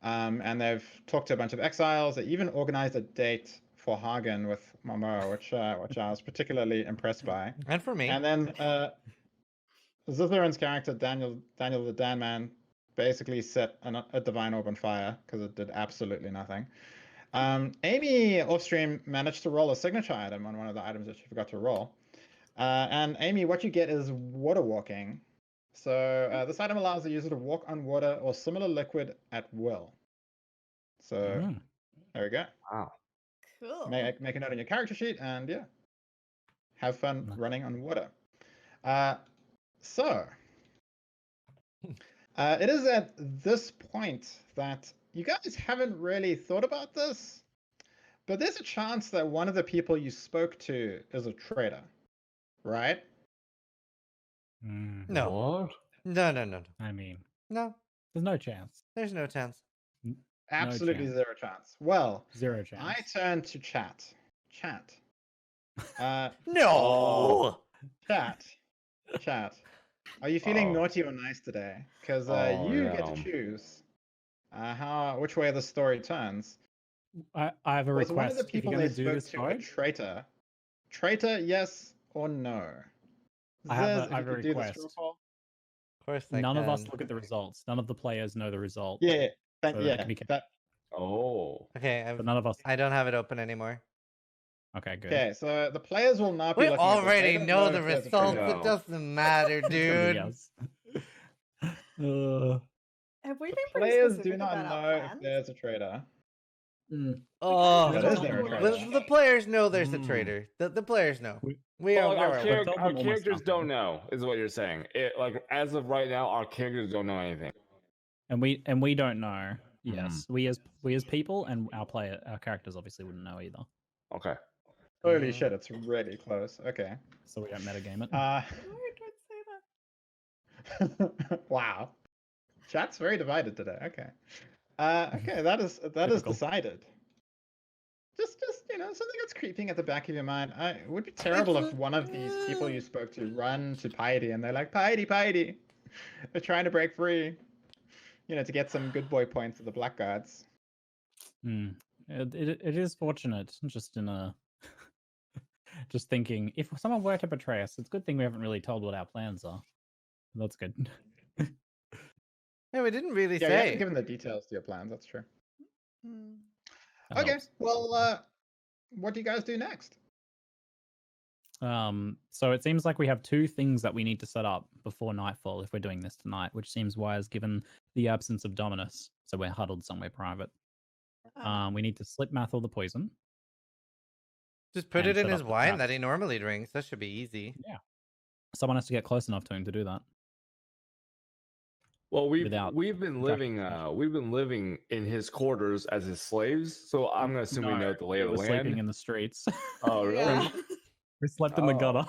and they've talked to a bunch of exiles. They even organized a date for Hagen with Momo, which I was particularly impressed by. And for me. And then Zizaran's character Daniel the Danman basically set a divine orb on fire because it did absolutely nothing. Amy offstream managed to roll a signature item on one of the items that she forgot to roll. And Amy, what you get is water walking. So this item allows the user to walk on water or similar liquid at will. So there we go. Wow. Cool. Make a note on your character sheet and yeah, have fun running on water. So it is at this point that you guys haven't really thought about this, but there's a chance that one of the people you spoke to is a traitor, right? No. What? No. I mean, No. there's no chance. There's no chance. Absolutely chance. 0 chance. Well, 0 chance. I turn to chat. Chat. No. Chat. Are you feeling naughty or nice today? Because you get to choose which way the story turns. I have a Was request. one of the people they do spoke this to a code, traitor? Traitor, yes or no? I have Ziz, a if you could do the request. straw poll. Of course none of us can. look at the results. None of the players know the result. Yeah, So that can be kept. Oh. Okay, But none of us. I don't have it open anymore. Okay, good. okay. So the players will not be We looking at this. They already don't know if the there's a results. traitor. No. It doesn't matter, It's gonna be dude. yes. Have we The been pretty players specific do not about our know if plans? there's a traitor. Oh, That is there a traitor. the players know there's a traitor. The players know. We Well, are. our, we're- char- told our them almost characters nothing. don't know, is what you're saying. Like as of right now, our characters don't know anything. And we don't know. Yes, we as people and our characters obviously wouldn't know either. Okay. Holy shit, it's really close. Okay. So we don't metagame it. No, don't say that. Wow. Chat's very divided today. Okay. Okay, that is Typical. decided. Just something that's creeping at the back of your mind. It would be terrible if one of these people you spoke to run to Piety and they're like, Piety. They're trying to break free. To get some good boy points at the Blackguards. It is fortunate, just in a just thinking if someone were to betray us, it's a good thing we haven't really told what our plans are. That's good. Yeah, we didn't really Yeah, you haven't say. given the details to your plans. That's true. That Okay, helps. well, what do you guys do next? So it seems like we have 2 things that we need to set up before nightfall if we're doing this tonight, which seems wise given the absence of Dominus. So we're huddled somewhere private. We need to slip Mathil the poison. Just put and it in set his up the wine trap. that he normally drinks. That should be easy. Yeah. Someone has to get close enough to him to do that. Well, Without we've been living in his quarters as his slaves, so I'm gonna assume we know the lay of the We're sleeping land. in the streets. Oh, really? Yeah. We slept in the Oh. gutter.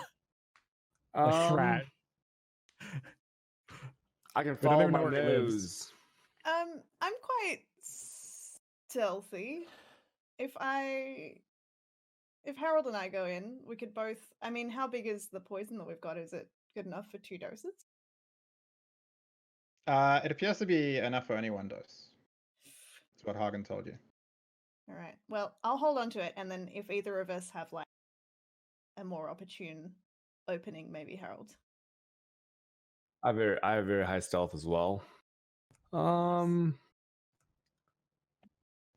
Like rat. I can We don't follow even know my where it lives. nose. I'm quite stealthy. If Harold and I go in, we could both. I mean, how big is the poison that we've got? Is it good enough for 2 doses? It appears to be enough for only 1 dose. That's what Hagen told you. All right. Well, I'll hold on to it, and then if either of us have like a more opportune opening, maybe Harold. I have very high stealth as well.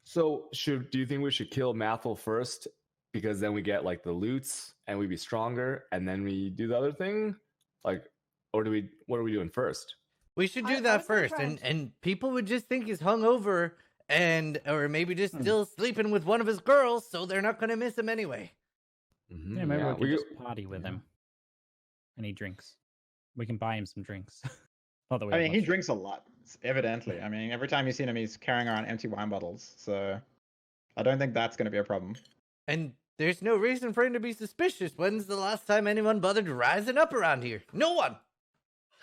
So do you think we should kill Mathil first, because then we get like the loots and we'd be stronger, and then we do the other thing, like, or what are we doing first? We should do I that was gonna first, try and people would just think he's hungover or maybe just still sleeping with one of his girls, so they're not gonna miss him anyway. Yeah, maybe we could just party with him. And he drinks. We can buy him some drinks. Not that we I have mean, he much. drinks a lot, evidently. I mean, every time you've seen him, he's carrying around empty wine bottles. So I don't think that's going to be a problem. And there's no reason for him to be suspicious. When's the last time anyone bothered rising up around here? No one.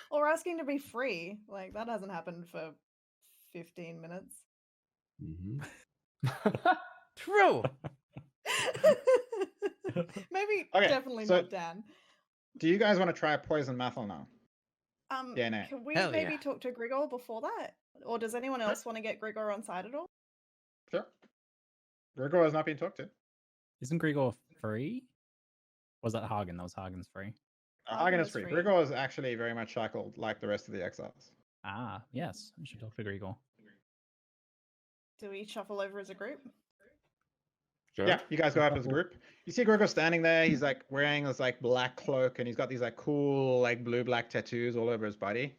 Or asking to be free. Like, that hasn't happened for 15 minutes. True. Maybe, Okay, definitely so- not Dan. Do you guys want to try poison methyl now? DNA. Can we Hell maybe yeah. talk to Grigor before that? Or does anyone else want to get Grigor on side at all? Sure. Grigor has not been talked to. Isn't Grigor free? Was that Hagen? That was Hagen's free. Hagen is was free. free. Grigor is actually very much shackled like the rest of the exiles. Ah, yes. We should talk to Grigor. Do we shuffle over as a group? Sure. Yeah, you guys go up as a group. You see Grigor standing there. He's like wearing this like black cloak, and he's got these like cool like blue-black tattoos all over his body.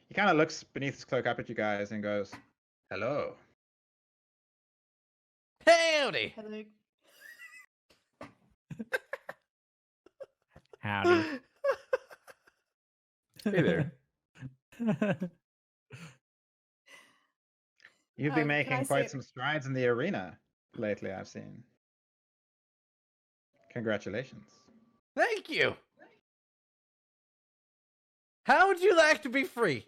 He kind of looks beneath his cloak up at you guys and goes, "Hello." Howdy. Hello. Howdy. Hey there. You've been Can I making say quite it- some strides in the arena lately, I've seen. Congratulations. Thank you. How would you like to be free?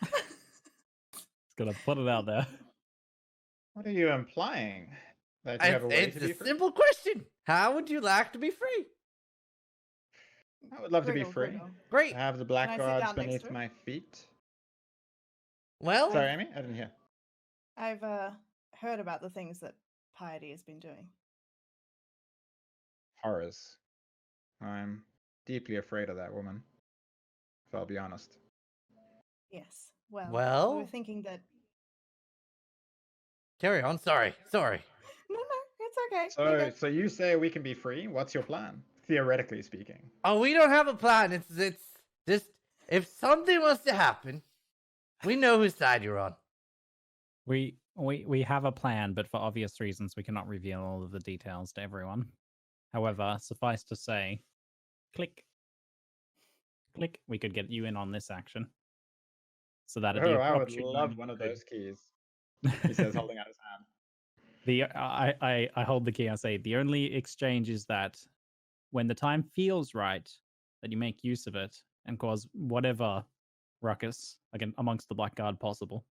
Just gonna put it out there. What are you implying? That you have a way It's to be a free? simple question. How would you like to be free? I would love to be Grigor, free. Grigor. Great. I have the Can black I sit guards down next beneath to it? my feet. Well, Sorry, Amy? I didn't hear. I've heard about the things that Piety has been doing. Horrors. I'm deeply afraid of that woman, if I'll be honest. Yes. Well, we Well? were thinking that. carry on. Sorry. No, it's okay. You're So, good. so you say we can be free? What's your plan? Theoretically speaking. Oh, we don't have a plan. It's just if something was to happen, we know whose side you're on. We have a plan, but for obvious reasons, we cannot reveal all of the details to everyone. However, suffice to say, click, we could get you in on this action. So that Oh, I would love one of those keys. He says, holding out his hand. I hold the key. I say the only exchange is that when the time feels right, that you make use of it and cause whatever ruckus amongst the Black Guard possible.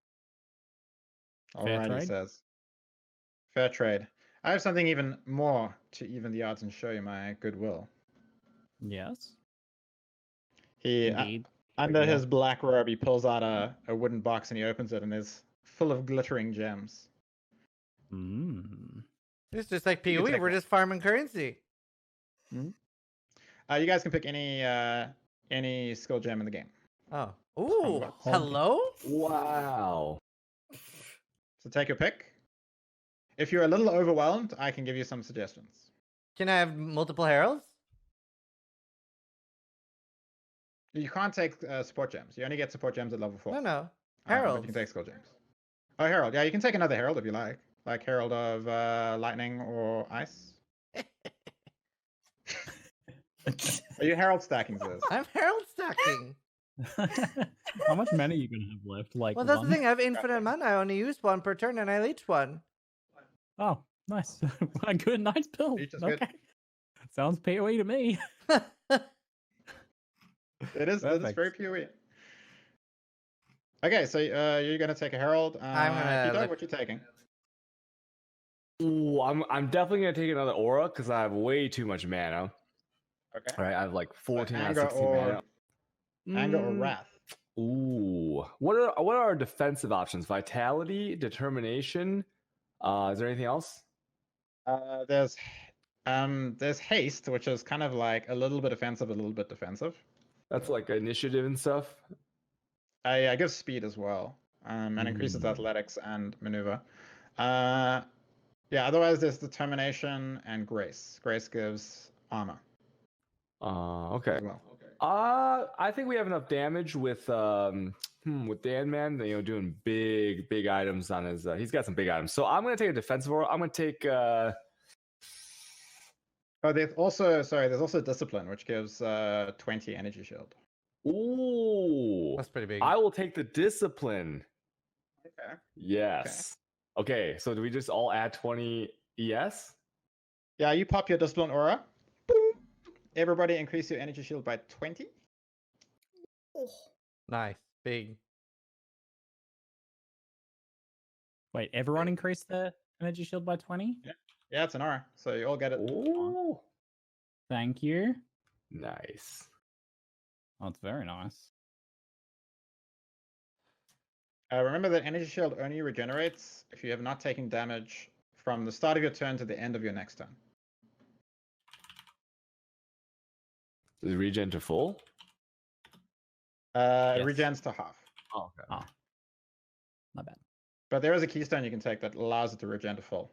Fair Alright, he trade? says. Fair trade. I have something even more to even the odds and show you my goodwill. Yes, He, indeed. under his black robe, he pulls out a wooden box and he opens it and it's full of glittering gems. It's just like You can PoE. take We're one. just farming currency. You guys can pick any skill gem in the game. Oh. Ooh. what? Hello? Wow. So take your pick. If you're a little overwhelmed, I can give you some suggestions. Can I have multiple heralds? You can't take support gems. You only get support gems at level 4. No. But Heralds. you can take skill gems. Oh, Herald. Yeah, you can take another Herald if you like. Like Herald of Lightning or Ice. Are you Herald stacking this? I'm herald stacking. How much mana are you gonna have left? Like, Well, that's one? the thing. I have infinite mana. I only use one per turn, and I leech one. Oh, nice. Good, nice build. Leech is Okay, good. sounds PoE to me. It is very Perfect. PoE. Okay, so you're gonna take a Herald. I'm gonna Hito, look- what you taking? Ooh, I'm definitely gonna take another aura because I have way too much mana. Okay. All right, I have like 14 out of anger 16 or- mana. Anger or Mm, Wrath? Ooh, what are our defensive options? Vitality, determination. Is there anything else? There's haste, which is kind of like a little bit offensive, a little bit defensive. That's like initiative and stuff. I give speed as well, and increases athletics and maneuver. Yeah. Otherwise, there's determination and grace. Grace gives armor Okay. as well. I think we have enough damage with with Danman, doing big items on his. He's got some big items. So I'm gonna take a defensive roll. I'm gonna take. Oh, there's also discipline, which gives 20 energy shield. Ooh, That's pretty big. I will take the discipline. Okay. Yes. Okay. So do we just all add 20 ES? Yeah, you pop your discipline aura. Boom. Everybody increase your energy shield by 20. Oh. Nice. Big. Wait, everyone increased their energy shield by 20? Yeah, it's an aura, so you all get it. Ooh. Thank you. Nice. Oh, it's very nice. Remember that energy shield only regenerates if you have not taken damage from the start of your turn to the end of your next turn. Does it regen to full? It regens to half. Oh, okay. Oh. Not bad. But there is a keystone you can take that allows it to regen to full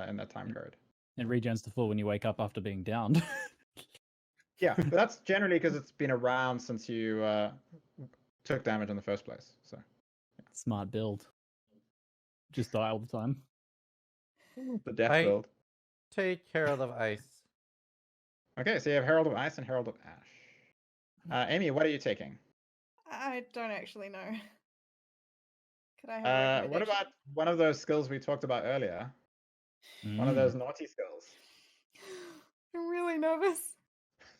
in that time code. It regens to full when you wake up after being downed. Yeah, but that's generally because it's been around since you took damage in the first place. So Smart build. Just die all the time. the death I- build. Take Herald of Ice. Okay, so you have Herald of Ice and Herald of Ash. Amy, what are you taking? I don't actually know. Could I have a What recommendation? about one of those skills we talked about earlier? One of those naughty skills. I'm really nervous.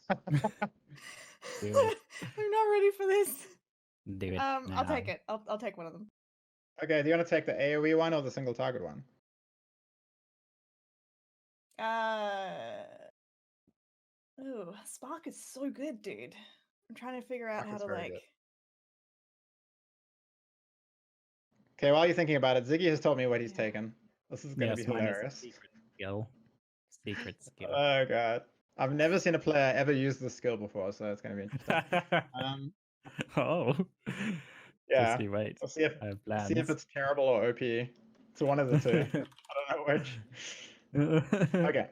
Do I'm it. not ready for this. Do it. I'll take it. I'll take one of them. Okay, do you want to take the AoE one or the single target one? Oh, Spark is so good, dude. I'm trying to figure out Spark how is to very good. like. Okay, while you're thinking about it, Ziggy has told me what he's taken. This is going to be mine is a hilarious. Secret skill. Secret skill. Oh god, I've never seen a player ever use this skill before, so it's going to be interesting. Oh. Yeah, Just you wait. we'll see if I have plans. it's terrible or OP. It's one of the two. I don't know which. Okay.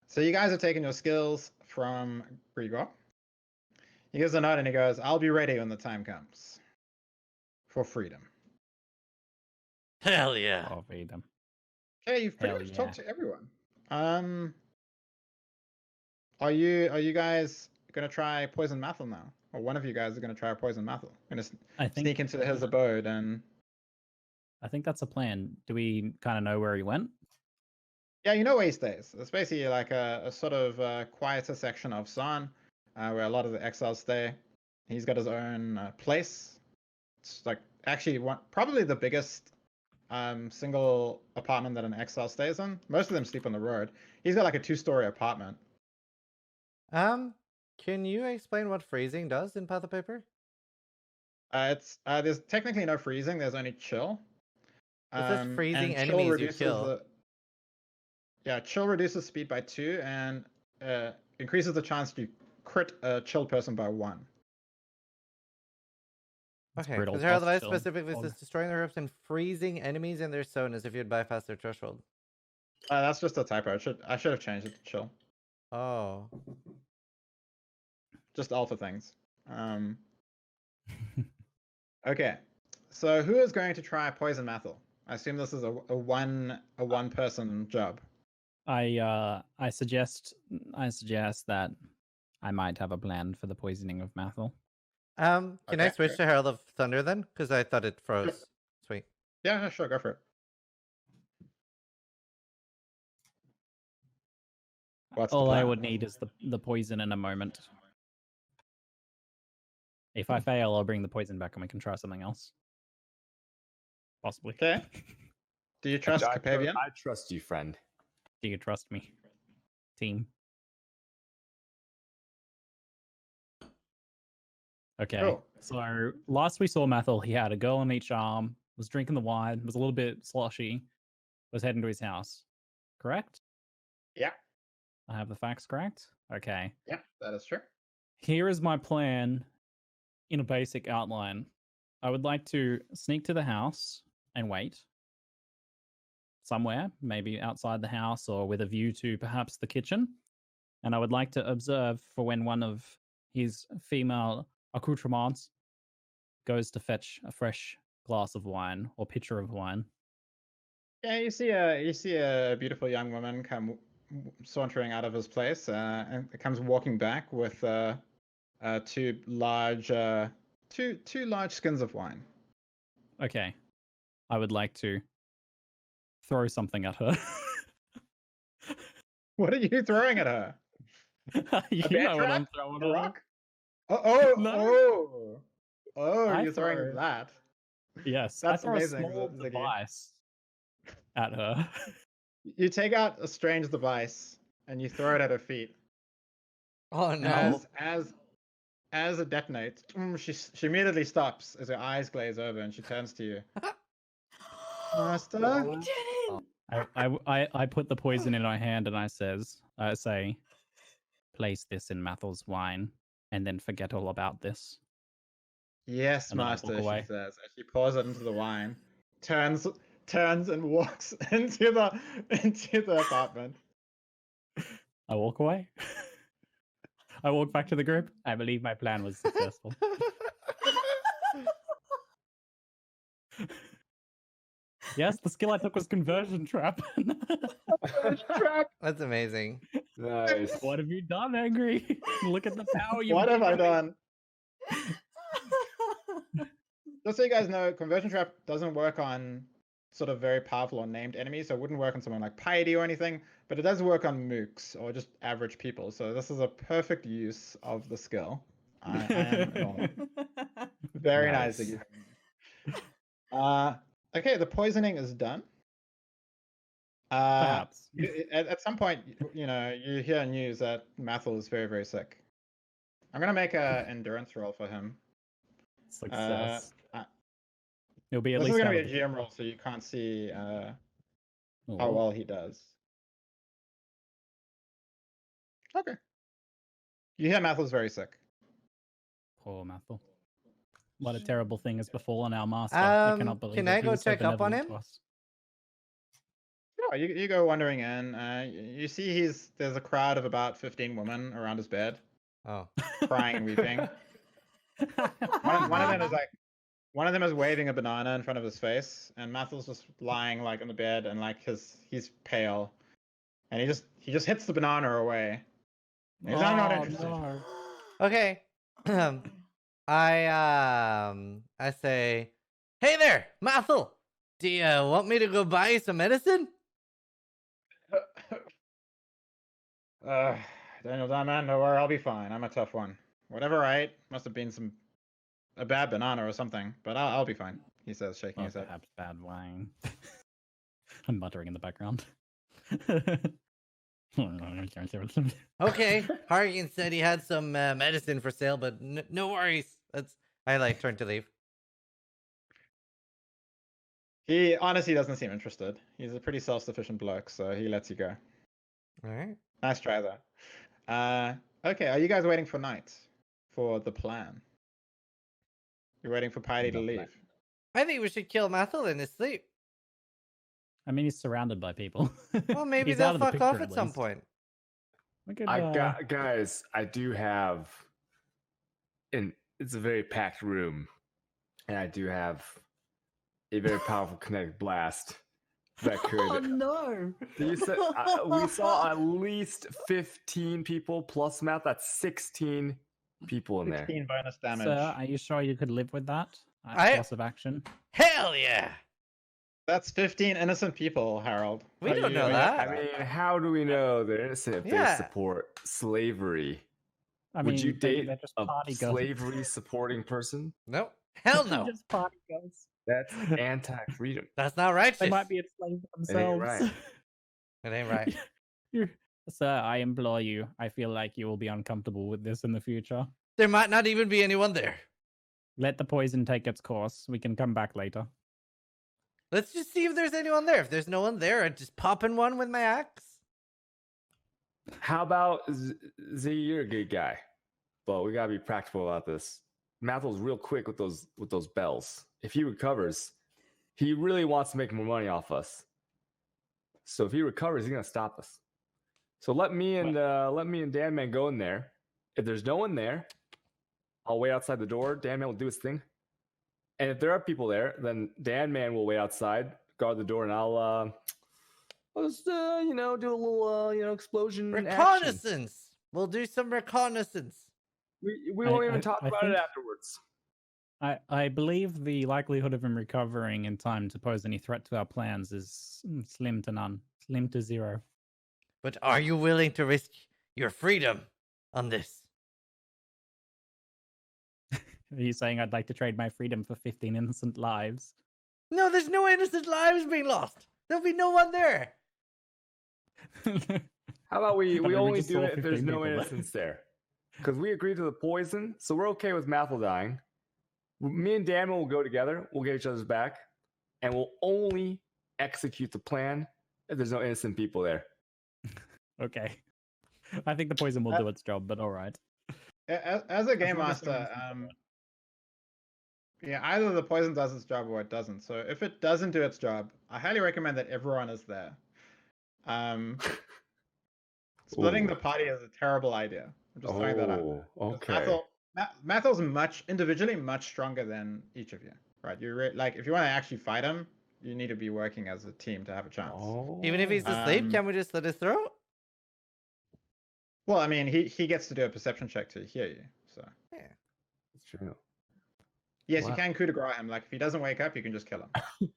So you guys have taken your skills from Grigor. He gives a note and he goes, "I'll be ready when the time comes for freedom." Hell yeah. Oh, freedom. Okay, you've pretty Hell much yeah. talked to everyone. Are you guys gonna try poison Mathel now, or one of you guys are gonna try poison Mathel? Gonna I think sneak into his abode and I think that's a plan. Do we kind of know where he went? yeah, you know where he stays. It's basically like a sort of quieter section of San, where a lot of the exiles stay. He's got his own place. It's like actually probably the biggest single apartment that an exile stays in. Most of them sleep on the road. He's got like a 2-story apartment. Can you explain what freezing does in Path of Paper? There's technically no freezing. There's only chill. It says freezing and chill enemies you reduces kill. chill reduces speed by 2 and increases the chance you crit a chill person by 1. Okay, brittle because Herald of plus Ice chill. specifically says destroying the ropes and freezing enemies in their zone as if you'd bypass their threshold. That's just a typo. I should have changed it to chill. Oh. Just alpha things. Okay, so who is going to try poison Mathel? I assume this is a one person job. I suggest that I might have a plan for the poisoning of Mathel. Can I Okay, switch sure. to Herald of Thunder then? Because I thought it froze. Sure. Sweet. Yeah, sure, go for it. What's the All I plan? would need is the poison in a moment. If I fail, I'll bring the poison back and we can try something else. Possibly. Okay. Do you trust Capavian? I trust you, friend. Do you trust me? Team. Okay. Cool. So last we saw Mathel, he had a girl on each arm, was drinking the wine, was a little bit sloshy, was heading to his house. Correct? Yeah. I have the facts correct? Okay. Yeah, that is true. Here is my plan in a basic outline. I would like to sneak to the house and wait somewhere, maybe outside the house or with a view to perhaps the kitchen. And I would like to observe for when one of his female accoutrements goes to fetch a fresh glass of wine or pitcher of wine. Yeah, you see a beautiful young woman come sauntering out of his place, and comes walking back with two large skins of wine. Okay, I would like to throw something at her. What are you throwing at her? You know what I'm throwing A at her. rock? Oh, No. you're throwing that. Yes, That's I throw amazing, a small Ziggy. device at her. You take out a strange device and you throw it at her feet. Oh no! As it detonates, she immediately stops as her eyes glaze over and she turns to you. Master? We did it! I put the poison in her hand and I say, place this in Mathel's wine and then forget all about this. Yes, And then I Master, walk away. she says, as she pours it into the wine, turns and walks into the apartment. I walk away. I walk back to the group. I believe my plan was successful. Yes, the skill I took was conversion trap. That's amazing. Nice. What have you done, Angry? Look at the power you. What have I done? Just so you guys know, conversion trap doesn't work on sort of very powerful or named enemies, so it wouldn't work on someone like Piety or anything, but it does work on mooks or just average people. So this is a perfect use of the skill. I am very nice. Okay, the poisoning is done. Perhaps. At some point, you hear news that Mathel is very, very sick. I'm gonna make an endurance roll for him. Success. It'll be at this least is gonna be a GM roll, so you can't see how well he does. Okay. You hear Mathel's very sick. Poor Mathel. What a terrible thing has befallen our master. I cannot believe can that I he go was so check up on benevolent him? to us. Yeah, you go wandering in. You see there's a crowd of about 15 women around his bed, Oh. crying and weeping. One of them is waving a banana in front of his face, and Mathel's just lying like on the bed, and like he's pale, and he just hits the banana away. He's not interested. No. Okay. I say, hey there, Mathel. Do you want me to go buy you some medicine? Daniel Danman, don't worry, I'll be fine. I'm a tough one. Whatever I ate must have been a bad banana or something, but I'll be fine, he says, shaking his head. Perhaps bad wine. I'm muttering in the background. Okay, Hargan said he had some medicine for sale, but no worries. I turn to leave. He honestly doesn't seem interested. He's a pretty self-sufficient bloke, so he lets you go. All right. Nice try, though. Okay, are you guys waiting for night for the plan? You're waiting for Piety to leave. I think we should kill Mathel in his sleep. I mean, he's surrounded by people. Well, maybe He's out they'll of the fuck off picture, at at some least. point. Guys, I do have, and it's a very packed room, and I do have a very powerful kinetic blast that could. Oh no! You said we saw at least 15 people plus math. That's 16 people in there. 16 bonus damage. Sir, are you sure you could live with that? Loss of action. Hell yeah! That's 15 innocent people, Harold. We don't know that. I mean, how do we know they're innocent if Yeah. they support slavery? I Would mean, you date they're just a party girls. slavery supporting person? Nope. Hell no. Just party girls. That's anti-freedom. That's not righteous. They might be enslaved It ain't themselves. right. It ain't right. Sir, I implore you. I feel like you will be uncomfortable with this in the future. There might not even be anyone there. Let the poison take its course. We can come back later. Let's just see if there's anyone there. If there's no one there, I'd just pop in one with my axe. How about Z? You're a good guy, but we gotta be practical about this. Mathel's real quick with those bells. If he recovers, he really wants to make more money off us. So if he recovers, he's gonna stop us. So let me and Danman go in there. If there's no one there, I'll wait outside the door. Danman will do his thing. And if there are people there, then Danman will wait outside, guard the door, and I'll just do a little explosion Reconnaissance. action. We'll do some reconnaissance. We won't even talk about it afterwards. I believe the likelihood of him recovering in time to pose any threat to our plans is slim to none, slim to zero. But are you willing to risk your freedom on this? Are you saying I'd like to trade my freedom for 15 innocent lives? No, there's no innocent lives being lost. There'll be no one there. How about we only just do saw it if there's 15 no people there. innocence there? Because we agreed to the poison, so we're okay with Mathel dying. Me and Danman will go together. We'll get each other's back, and we'll only execute the plan if there's no innocent people there. Okay. I think the poison will do its job, but all right. As a game master, yeah, either the poison does its job or it doesn't. So if it doesn't do its job, I highly recommend that everyone is there. Splitting the party is a terrible idea. I'm just throwing that out. Okay. Mathel's individually much stronger than each of you, right? Like if you want to actually fight him, you need to be working as a team to have a chance. Even if he's asleep, can we just slit his throat? Well, I mean, he gets to do a perception check to hear you, so yeah, that's true. Yes, you can coup de grace him. Like if he doesn't wake up, you can just kill him.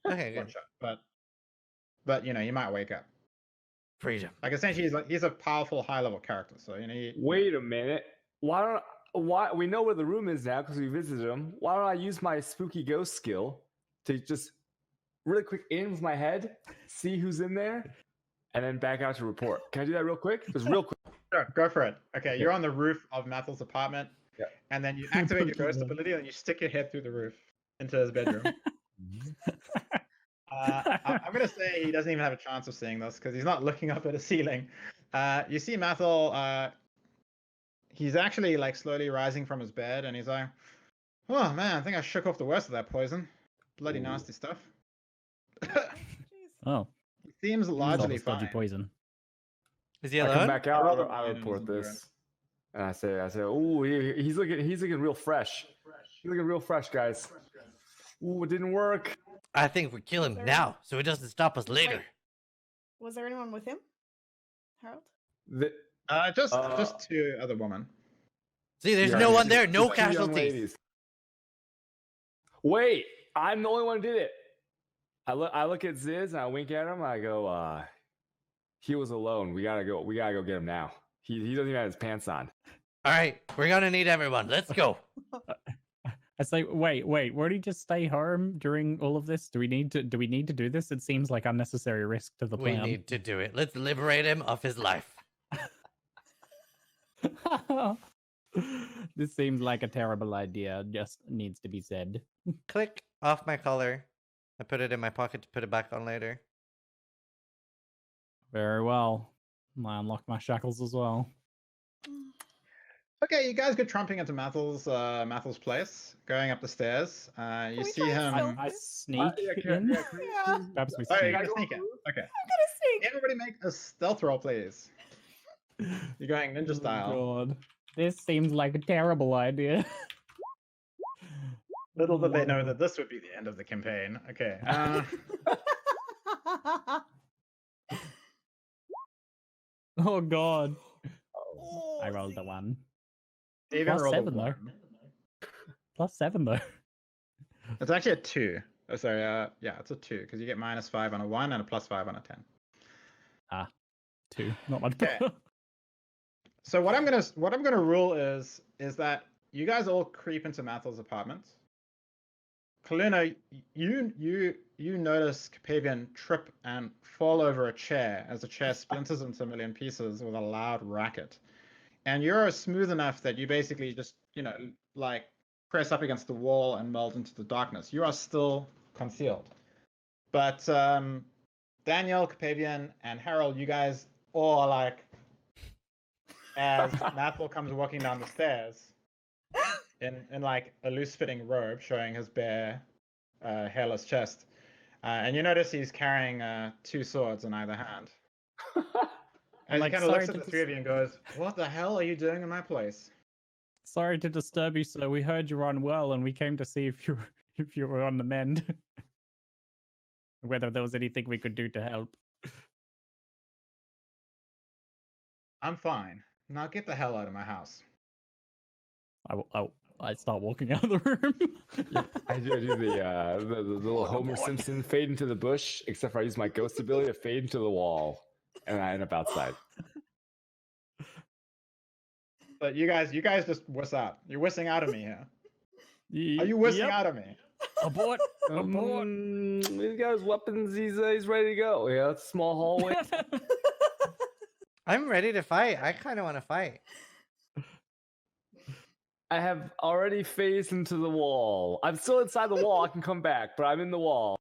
Okay, good. But you might wake up. Freedom. Like essentially, he's a powerful high level character. So Wait a minute. Why we know where the room is now because we visited him. Why don't I use my spooky ghost skill to just really quick in with my head, see who's in there, and then back out to report? Can I do that real quick? Just real quick. Sure, go for it. Okay, you're on the roof of Mathel's apartment, and then you activate your ghost ability, and you stick your head through the roof into his bedroom. I'm gonna say he doesn't even have a chance of seeing this because he's not looking up at a ceiling. You see Mathel. He's actually like slowly rising from his bed, and he's like, "Oh man, I think I shook off the worst of that poison. Bloody nasty stuff." Oh, he seems largely fine. Dodgy poison. Is he I alone? come back out. I report this, and I say, "Oh, he's looking real fresh. He's looking real fresh, guys. Ooh, it didn't work." I think we kill him now, so it doesn't stop us later. Wait. Was there anyone with him, Harold? Just two other women. See, there's no one there. No casualties. Wait, I'm the only one who did it. I look at Ziz and I wink at him. I go, he was alone. We gotta go get him now. He doesn't even have his pants on. All right, we're gonna need everyone. Let's go. I say, wait, won't he just stay home during all of this? Do we need to do this? It seems like unnecessary risk to the plan. We need to do it. Let's liberate him of his life. This seems like a terrible idea. Just needs to be said. Click off my collar. I put it in my pocket to put it back on later. Very well. I unlock my shackles as well. Okay, you guys go tromping into Mathel's place, going up the stairs. You see him. I sneak in. Yeah. Perhaps we Oh, sneak. you gotta sneak in. Okay. I'm gonna sneak. Everybody make a stealth roll, please. You're going ninja style. Oh, God. This seems like a terrible idea. Little did they know that this would be the end of the campaign. Okay. Oh God. Oh, I rolled a 1. Even Plus rolled 7 a though. 1. Plus 7 though. It's actually a 2. Oh, sorry. Yeah, it's a 2 because you get -5 on a 1 and a +5 on a 10. 2. Not much Okay. better. So what I'm gonna rule is that you guys all creep into Mathel's apartment. Kaluna, you notice Capavian trip and fall over a chair as the chair splinters into a million pieces with a loud racket. And you're smooth enough that you basically just, like press up against the wall and meld into the darkness. You are still concealed. But Daniel, Capavian, and Harold, you guys all are like, as Mathel comes walking down the stairs in like a loose-fitting robe showing his bare, hairless chest. And you notice he's carrying 2 swords in either hand. And he kind of looks at the 3 of you and goes, "What the hell are you doing in my place?" Sorry to disturb you, sir. We heard you were unwell, and we came to see if you were on the mend. Whether there was anything we could do to help. I'm fine. Now get the hell out of my house. I start walking out of the room. Yeah, I do the little Homer Simpson fade into the bush, except for I use my ghost ability to fade into the wall, and I end up outside. But you guys just wuss out. You're wussing out of me here. Are you wussing out of me? Abort! Abort! He's got his weapons. He's ready to go. Yeah, it's a small hallway. I'm ready to fight. I kind of want to fight. I have already phased into the wall. I'm still inside the wall. I can come back, but I'm in the wall.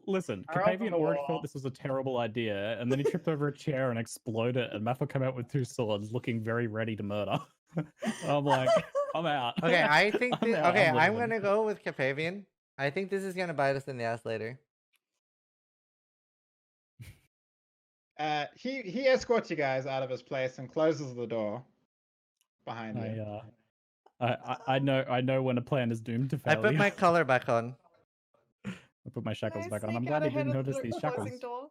Listen, Capavian already thought this was a terrible idea, and then he tripped over a chair and exploded, and Mathel came out with 2 swords, looking very ready to murder. I'm like, I'm out. Okay, I think. I'm leaving. gonna go with Capavian. I think this is gonna bite us in the ass later. He escorts you guys out of his place and closes the door behind you. I know when a plan is doomed to I failure. put my collar back on. I put my shackles Can I back on. I'm sneak glad out you ahead didn't of notice the these closing shackles. door?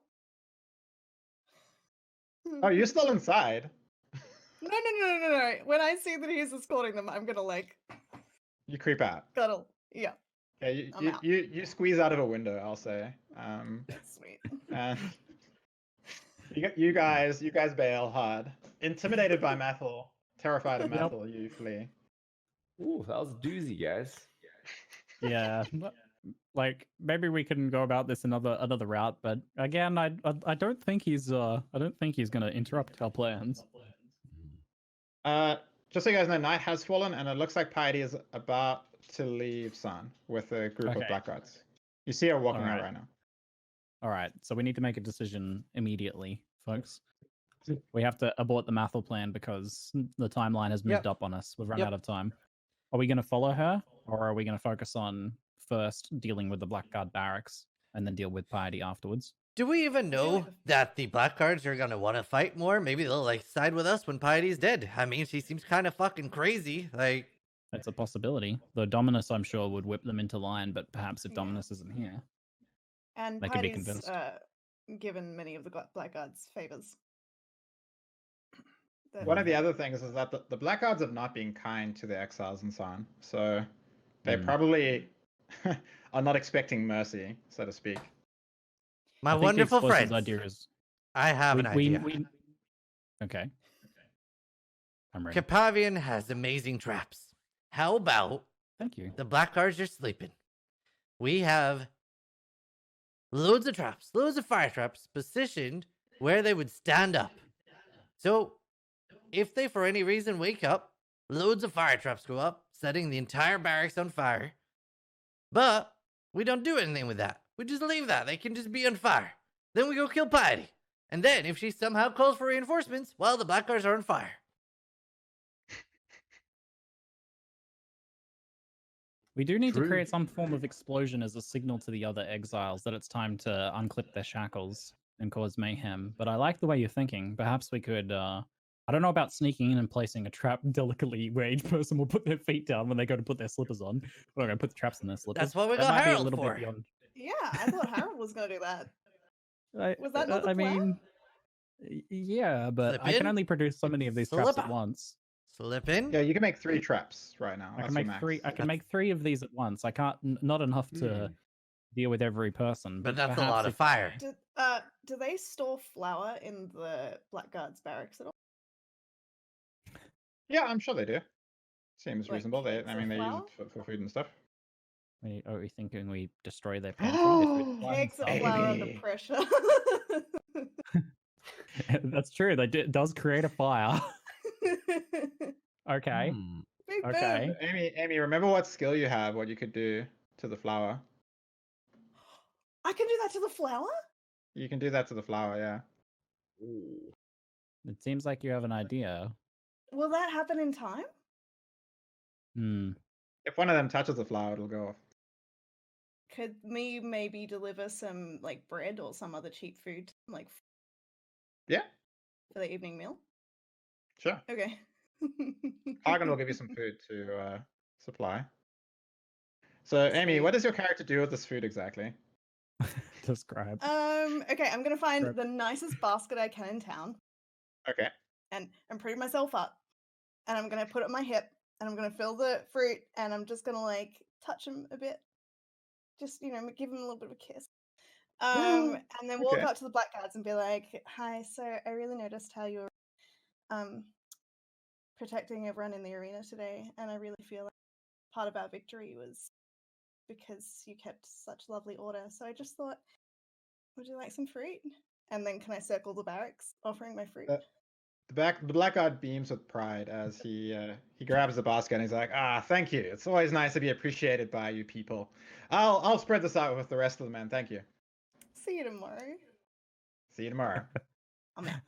Oh, you're still inside. No. When I see that he's escorting them, I'm gonna like You creep out. cuddle. Yeah. Yeah, I'm out. you squeeze out of a window, I'll say. Sweet. And you guys bail hard. Intimidated by Mathel, terrified of Yep. Mathel, you flee. Ooh, that was a doozy, guys. Yeah, like maybe we can go about this another route, but again, I don't think he's gonna interrupt our plans. Just so you guys know, night has fallen, and it looks like Piety is about to leave Sun with a group of blackguards. You see her walking out right now. All right, so we need to make a decision immediately, folks. We have to abort the Mathel plan because the timeline has moved up on us. We've run out of time. Are we going to follow her, or are we going to focus on first dealing with the Blackguard barracks and then deal with Piety afterwards? Do we even know that the Blackguards are gonna want to fight more? Maybe they'll like side with us when Piety's dead. I mean, she seems kind of fucking crazy. Like, it's a possibility. Though Dominus, I'm sure, would whip them into line. But perhaps if Dominus isn't here, And they could be Piety's convinced. given many of the Blackguards favors. One of the other things is that the Blackguards have not been kind to the exiles and so on. So they probably are not expecting mercy, so to speak. my wonderful friends. Idea is I have an idea. Okay. I'm ready. Capavian has amazing traps. How about Thank you. the Blackguards are sleeping? We have loads of traps, loads of fire traps positioned where they would stand up. So if they for any reason wake up, loads of fire traps go up, setting the entire barracks on fire. But we don't do anything with that. We just leave that. They can just be on fire. Then we go kill Piety. And then if she somehow calls for reinforcements, well, the Blackguards are on fire. We do need to create some form of explosion as a signal to the other exiles that it's time to unclip their shackles and cause mayhem. But I like the way you're thinking. Perhaps we could, I don't know about sneaking in and placing a trap delicately where each person will put their feet down when they go to put their slippers on. We're going to put the traps in their slippers. That's what we That got might be a Harold little for. bit beyond. Yeah, I thought Harold was going to do that. Was that not the I plan? mean, yeah, but Slip I can in, only produce so many of these traps slip at out. once. Slip in. Yeah, you can make 3 traps right now. I That's can your make max. 3. I can make 3 of these at once. I can't. Not enough to deal with every person. But that's a perhaps lot of if- fire. Do they store flour in the Blackguards barracks at all? Yeah, I'm sure they do. Seems Like reasonable. They kegs of use flour? it for food and stuff. Are we thinking we destroy their pantry? Kegs of flour under Baby. pressure. That's true. It does create a fire. Okay. Big Okay. Ben. Amy, remember what skill you have, what you could do to the flour. I can do that to the flour? You can do that to the flour, yeah. It seems like you have an idea. Will that happen in time? If one of them touches the flour, it'll go off. Could me maybe deliver some like bread or some other cheap food, like Yeah, for the evening meal? sure. Okay. Hagen will give you some food to supply. So, Amy, what does your character do with this food exactly? Describe. Okay, I'm gonna find the nicest basket I can in town. Okay. And prove myself up. And I'm gonna put it on my hip, and I'm gonna fill the fruit, and I'm just gonna like touch him a bit. Just, give him a little bit of a kiss. And then walk up to the blackguards and be like, "Hi, so I really noticed how you were protecting everyone in the arena today, and I really feel like part of our victory was because you kept such lovely order. So I just thought, would you like some fruit?" And then can I circle the barracks offering my fruit? The blackguard beams with pride as he grabs the basket and he's like, thank you. It's always nice to be appreciated by you people. I'll spread this out with the rest of the men. Thank you. See you tomorrow. See you tomorrow. I'm out.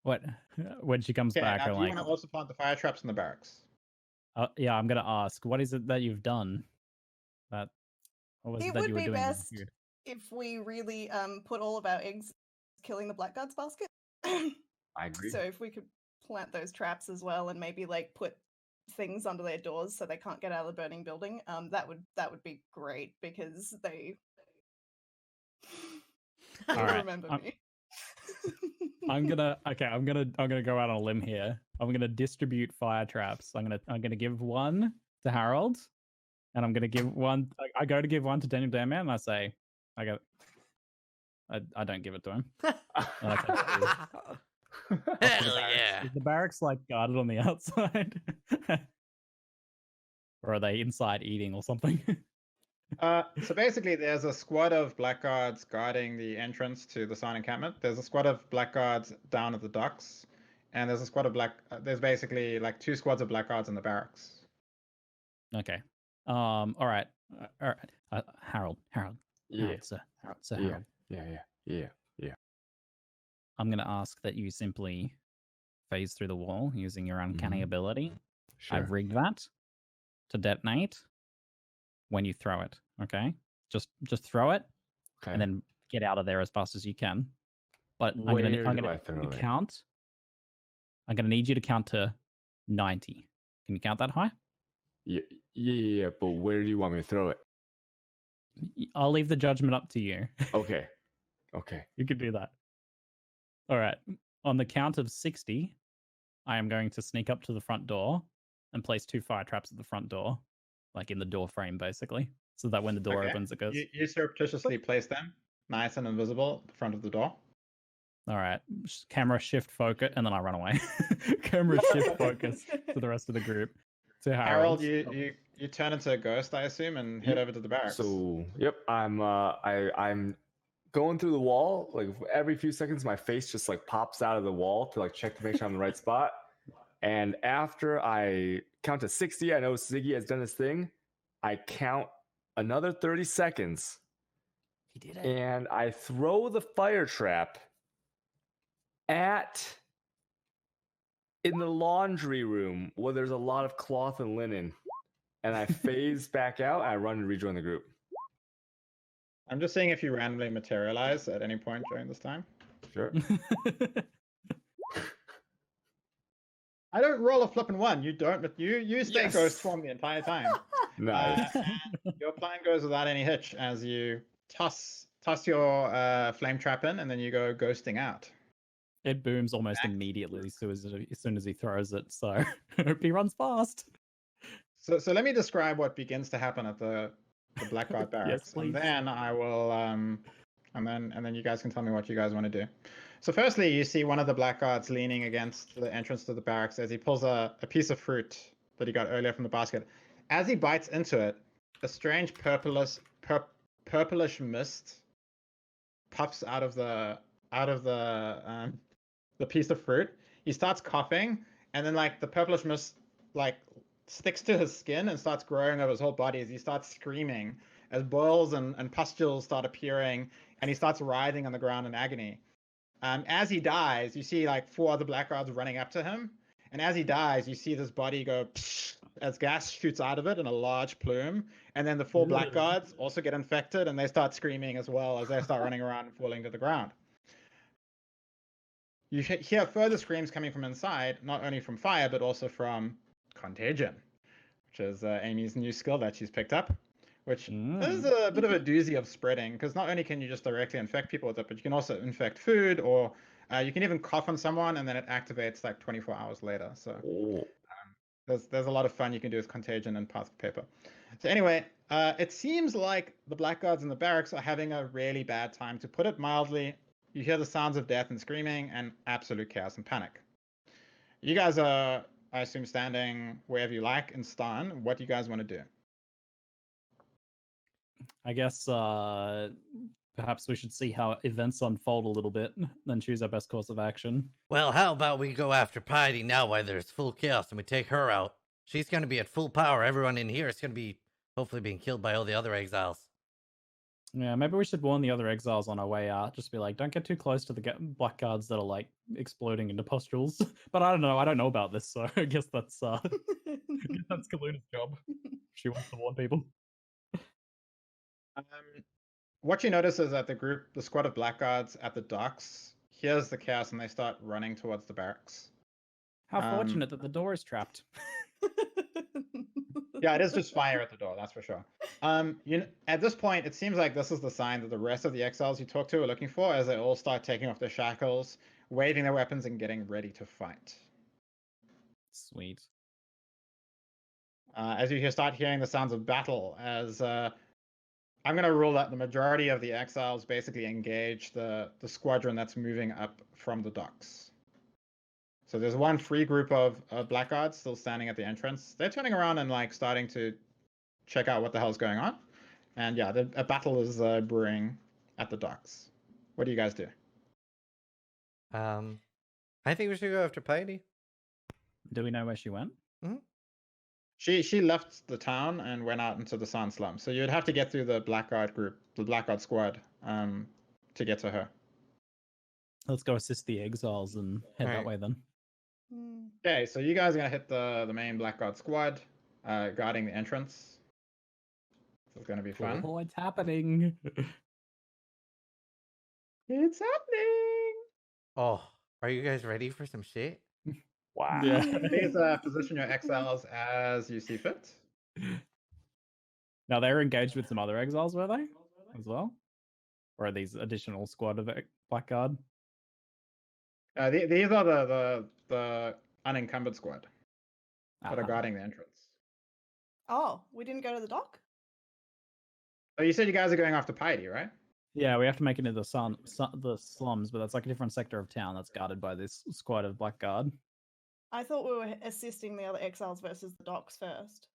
What? When she comes back, now, I'm do like, you want to also plant the fire traps in the barracks? Yeah, I'm gonna ask. What is it that you've done? What was it that you were doing? It would be best if we really put all of our eggs killing the blackguards basket. I agree. So if we could plant those traps as well, and maybe like put things under their doors so they can't get out of the burning building, that would be great because they remember me. I'm gonna go out on a limb here. I'm gonna distribute fire traps. I'm gonna give one to Harold, and I'm gonna give one. I go to give one to Daniel Danman, and I say, I don't give it to him. Hell yeah! Is the barracks like guarded on the outside, or are they inside eating or something? So basically, there's a squad of blackguards guarding the entrance to the sign encampment. There's a squad of blackguards down at the docks, and there's a squad of there's basically like 2 squads of blackguards in the barracks. Okay. All right. Harold. Yeah. Harold. Yeah. I'm gonna ask that you simply phase through the wall using your uncanny ability. Sure. I've rigged that to detonate when you throw it. Okay, just throw it, and then get out of there as fast as you can. But I'm gonna count. I'm gonna need you to count to 90. Can you count that high? Yeah. But where do you want me to throw it? I'll leave the judgment up to you. Okay. You can do that. All right. On the count of 60, I am going to sneak up to the front door and place 2 fire traps at the front door, like in the door frame, basically, so that when the door opens, it goes. You surreptitiously place them, nice and invisible, at the front of the door. All right. Camera shift focus, and then I run away. Camera shift focus to the rest of the group. To Harold, you turn into a ghost, I assume, and head over to the barracks. So, yep, I'm going through the wall. Like every few seconds, my face just like pops out of the wall to like check to make sure I'm in the right spot. And after I count to 60, I know Ziggy has done his thing. I count another 30 seconds. He did it. And I throw the fire trap in the laundry room where there's a lot of cloth and linen. And I phase back out. I run and rejoin the group. I'm just seeing if you randomly materialize at any point during this time. Sure. I don't roll a flippin' 1. You don't. You stay ghost form the entire time. Nice. Your plan goes without any hitch as you toss your flame trap in, and then you go ghosting out. It booms almost immediately as soon as he throws it. So hope he runs fast. So let me describe what begins to happen at the blackguard barracks, Yes, and then I will and then you guys can tell me what you guys want to do. So firstly, you see one of the blackguards leaning against the entrance to the barracks as he pulls a piece of fruit that he got earlier from the basket. As he bites into it, a strange purplish mist puffs out of the piece of fruit. He starts coughing, and then like the purplish mist like sticks to his skin and starts growing over his whole body as he starts screaming, as boils and pustules start appearing, and he starts writhing on the ground in agony. As he dies, you see like 4 other blackguards running up to him, and as he dies, you see this body go psh, as gas shoots out of it in a large plume, and then the 4 blackguards also get infected, and they start screaming as well as they start running around and falling to the ground. You hear further screams coming from inside, not only from fire, but also from contagion, which is Amy's new skill that she's picked up. which is a bit of a doozy of spreading, because not only can you just directly infect people with it, but you can also infect food, or you can even cough on someone and then it activates like 24 hours later. So there's a lot of fun you can do with contagion and path of paper. So anyway, it seems like the blackguards in the barracks are having a really bad time. To put it mildly, you hear the sounds of death and screaming and absolute chaos and panic. You guys are, I assume, standing wherever you like in Stein. What do you guys want to do? I guess perhaps we should see how events unfold a little bit, then choose our best course of action. Well, how about we go after Piety now while there's full chaos and we take her out? She's going to be at full power. Everyone in here is going to be hopefully being killed by all the other exiles. Yeah, maybe we should warn the other exiles on our way out. Just be like, don't get too close to the blackguards that are like exploding into pustules. But I don't know. I don't know about this, so I guess that's that's Kaluna's job. She wants to warn people. What you notice is that the squad of blackguards at the docks hears the chaos and they start running towards the barracks. How fortunate that the door is trapped. Yeah, it is just fire at the door, that's for sure. At this point, it seems like this is the sign that the rest of the exiles you talk to are looking for, as they all start taking off their shackles, waving their weapons, and getting ready to fight. Sweet. As you start hearing the sounds of battle, as I'm going to rule that the majority of the exiles basically engage the squadron that's moving up from the docks. So there's one free group of blackguards still standing at the entrance. They're turning around and like starting to check out what the hell's going on. And yeah, a battle is brewing at the docks. What do you guys do? I think we should go after Piety. Do we know where she went? Mm-hmm. She left the town and went out into the sand slum. So you'd have to get through the blackguard group, the blackguard squad, to get to her. Let's go assist the exiles and head that way then. Okay, so you guys are gonna hit the main blackguard squad, guarding the entrance. It's gonna be fun. Oh, it's happening! It's happening! Oh, are you guys ready for some shit? Wow. Yeah. Please position your exiles as you see fit. Now they were engaged with some other exiles, were they? As well? Or are these additional squad of blackguard? These are the unencumbered squad that are guarding the entrance. Oh, we didn't go to the dock? Oh, you said you guys are going after Piety, right? Yeah, we have to make it into the slums, but that's like a different sector of town that's guarded by this squad of blackguard. I thought we were assisting the other exiles versus the docks first.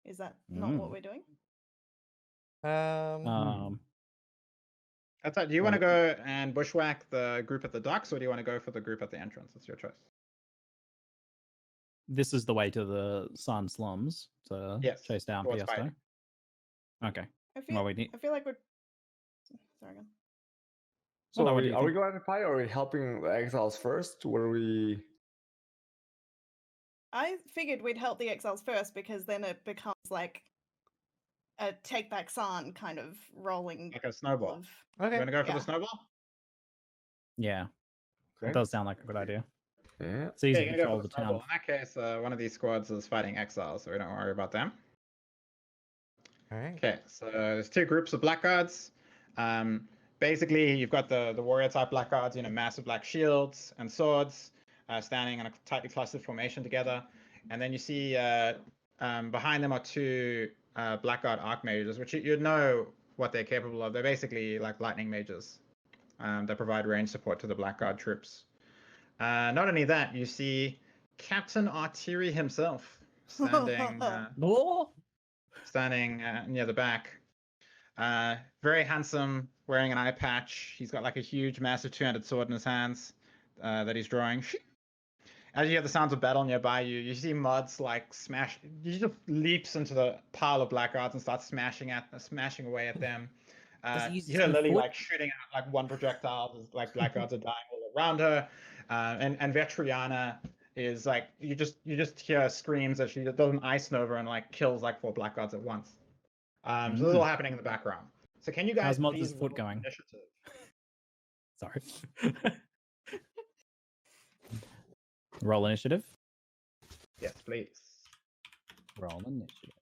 Is that not what we're doing? That's right. Do you want to go and bushwhack the group at the docks, or do you want to go for the group at the entrance? It's your choice. This is the way to the Sun slums to chase down Fiesta. Okay. I feel like we're... Sorry, go on. So are we going to fight, or are we helping the exiles first? What are we... I figured we'd help the exiles first, because then it becomes like a take back San kind of rolling. Like a snowball. Okay. You want to go for the snowball? Yeah. Okay. It does sound like a good idea. Yeah. It's easy to control the town. In that case, one of these squads is fighting exiles, so we don't worry about them. All right. Okay, so there's two groups of blackguards. Basically, you've got the warrior type blackguards, massive black shields and swords, standing in a tightly clustered formation together. And then you see behind them are two blackguard archmages, which you'd know what they're capable of. They're basically like lightning mages that provide range support to the blackguard troops. Not only that, you see Captain Artillery himself standing standing near the back. Very handsome, wearing an eye patch. He's got like a huge, massive two-handed sword in his hands that he's drawing. As you hear the sounds of battle nearby, you see Muds like smash. He just leaps into the pile of blackguards and starts smashing away at them. You hear Lily like shooting out like one projectile as like blackguards are dying all around her. And Vetriana is like you just hear screams as she does an ice nova and like kills like 4 blackguards at once. So this is all happening in the background. So can you guys how's Muds' foot going? Initiative? Sorry. Roll initiative. Yes, please. Roll initiative.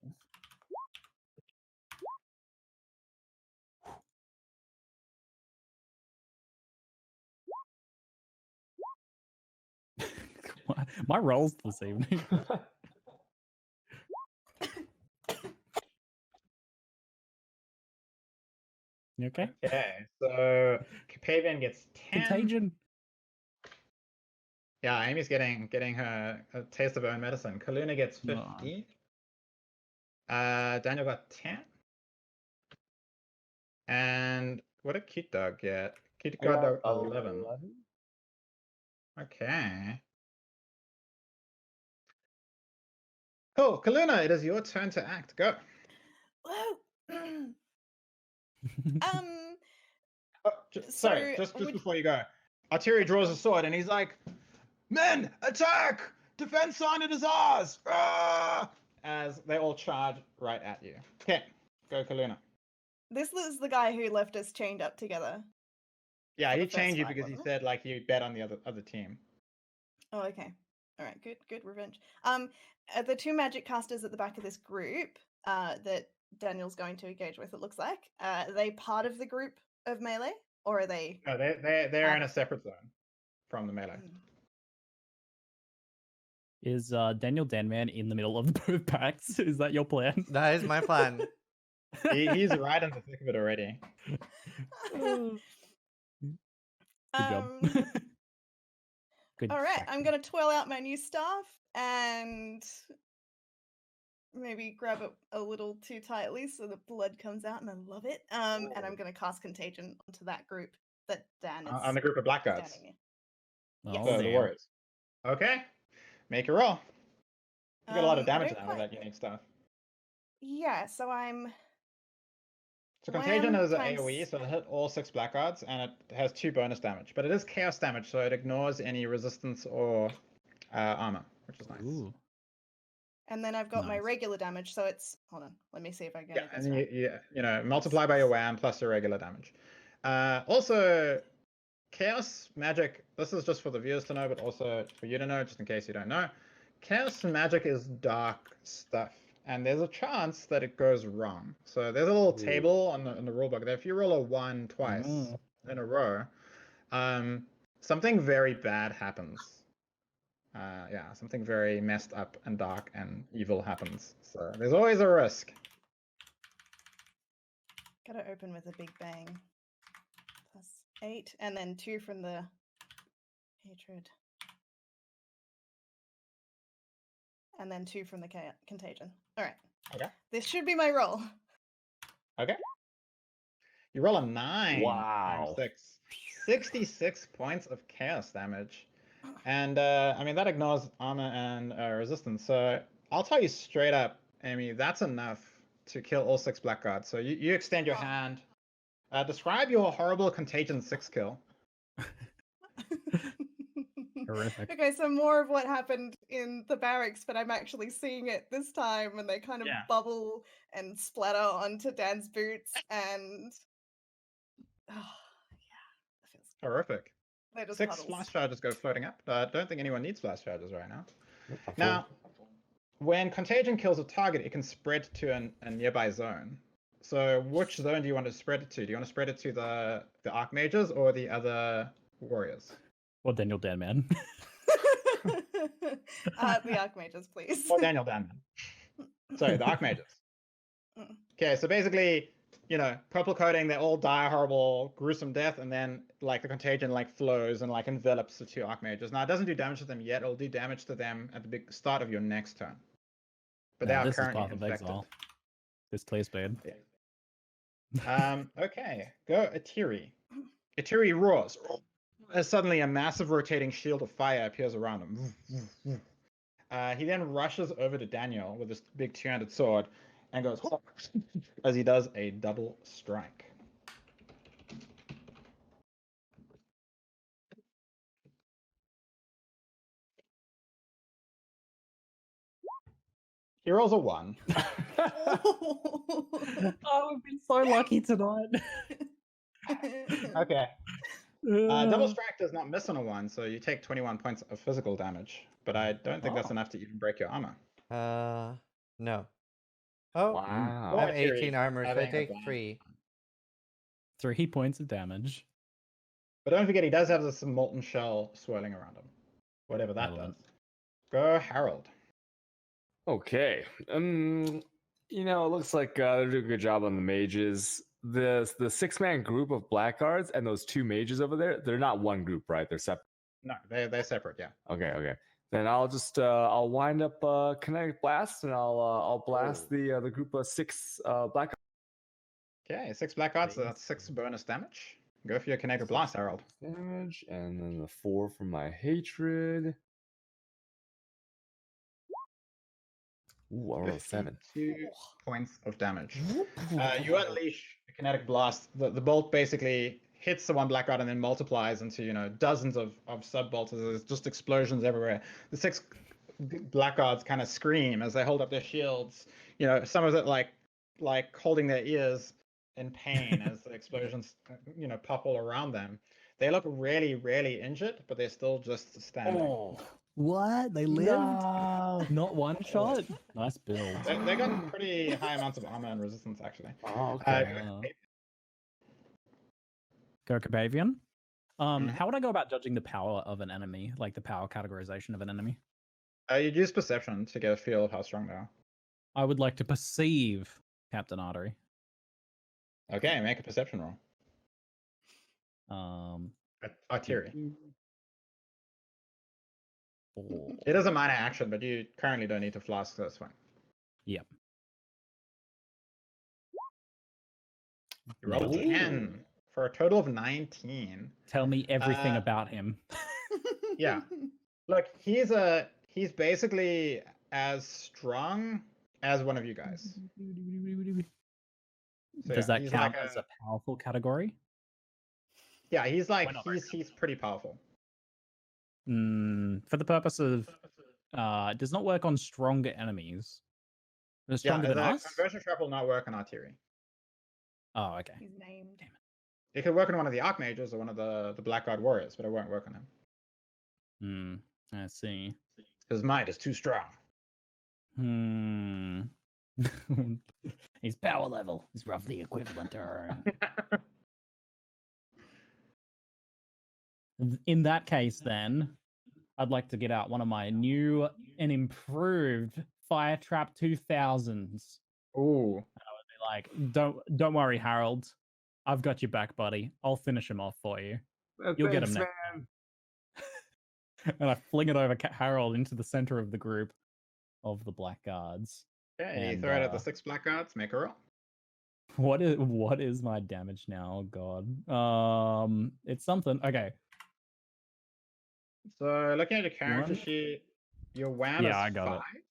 My rolls this evening. You okay? Okay, so Pavian gets 10. Contagion. Yeah, Amy's getting her a taste of her own medicine. Kaluna gets 15. Daniel got 10. And what did Cute Dog get? Cute Dog 11. Okay. Cool, Kaluna, it is your turn to act. Go. Whoa. Just before you go, Arteri draws a sword and he's like, "Men, attack! Defense sign it is ours!" As they all charge right at you. Okay, go, Kaluna. This is the guy who left us chained up together. Yeah, he changed you because he said like you bet on the other team. Oh, okay. All right, good revenge. The two magic casters at the back of this group that Daniel's going to engage with, it looks like, are they part of the group of melee, or are they? No, they're in a separate zone from the melee. Is Daniel Danman in the middle of both packs? Is that your plan? That is my plan. He's right in the thick of it already. Good job. Good. All right, I'm gonna twirl out my new staff and maybe grab it a little too tightly so the blood comes out, and I love it. And I'm gonna cast Contagion onto that group that Dan is on the group of blackguards. Yes. The warriors. Okay, make a roll. You got a lot of damage now with that unique stuff. Yeah, so I'm. So Contagion is an AoE, so it'll hit all 6 blackguards, and it has 2 bonus damage. But it is chaos damage, so it ignores any resistance or armor, which is nice. Ooh. And then I've got my regular damage, so it's... Hold on, let me see if I get it. Yeah, and you know, multiply by your WAM plus your regular damage. Also, chaos magic, this is just for the viewers to know, but also for you to know, just in case you don't know. Chaos magic is dark stuff. And there's a chance that it goes wrong. So there's a little table on the rulebook that if you roll a 1 twice in a row, something very bad happens. Yeah, something very messed up and dark and evil happens. So there's always a risk. Gotta open with a big bang. Plus 8, and then 2 from the hatred. And then 2 from the contagion. All right. Okay. This should be my roll. Okay. You roll a 9. Wow. 66 points of chaos damage. And, I mean, that ignores armor and resistance. So I'll tell you straight up, Amy, that's enough to kill all 6 blackguards. So you extend your hand. Describe your horrible Contagion 6 kill. Horrific. Okay, so more of what happened in the barracks, but I'm actually seeing it this time, and they kind of bubble and splatter onto Dan's boots, and that feels horrific. 6 puddles. Splash charges go floating up. I don't think anyone needs splash charges right now. Now, when Contagion kills a target, it can spread to a nearby zone. So which zone do you want to spread it to? Do you want to spread it to the Archmages or the other warriors? Or Daniel Danman. the Archmages, please. Or Daniel Danman. Sorry, the Archmages. Okay, so basically, you know, purple coating, they all die a horrible, gruesome death, and then like the Contagion like flows and like envelops the 2 Archmages. Now it doesn't do damage to them yet, it'll do damage to them at the big start of your next turn. But they are currently infected. This clears bad. Yeah. Okay, go Atiri. Atiri roars. As suddenly a massive rotating shield of fire appears around him. He then rushes over to Daniel with his big 2-handed sword and goes as he does a double strike. He rolls a 1. Oh, we've been so lucky tonight. Okay. Double strike does not miss on a 1, so you take 21 points of physical damage. But I don't think that's enough to even break your armor. No. Oh, Wow. I have Artillery 18 armor, so I having a take blast. 3. 3 points of damage. But don't forget, he does have this molten shell swirling around him. Whatever that Relevant. does. Go, Harold. Okay. You know, it looks like they're doing a good job on the mages. The 6-man group of blackguards and those 2 mages over there, they're not one group, right? They're separate. No, they're separate, yeah. Okay. Then I'll just I'll wind up kinetic blast and I'll blast the group of 6 black. Okay, 6 black cards, so that's 6 bonus damage. Go for your kinetic blast, Harold. Damage, and then the 4 for my hatred. Ooh, I rolled a 7. 2 points of damage. You unleash a kinetic blast. The bolt basically hits the one black card and then multiplies into dozens of sub bolts. There's just explosions everywhere. The 6 black cards kind of scream as they hold up their shields. Some of it like holding their ears in pain as the explosions pop all around them. They look really, really injured, but they're still just standing. Oh, what? They lived? No. Not one shot? Nice build. They got pretty high amounts of armor and resistance, actually. Oh, okay. Go Carpathian. How would I go about judging the power of an enemy, like the power categorization of an enemy? You'd use perception to get a feel of how strong they are. I would like to perceive Captain Artery. Okay, make a perception roll. Artillery. It is a minor action, but you currently don't need to flask, so that's fine. Yep. You rolled a 10 for a total of 19. Tell me everything about him. Yeah. Look, he's basically as strong as one of you guys. So Does that he's count like as a powerful category? Yeah, he's pretty powerful. For the purpose of, it does not work on stronger enemies. They're stronger than us? Conversion trap will not work on artillery. Oh, okay. He's named. Damn it. It could work on one of the Archmages or one of the Blackguard Warriors, but it won't work on him. I see. His might is too strong. His power level is roughly equivalent to her. In that case, then, I'd like to get out one of my new and improved Fire Trap 2000s. Ooh. And I would be like, don't worry, Harold. I've got your back, buddy. I'll finish him off for you. You'll get him next time. And I fling it over Harold into the center of the group of the Blackguards. Okay, you throw it at the 6 Blackguards. Make a roll. What is my damage now? Oh God. It's something. Okay. So looking at your character sheet, your wham is I got 5. it.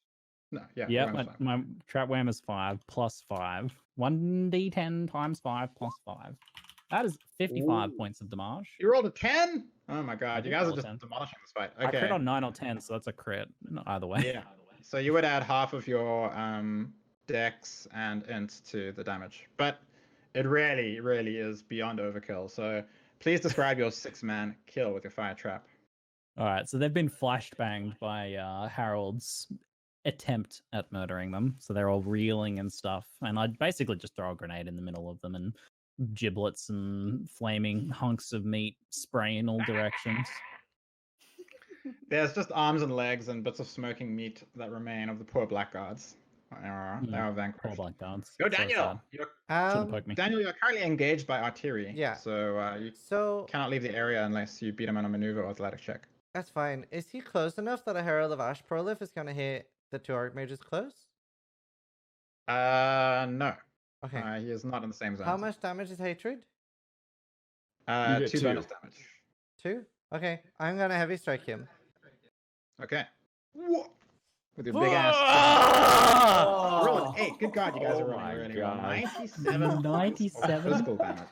No, yeah. Yeah, my trap wham is 5 plus 5. 1d10 times 5 plus 5. That is 55 points of damage. You rolled a 10? Oh my god, you guys are just demolishing this fight. Okay. I crit on 9 or 10, so that's a crit. Either way. Yeah. So you would add half of your dex and int to the damage. But it really, really is beyond overkill. So please describe your 6-man kill with your fire trap. Alright, so they've been flashbanged by Harold's attempt at murdering them. So they're all reeling and stuff. And I'd basically just throw a grenade in the middle of them and giblets and flaming hunks of meat spray in all directions. There's just arms and legs and bits of smoking meat that remain of the poor blackguards. They are vanquished. Poor blackguards. Go, Daniel! Daniel, you're currently engaged by artillery. Yeah. So you cannot leave the area unless you beat him on a maneuver or athletic check. That's fine. Is he close enough that a Herald of Ash Prolif is going to hit the 2 Archmages close? No. Okay. He is not in the same zone. How much damage is Hatred? 2 bonus damage. 2? Okay. I'm going to heavy strike him. Okay. With your big ass. Roll an 8. Good God, you guys are rolling really well. 97. 97 physical damage.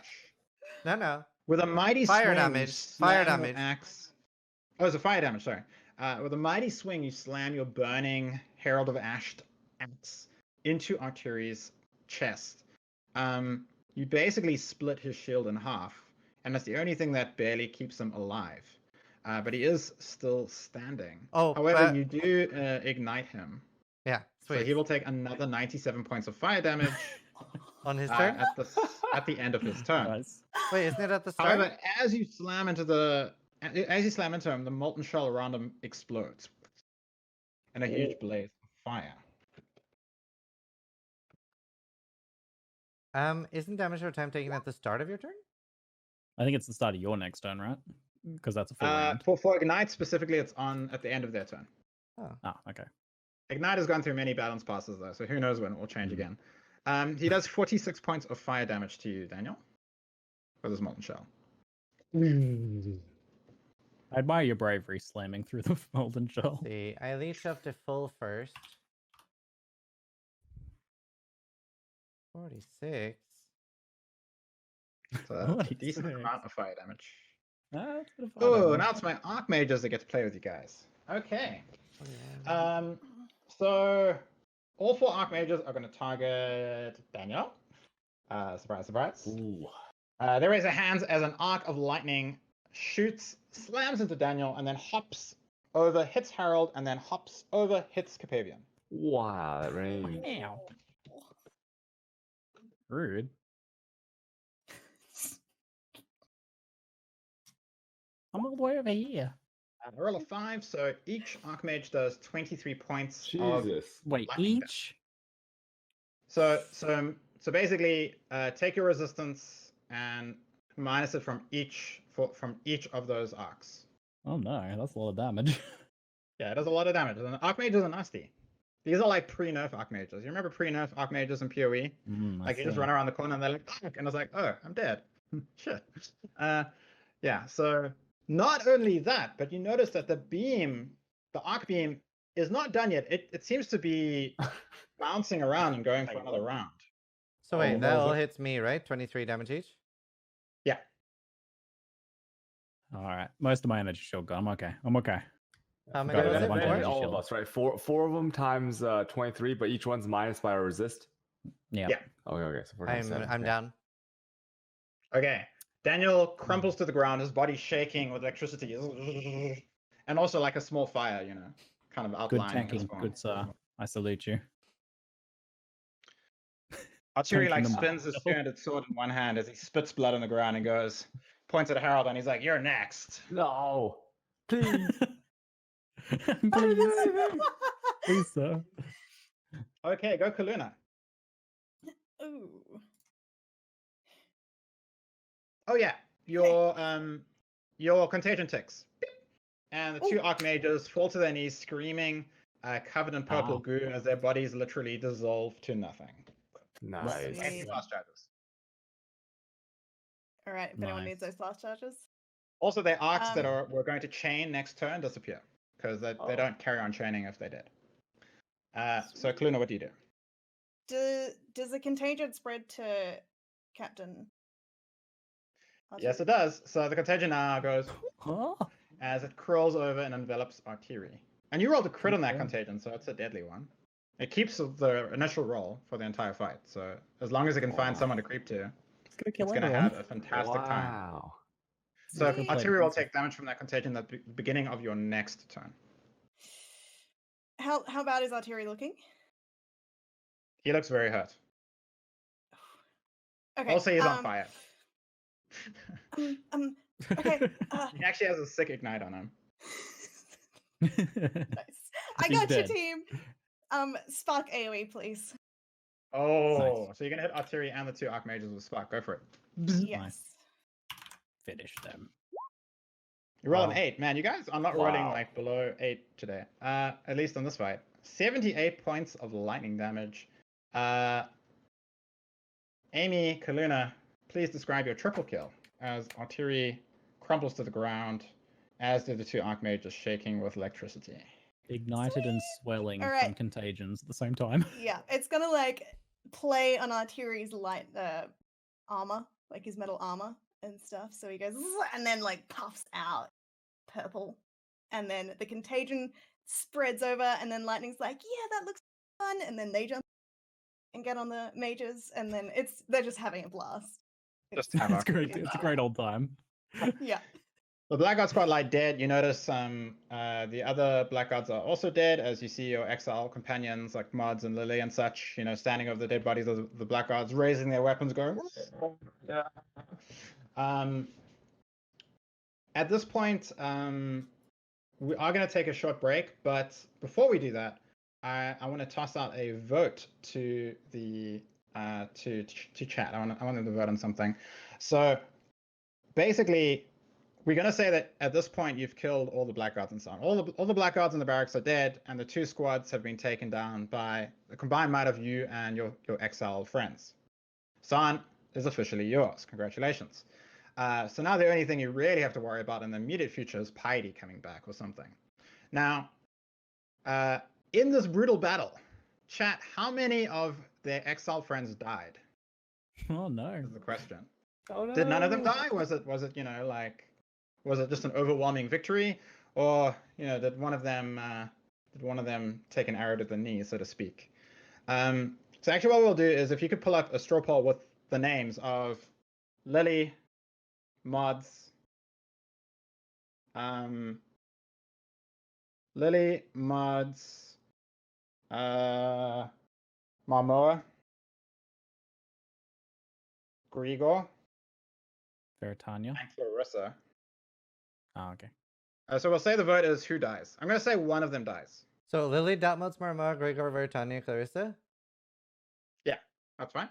No. With a mighty fire swing, damage. Fire your damage. Axe. Oh, it's a fire damage. Sorry. With a mighty swing, you slam your burning Herald of Ash axe into Artillery's chest. You basically split his shield in half, and that's the only thing that barely keeps him alive. But he is still standing. Oh, however, you do ignite him. Yeah, sweet. So he will take another 97 points of fire damage on his turn at the end of his turn. Nice. Wait, isn't it at the start? However, as you slam into him, the molten shell around him explodes in a huge blaze of fire. Isn't damage over time taken at the start of your turn? I think it's the start of your next turn, right? Because that's a full round. For Ignite specifically, it's on at the end of their turn. Oh, okay. Ignite has gone through many balance passes though, so who knows when it will change again. He does 46 points of fire damage to you, Daniel, with his molten shell. I admire your bravery slamming through the molten shell. See, I leech up to full first. 46. So that's a decent amount of fire damage. Now it's my Archmages that get to play with you guys. Okay. So all 4 Archmages are going to target Daniel. Surprise, surprise. They raise their hands as an arc of lightning shoots, slams into Daniel, and then hops over, hits Harold, and then hops over, hits Capavian. Wow, that range. Wow. Rude. I'm all the way over here. A roll of 5, so each Archmage does 23 points. Jesus. Wait, each? So basically, take your resistance and minus it from each of those arcs. Oh no, that's a lot of damage. Yeah, it does a lot of damage. And Archmages are nasty. These are like pre-nerf Archmages. You remember pre-nerf Archmages in PoE? Like you just run around the corner and they're like, fuck, and it's like, oh, I'm dead. Shit. Yeah, so not only that, but you notice that the arc beam, is not done yet. It seems to be bouncing around and going for another round. So wait, that all hits me, right? 23 damage each? Yeah. Alright, most of my energy shield gone. I'm okay. How many was it? All of us, right? Four of them times 23, but each one's minus by a resist. Yeah. Okay. So I'm down. Okay. Daniel crumples to the ground, his body shaking with electricity. And also like a small fire, kind of outlining. Good tanking, good sir. I salute you. Artillery spins his two-handed sword in one hand as he spits blood on the ground and points at Harold and he's like, "You're next." No. Please. Please, sir. Okay, go Kaluna. Ooh. Oh yeah, your contagion ticks, and the 2 Archmages fall to their knees, screaming, covered in purple goo, as their bodies literally dissolve to nothing. Nice. Fast charges. All right, if anyone needs those fast charges. Also, their arcs that were going to chain next turn disappear because they don't carry on chaining if they did. So Kaluna, what do you do? Does the contagion spread to Captain? Yes, it does. So the contagion now goes as it crawls over and envelops Artillery. And you rolled a crit on that contagion, so it's a deadly one. It keeps the initial roll for the entire fight. So as long as it can find someone to creep to, it's going to have a fantastic time. So Artillery will take damage from that contagion at the beginning of your next turn. How bad is Artillery looking? He looks very hurt. Okay. Also, he's on fire. Okay. He actually has a sick ignite on him. Nice. I got you, team. Spark AoE, please. Oh, nice. So you're gonna hit Artillery and the 2 Archmages with Spark. Go for it. Yes. Nice. Finish them. You roll an 8, man. You guys are not rolling below 8 today. At least on this fight. 78 points of lightning damage. Amy, Kaluna, please describe your triple kill as Artillery crumbles to the ground, as do the 2 Archmages shaking with electricity. Ignited and swelling from contagions at the same time. Yeah, it's gonna play on Artillery's light armor, like his metal armor and stuff. So he goes and then puffs out purple, and then the contagion spreads over, and then Lightning's like, "Yeah, that looks fun," and then they jump and get on the mages, and then they're just having a blast. It's great. It's a great old time. Yeah. The Blackguard squad lie dead. You notice the other Blackguards are also dead, as you see your exile companions like Mods and Lily and such, standing over the dead bodies of the Blackguards, raising their weapons, going. Yeah. At this point, we are going to take a short break, but before we do that, I want to toss out a vote to the to chat. I want them to vote on something. So basically, we're going to say that at this point you've killed all the Blackguards and so on. All the Blackguards in the barracks are dead, and the 2 squads have been taken down by the combined might of you and your exiled friends. San is officially yours. Congratulations. So now the only thing you really have to worry about in the immediate future is Piety coming back or something. Now, in this brutal battle, chat, how many of their exiled friends died? Oh no. Is the question. Oh, no. Did none of them die? Was it was it just an overwhelming victory, or did one of them take an arrow to the knee, so to speak? So actually, what we'll do is, if you could pull up a straw poll with the names of Lily, Mods, Lily, Mods, Marmoa, Grigor, Veritania. and Clarissa. Oh, okay. So we'll say the vote is who dies. I'm going to say one of them dies. So Lily, Datmots, Marma, Gregor, Veritania, Clarissa? Yeah, that's fine.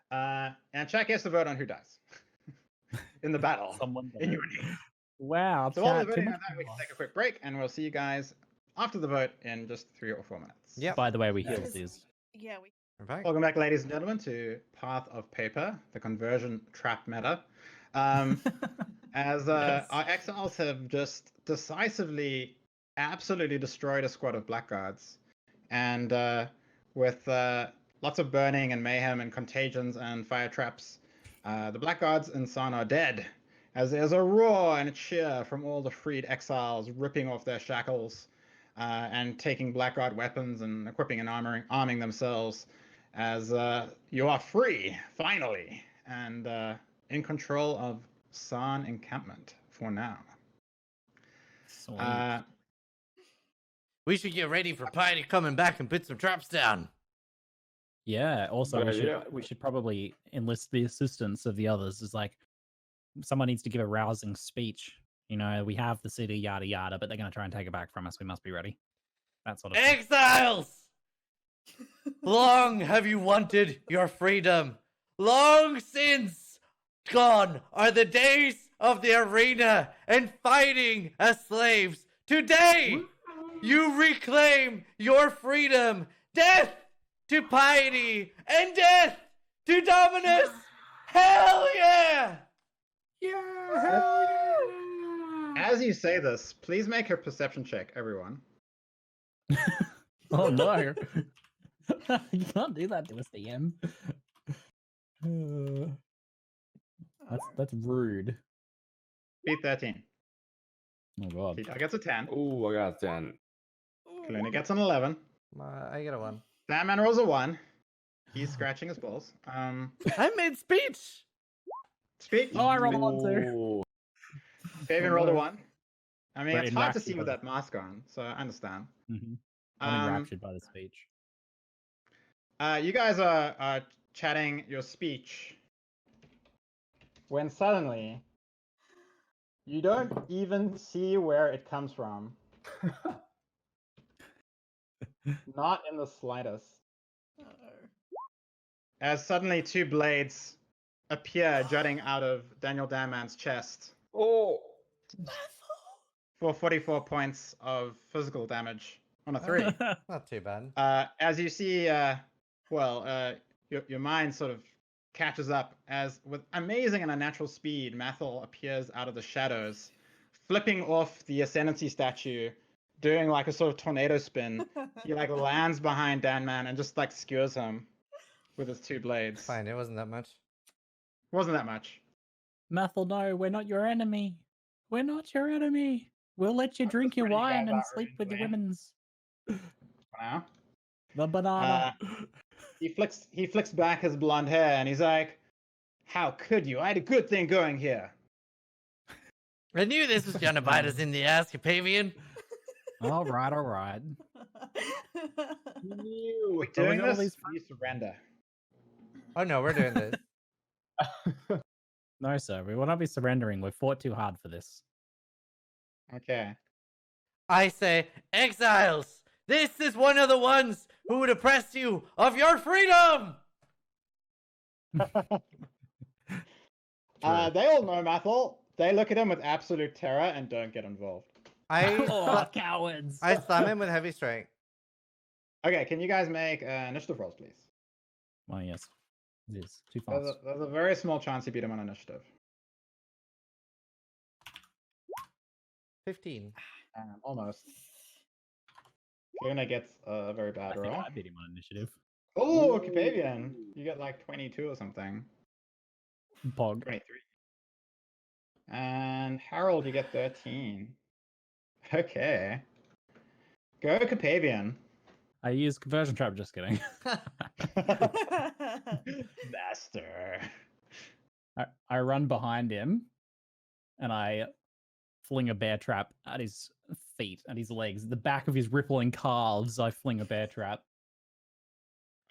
And chat gets the vote on who dies in the battle. Someone in your name. Wow. So while we're voting on that, we can take a quick break, and we'll see you guys after the vote in just 3 or 4 minutes. Yeah. By the way, we healed these. Yeah, we. Welcome back, ladies and gentlemen, to Path of Paper, the conversion trap meta. As Yes. our exiles have just decisively, absolutely destroyed a squad of Blackguards, and with lots of burning and mayhem and contagions and fire traps, the Blackguards in San are dead, as there's a roar and a cheer from all the freed exiles ripping off their shackles and taking Blackguard weapons and equipping and arming themselves, as you are free, finally, and in control of San encampment for now. Sweet. We should get ready for Piety coming back and put some traps down. Yeah. Also, Good idea. we should probably enlist the assistance of the others. It's like someone needs to give a rousing speech. We have the city, yada yada, but they're going to try and take it back from us. We must be ready. That sort of thing. Exiles! Long have you wanted your freedom. Long since gone are the days of the arena and fighting as slaves. Today, you reclaim your freedom. Death to Piety and death to Dominus. Hell yeah! Yeah, hell yeah! As you say this, please make a perception check, everyone. Oh no. You can't do that to us, DM. That's rude. Beat 13. Oh god. Tito gets a 10. Ooh, I got 10. Kaluna gets an 11. I get a 1. Danman rolls a 1. He's scratching his balls. I made speech. Speak. Oh, I rolled a 1 too. Ooh. Fabian rolled a 1. I mean, Very it's hard to enraptured see with by that mask on, so I understand. I'm enraptured by the speech. You guys are chatting your speech when suddenly you don't even see where it comes from. Not in the slightest. As suddenly 2 blades appear jutting out of Daniel Danman's chest. Oh. For 44 points of physical damage on a 3. Not too bad. As you see, your mind sort of catches up as, with amazing and unnatural speed, Mathel appears out of the shadows, flipping off the Ascendancy statue, doing like a sort of tornado spin. He like lands behind Danman and just like skewers him with his 2 blades. Fine, it wasn't that much. Wasn't that much. Mathel, no, we're not your enemy. We're not your enemy. We'll let you drink your wine and sleep with the women's. For now. The banana. He flicks back his blonde hair and he's like, "How could you? I had a good thing going here." I knew this was gonna bite us in the ass, Capavian. All right, all right. We're doing this. You surrender. Oh no, we're doing this. No, sir. We will not be surrendering. We've fought too hard for this. Okay. I say, exiles, this is one of the ones who would oppress you of your freedom. They all know Mathel. They look at him with absolute terror and don't get involved. Cowards! I slam him with heavy strength. Okay, can you guys make initiative rolls, please? Oh yes, it is too fast. There's a very small chance you beat him on initiative. 15. Almost. Fiona gets a very bad roll. I beat him on initiative. Oh, Capavian. You get like 22 or something. Pog. 23. And Harold, you get 13. Okay. Go, Capavian. I use conversion trap. Just kidding. Master. I run behind him, and I fling a bear trap at his feet, at his legs, the back of his rippling calves. I fling a bear trap.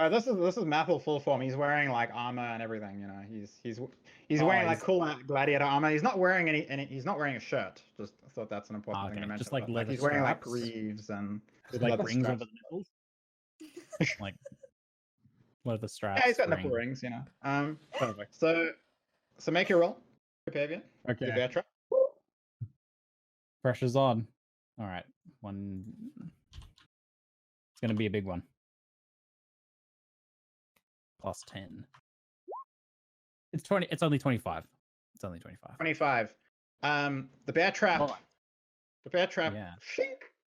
This is Mathel full form. He's wearing like armor and everything. You know, he's wearing like cool gladiator armor. He's not wearing any. He's not wearing a shirt. Just I thought that's an important thing to mention. Just like leather he's wearing like straps. greaves and like rings over the nipples. Like leather straps. Yeah, he's got nipple rings. You know. Perfect. So make your roll, Capavian. Okay. Bear trap. Pressure's on. All right. One. It's gonna be a big one. Plus 10. It's 20. It's only 25. It's only 25. 25. The bear trap. Oh. The bear trap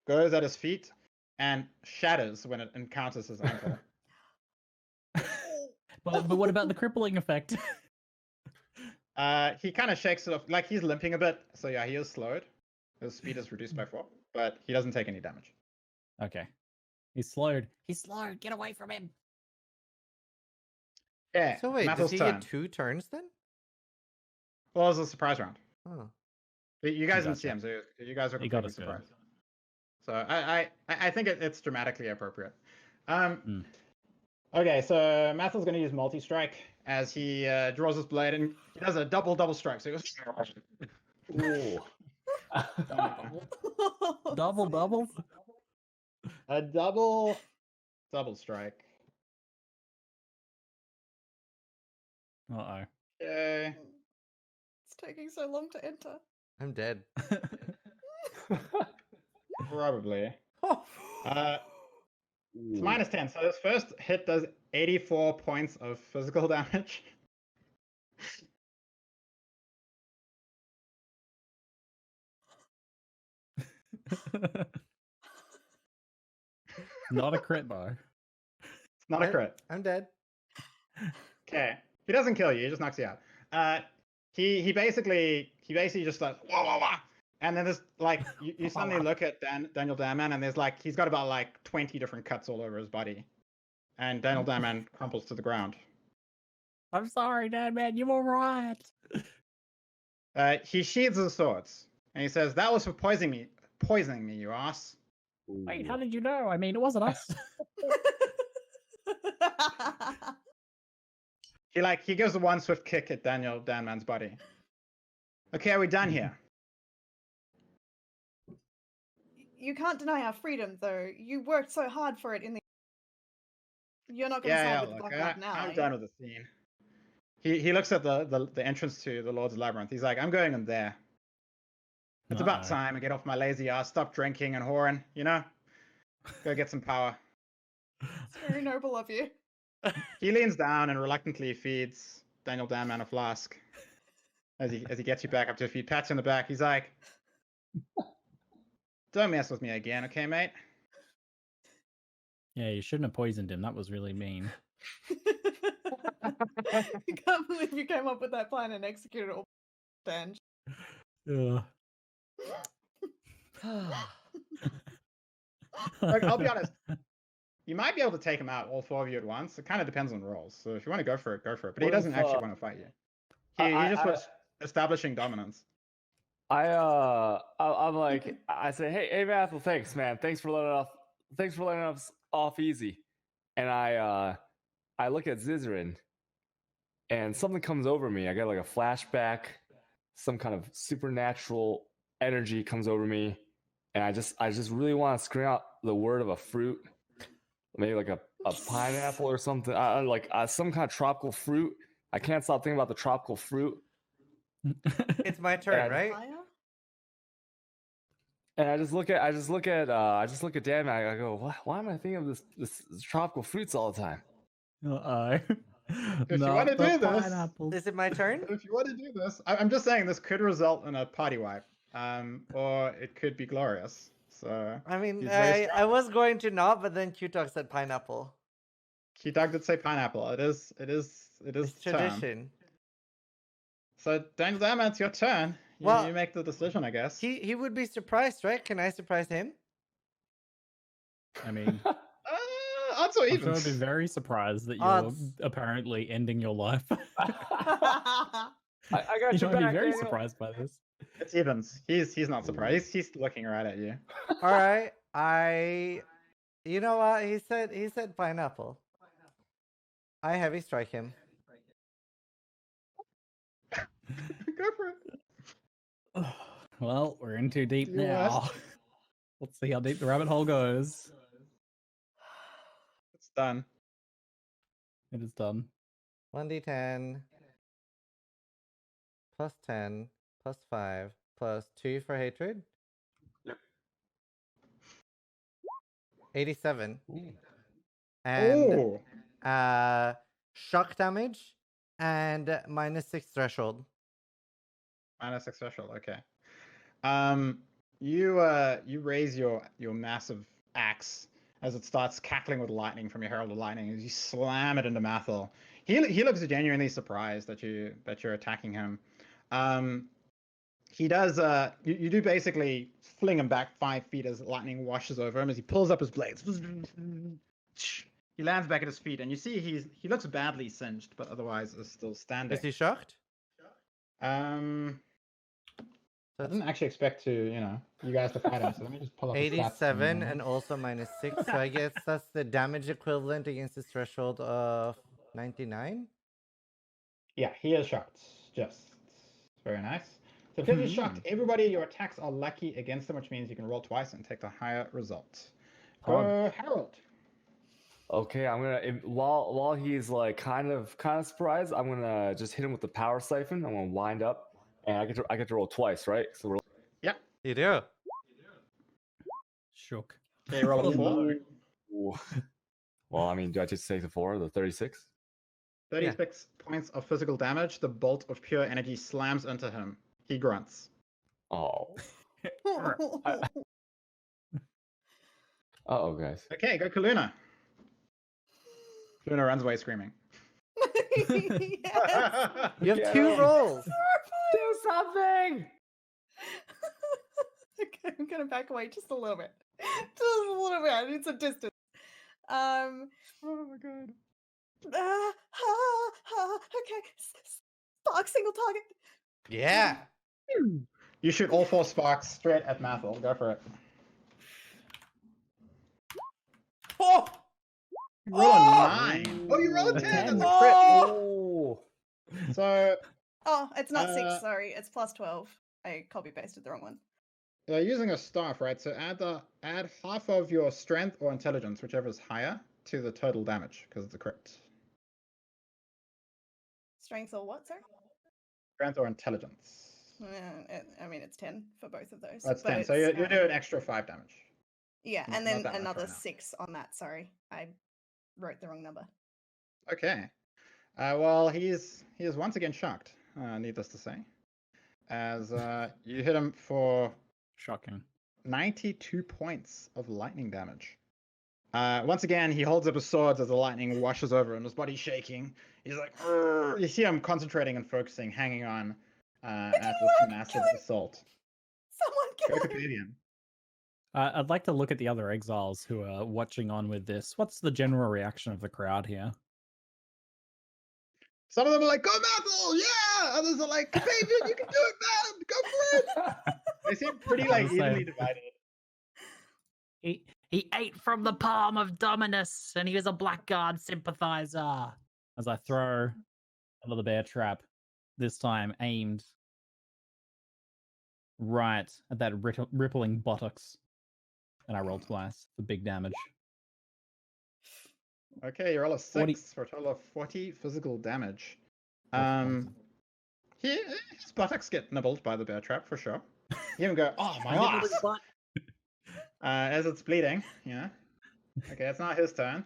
goes at his feet and shatters when it encounters his ankle. but what about the crippling effect? He kind of shakes it off. Like he's limping a bit. So yeah, he is slowed. His speed is reduced by 4, but he doesn't take any damage. Okay. He's slowed. He's slowed. Get away from him. Yeah. So wait, does he turn. get 2 turns then? Well, it was a surprise round. Oh. You guys didn't see him, so you guys are completely surprised. So I think it's dramatically appropriate. Okay, so Mathel's going to use multi-strike as he draws his blade, and he does a double strike. So he goes... Ooh. Double? A double strike. Uh-oh. Okay. It's taking so long to enter. I'm dead. Probably. It's minus 10. So this first hit does 84 points of physical damage. Not a crit, though. It's not a crit. I'm dead. Okay. He doesn't kill you, he just knocks you out. He basically just like wah wah wah. And then there's like you suddenly look at Daniel Danman and there's like he's got about like 20 different cuts all over his body. And Daniel Danman crumples to the ground. I'm sorry, Danman, you were right. He sheathes his swords and he says, "That was for poisoning me, you ass." Wait, how did you know? I mean, it wasn't us. He gives a one swift kick at Daniel Danman's body. Okay, are we done here? You can't deny our freedom, though. You worked so hard for it in the... You're not going to side with the Black Knight now. I'm done with the scene. He looks at the entrance to the Lord's Labyrinth. He's like, I'm going in there. It's about time I get off my lazy ass, stop drinking and whoring, you know? Go get some power. It's very noble of you. He leans down and reluctantly feeds Daniel Danman a flask. As he gets you back up to your feet, pats you on the back. He's like, "Don't mess with me again, okay, mate?" Yeah, you shouldn't have poisoned him. That was really mean. I can't believe you came up with that plan and executed it all. Dan. Yeah. Like, I'll be honest. You might be able to take him out, all 4 of you at once. It kind of depends on rolls. So if you want to go for it, go for it. But he doesn't actually want to fight you. He just was establishing dominance. I'm like, I say, hey, Mathel, thanks, man. Thanks for letting us off easy. And I look at Zizaran, and something comes over me. I get like a flashback, some kind of supernatural energy comes over me, and I just really want to scream out the word of a fruit, maybe like a pineapple or something, like some kind of tropical fruit. I can't stop thinking about the tropical fruit. It's my turn, right? And I just look at Danman. I go, why am I thinking of this tropical fruits all the time? If you want to do this, is it my turn? If you want to do this, I'm just saying this could result in a party wipe, or it could be glorious. So I mean, I was going to not, but then Q-Talk said pineapple. Q-Talk did say pineapple. It is it's tradition. So Danman, it's your turn. You make the decision, I guess. He would be surprised, right? Can I surprise him? I mean, odds or evens. I'm sure I'd be very surprised that you're apparently ending your life. I got you back. Be very Daniel. surprised by this. It's evens. He's not surprised. He's looking right at you. All right. You know what? He said pineapple. I heavy strike him. Go for it. Well, we're in too deep now. Let's see how deep the rabbit hole goes. It's done. It is done. 1d10 plus 10 plus 5 plus 2 for hatred. Yep. 87. Ooh. And shock damage and -6 threshold. -6 threshold. Okay. You raise your massive axe as it starts cackling with lightning from your herald of lightning. As you slam it into Mathel, he looks genuinely surprised that you're attacking him. He does. You do basically fling him back 5 feet as lightning washes over him as he pulls up his blades. He lands back at his feet, and you see he looks badly singed, but otherwise is still standing. Is he shocked? I didn't actually expect you guys to fight him, so let me just pull up 87 and also -6, so I guess that's the damage equivalent against his threshold of 99? Yeah, he is shocked. Just very nice. So because he's shocked, everybody, your attacks are lucky against him, which means you can roll twice and take the higher result. Go, Harold. Okay, I'm gonna while he's like kind of surprised, I'm gonna just hit him with the power siphon. I'm gonna wind up. And I get to roll twice, right? So we're. Yeah, you do. Shook. Okay, roll a 4. Well, I mean, do I just take the 4, the 36? 36 points of physical damage. The bolt of pure energy slams into him. He grunts. Oh. Uh-oh, guys. Okay, go Kaluna. Kaluna runs away screaming. Yes. You have 2 rolls. Do something! Okay, I'm gonna back away just a little bit. Just a little bit. I need some distance. Oh my god. Okay. Spark single target. Yeah. You shoot all 4 sparks straight at Mathel. Go for it. Oh! You roll a 9. Oh, you roll a 10. That's a crit. Oh! So. Oh, it's not 6. Sorry, it's +12. I copy pasted the wrong one. You're using a staff, right? So add half of your strength or intelligence, whichever is higher, to the total damage because it's a crit. Strength or what, sorry? Strength or intelligence. I mean, it's 10 for both of those. That's 10. So you do an extra 5 damage. Yeah, Not- and not then that much another right now. 6 on that. Sorry, I wrote the wrong number. Okay. Well, he is once again shocked, needless to say, as you hit him for Shocking. 92 points of lightning damage. Once again, he holds up his swords as the lightning washes over him, his body shaking. He's like, "Urgh." You see him concentrating and focusing, hanging on at this massive assault. Someone Go kill to him! Vivian. I'd like to look at the other exiles who are watching on with this. What's the general reaction of the crowd here? Some of them are like, go Mathel, yeah! Others are like, Fabian, you can do it, man! Go for it! They seem pretty like evenly divided. He ate from the palm of Dominus, and he was a Blackguard sympathizer. As I throw another bear trap, this time aimed right at that rippling buttocks. And I roll twice for big damage. Okay, you roll a 6 for a total of 40 physical damage. His buttocks get nibbled by the bear trap for sure. You even go, oh my ass! As it's bleeding, yeah. Okay, it's not his turn.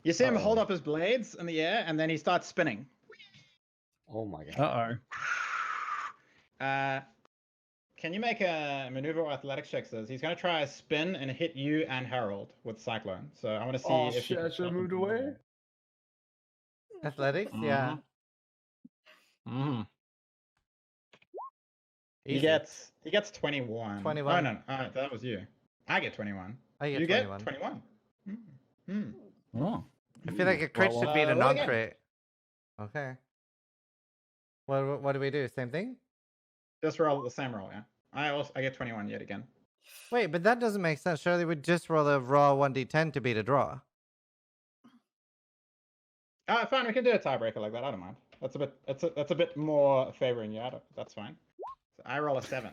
You see him hold up his blades in the air, and then he starts spinning. Oh my god. Can you make a maneuver or athletics check? Says he's going to try a spin and hit you and Harold with Cyclone. So I want to see if I should have moved away. Athletics, yeah. Mm-hmm. He gets 21. 21. Oh, no, that was you. I get 21. I get you 21. Get 21. Oh. I feel like a crit should beat a non-crit. Okay. What do we do? Same thing? Just roll the same roll, yeah. I get 21 yet again. Wait, but that doesn't make sense. Surely we'd just roll a raw 1d10 to beat a draw. Fine, we can do a tiebreaker like that. I don't mind. That's a bit more favoring you. That's fine. So I roll a 7.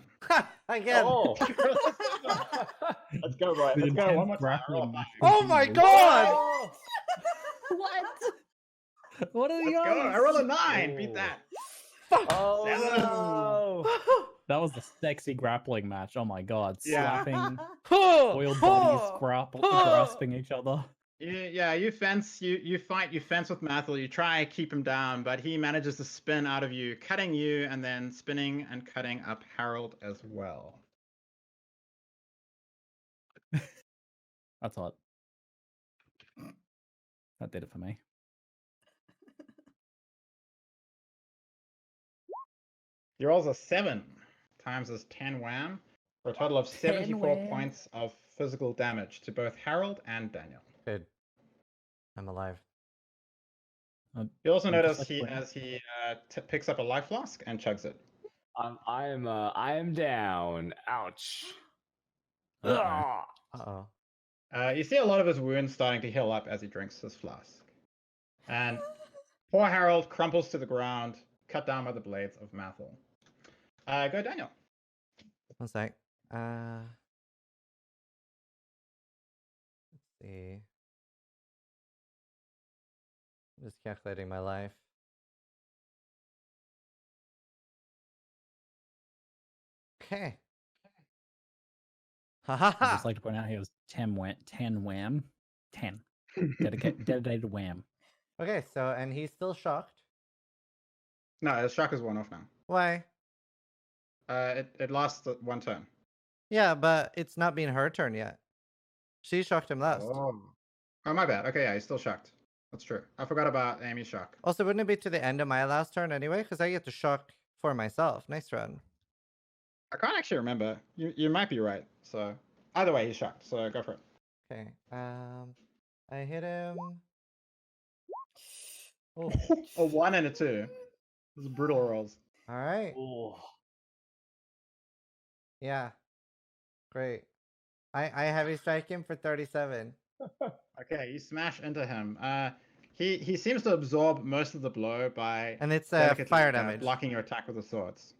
Again. Oh. Let's go, Roy. Let's go. One more time. Oh my god! What? What are the odds? Go. I roll a 9. Beat that. Oh, no. That was the sexy grappling match. Oh my god. Yeah. Slapping, oiled bodies grasping each other. Yeah, you fence, you fight, you fence with Mathel, you try to keep him down, but he manages to spin out of you, cutting you, and then spinning and cutting up Harold as well. That's hot. That did it for me. He rolls a 7 times his 10 wham for a total of 74 points of physical damage to both Harold and Daniel. Good. I'm alive. You also notice he picks up a life flask and chugs it. I am down. Ouch. Uh-oh. You see a lot of his wounds starting to heal up as he drinks his flask. And poor Harold crumples to the ground, cut down by the blades of Mathel. Go Daniel. One sec. Let's see. I'm just calculating my life. Okay. I'd just like to point out he was 10 wham. 10. Dedicated wham. Okay, so, and he's still shocked. No, his shock is one off now. Why? It lasts one turn. Yeah, but it's not been her turn yet. She shocked him last. Oh, my bad. Okay, yeah, he's still shocked. That's true. I forgot about Amy's shock. Also, wouldn't it be to the end of my last turn anyway? Because I get to shock for myself. Nice run. I can't actually remember. You might be right. So either way, he's shocked. So go for it. Okay. I hit him. Oh. A 1 and a 2. Those are brutal rolls. All right. Oh. Yeah. Great. I heavy strike him for 37. Okay, you smash into him. He seems to absorb most of the blow by and it's fire damage, blocking your attack with the swords.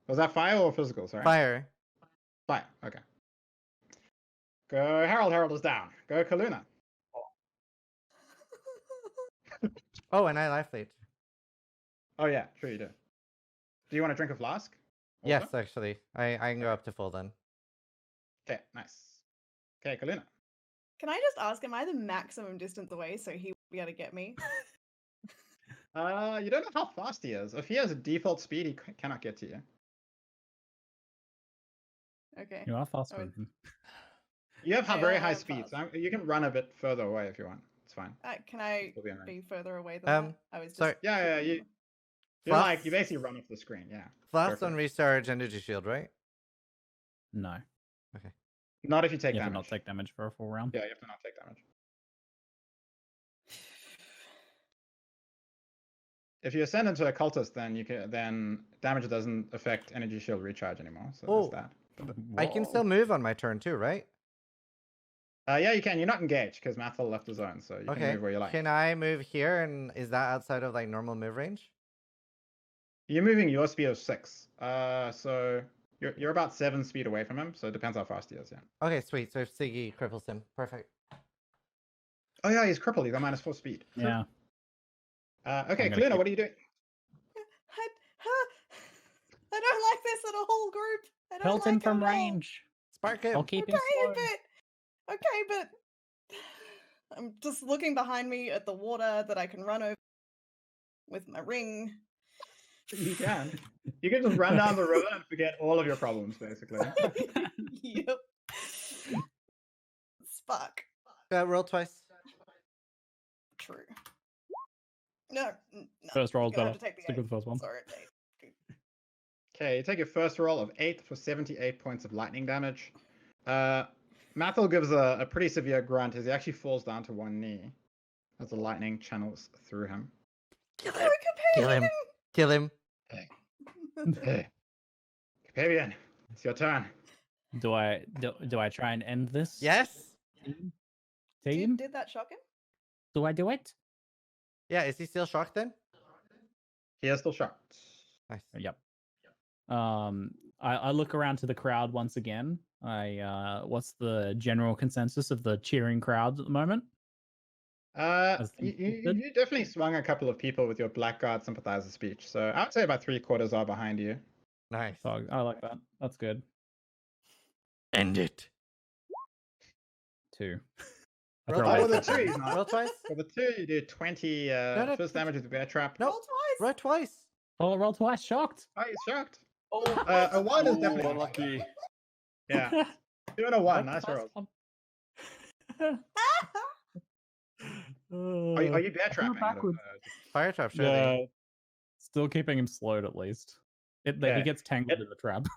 Was that fire or physical? Sorry. Fire. Fire. Okay. Go Harold. Harold is down. Go Kaluna. Oh, and I life lead. Oh yeah, sure you do. Do you want to drink a flask? Also? Yes, actually. I can go up to full then. Okay, nice. Okay, Kaluna. Can I just ask, am I the maximum distance away so he will be able to get me? You don't know how fast he is. If he has a default speed, he cannot get to you. Okay. You are fast with him. You have very high speed, so you can run a bit further away if you want. It's fine. Can I be further away than that? I was just... Sorry. Yeah, you basically run off the screen, yeah. Flask on recharge energy shield, right? No. Okay. Not if you take you damage. You have to not take damage for a full round. Yeah, you have to not take damage. if you ascend into a cultist, then damage doesn't affect energy shield recharge anymore. So Oh. there's that. I can still move on my turn too, right? Yeah, you can. You're not engaged because Mathil left the zone, so you can move where you like. Can I move here, and is that outside of like normal move range? You're moving your speed of 6. So you're about 7 speed away from him. So it depends how fast he is. Yeah. Okay, sweet. So Ziggy cripples him. Perfect. Oh yeah, he's crippled. He's got -4 speed. Yeah. Okay, Kaluna, what are you doing? I don't like this little group. I don't Pelt him like from it at all. range. Spark him. I'll keep him slow. but I'm just looking behind me at the water that I can run over with my ring. You can. You can just run down the river and forget all of your problems, basically. Yep. Spark. Roll twice. True. No. First roll is you're gonna better. have to take the Stick with the first one. Sorry, Okay, you take your first roll of 8 for 78 points of lightning damage. Mathil gives a pretty severe grunt as he actually falls down to one knee as the lightning channels through him. Kill him. Kill him. Kill him. Hey, Capavian, it's your turn. Do I try and end this? Yes. Team? Did that shock him? Do I do it? Yeah. Is he still shocked then? He is still shocked. Nice. Yep. I look around to the crowd once again. What's the general consensus of the cheering crowd at the moment? You definitely swung a couple of people with your Blackguard sympathizer speech, so I would say about 3/4 are behind you. Nice. So I like that. That's good. End it. 2. Roll Oh, twice. the 2 is not. Roll twice. For the 2, you do 20 no, first damage with the bear trap. No. Roll twice. Roll twice. Oh, roll twice. Shocked. Oh, he's shocked. Oh, A 1 is definitely unlucky. Yeah. 2 and a 1. Nice roll. Are you bear trapping? Fire trap. Surely. Yeah. Still keeping him slowed at least. He gets tangled in the trap.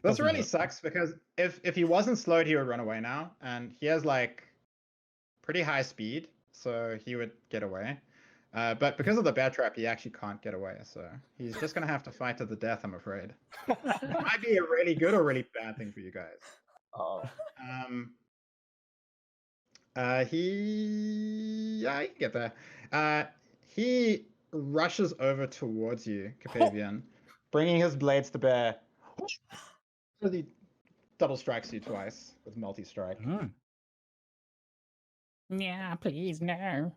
This really sucks because if he wasn't slowed, he would run away now, and he has like pretty high speed, so he would get away. But because of the bear trap, he actually can't get away, so he's just gonna have to fight to the death, I'm afraid. It might be a really good or really bad thing for you guys. Oh. He can get there. He rushes over towards you, Capavian, bringing his blades to bear. He double strikes you twice with multi-strike. Yeah, please, no.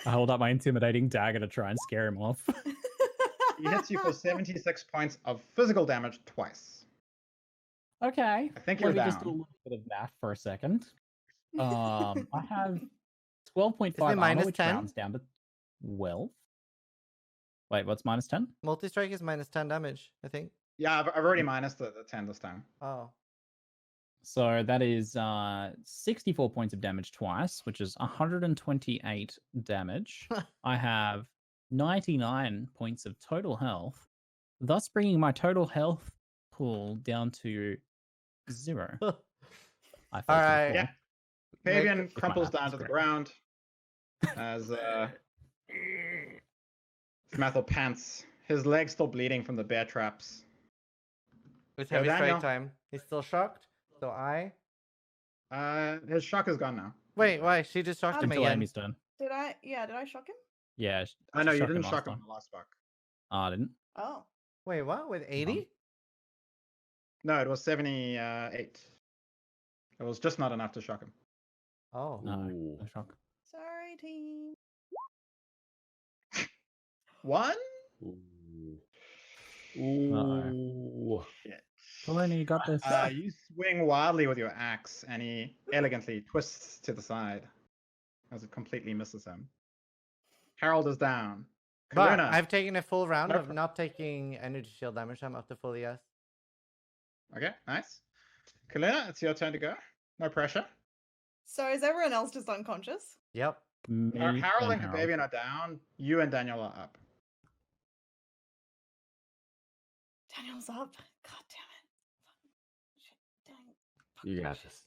I hold up my intimidating dagger to try and scare him off. He hits you for 76 points of physical damage twice. Okay. I think you're Let me down. just do a little bit of math for a second. I have 12.5 armor, minus which 10? rounds down to 12. Wait, what's minus 10? Multi-strike is minus 10 damage, I think. Yeah, I've already minus the 10 this time. Oh. So that is 64 points of damage twice, which is 128 damage. I have 99 points of total health, thus bringing my total health pool down to 0. All right. Yeah. Fabian crumples down to the ground as Mathil pants. His leg's still bleeding from the bear traps. It's Go, heavy Daniel. strike time. He's still shocked. So His shock is gone now. wait. Why? She just shocked him Until again. Amy's turn. Did I shock him? Yeah. I know she you shocked didn't last shock him time. on the last buck. Oh, I didn't. Oh. Wait, what? With 80? No, it was 78. It was just not enough to shock him. Oh. No, Ooh. no shock. Sorry, team. 1? Ooh. Shit. Kalani, you got this. You swing wildly with your axe, and he elegantly twists to the side as it completely misses him. Harold is down. But Kaluna. I've taken a full round No of not taking energy shield damage. I'm up to full ES. Okay, nice. Kaluna, it's your turn to go. No pressure. So is everyone else just unconscious? Yep. Me Harold and Harold. Capavian are down. You and Daniel are up. Daniel's up. God damn it. Shit, dang. You got this.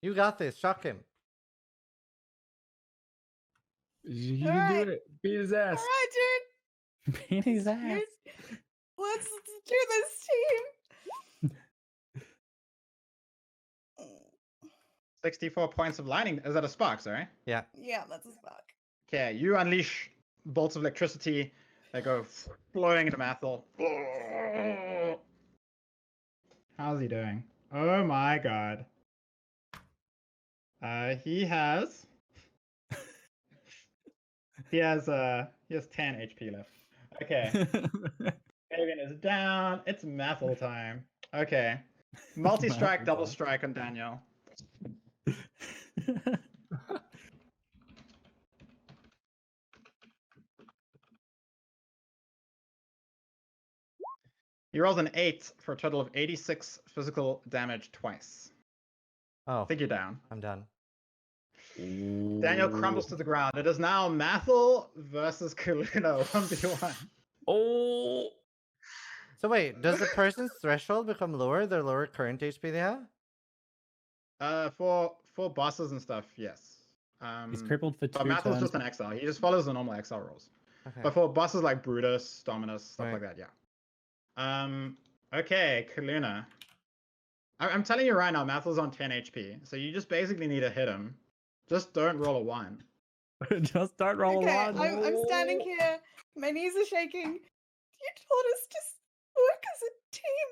You got this. Shock him. You can do it. Beat his ass. All right, dude. Beat his ass. Let's do this, team. 64 points of lightning. Is that a spark, sorry? Yeah. Yeah, that's a spark. Okay, you unleash bolts of electricity that go flowing into Mathel. How's he doing? Oh my god. He has 10 HP left. Okay. Fabian is down. It's Mathel time. Okay. Multi-strike, double strike on Daniel. He rolls an 8 for a total of 86 physical damage twice. Oh. I think you're down. I'm done. Daniel crumbles to the ground. It is now Mathel versus Kaluna 1v1. Oh. So wait, does the person's threshold become lower the lower current HP they have? For bosses and stuff, yes. He's crippled for 2 But Mathel's turns. just an exile. He just follows the normal exile rules. Okay. But for bosses like Brutus, Dominus, stuff Right. like that, yeah. Okay, Kaluna. I'm telling you right now, Mathel's on 10 HP, so you just basically need to hit him. Just don't roll a 1. Just don't roll Okay, a 1. I'm standing here. My knees are shaking. You told us to work as a team,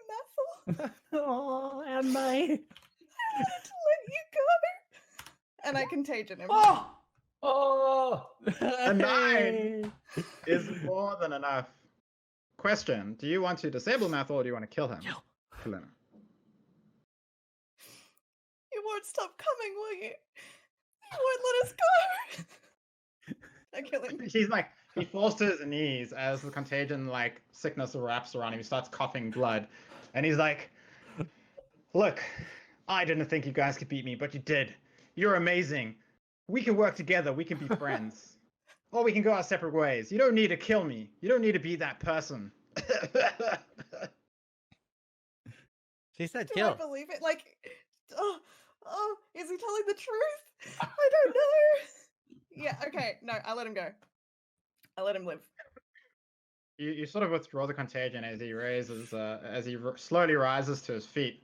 Mathel. Oh, and I. I wanted to let you go. And I contagion him. Oh. A 9 is more than enough. Question: do you want to disable Mathel or do you want to kill him? Kaluna. You won't stop coming, will you? You won't let us go. I kill him. He's like, he falls to his knees as the contagion, like, sickness wraps around him. He starts coughing blood. And he's like, look, I didn't think you guys could beat me, but you did. You're amazing. We can work together. We can be friends. Or we can go our separate ways. You don't need to kill me. You don't need to be that person. She said Do kill. I believe it? Like, is he telling the truth? I don't know. Yeah, okay. No, I let him go. I let him live. You sort of withdraw the contagion as he slowly rises to his feet.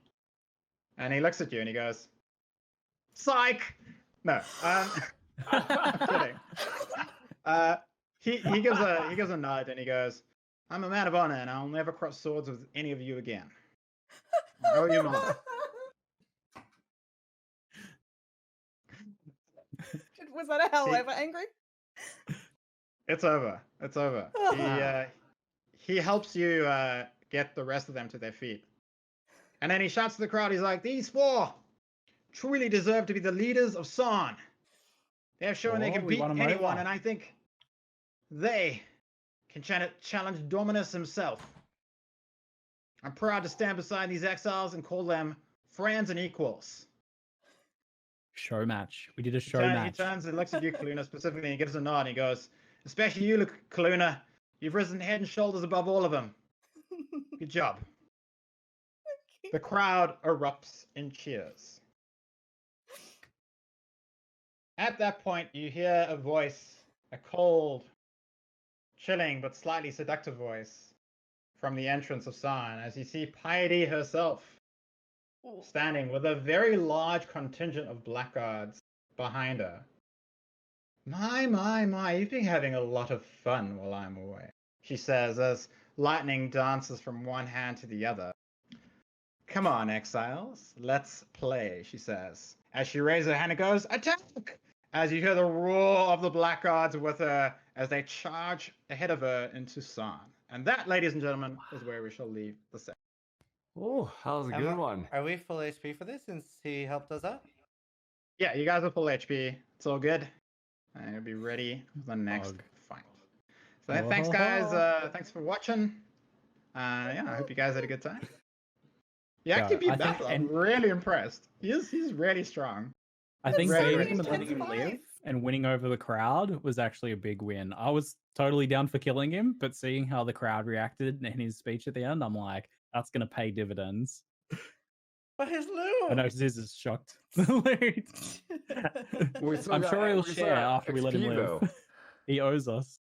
And he looks at you and he goes, psych! No, I'm kidding. He gives a nod and he goes, I'm a man of honor and I'll never cross swords with any of you again. Oh, you mother. Was that a however angry? It's over. It's over. He helps you get the rest of them to their feet. And then he shouts to the crowd, he's like, these 4 truly deserve to be the leaders of San. They have shown they can beat anyone, and I think they can challenge Dominus himself. I'm proud to stand beside these exiles and call them friends and equals. Show match. We did a show He match. turns and looks at you, Kaluna, specifically, and he gives a nod, and he goes, especially you, Kaluna. You've risen head and shoulders above all of them. Good job. The crowd erupts in cheers. At that point, you hear a voice, a cold, chilling, but slightly seductive voice from the entrance of San, as you see Piety herself standing with a very large contingent of blackguards behind her. My, you've been having a lot of fun while I'm away, she says as lightning dances from one hand to the other. Come on, exiles, let's play, she says, as she raises her hand and goes, attack! As you hear the roar of the blackguards with her as they charge ahead of her into San. And that, ladies and gentlemen, is where we shall leave the set. Oh, that was a good one. Are we full HP for this since he helped us out? Yeah, you guys are full HP. It's all good. And you'll be ready for the next fight. So thanks, guys. Thanks for watching. I hope you guys had a good time. You actually beat Battle. I'm really impressed. He's really strong. I think Really beating him and letting him live and winning over the crowd was actually a big win. I was totally down for killing him, but seeing how the crowd reacted in his speech at the end, I'm like, that's going to pay dividends. But his loot! I know Ziz is shocked. I'm sure he'll share after we let him live. He owes us.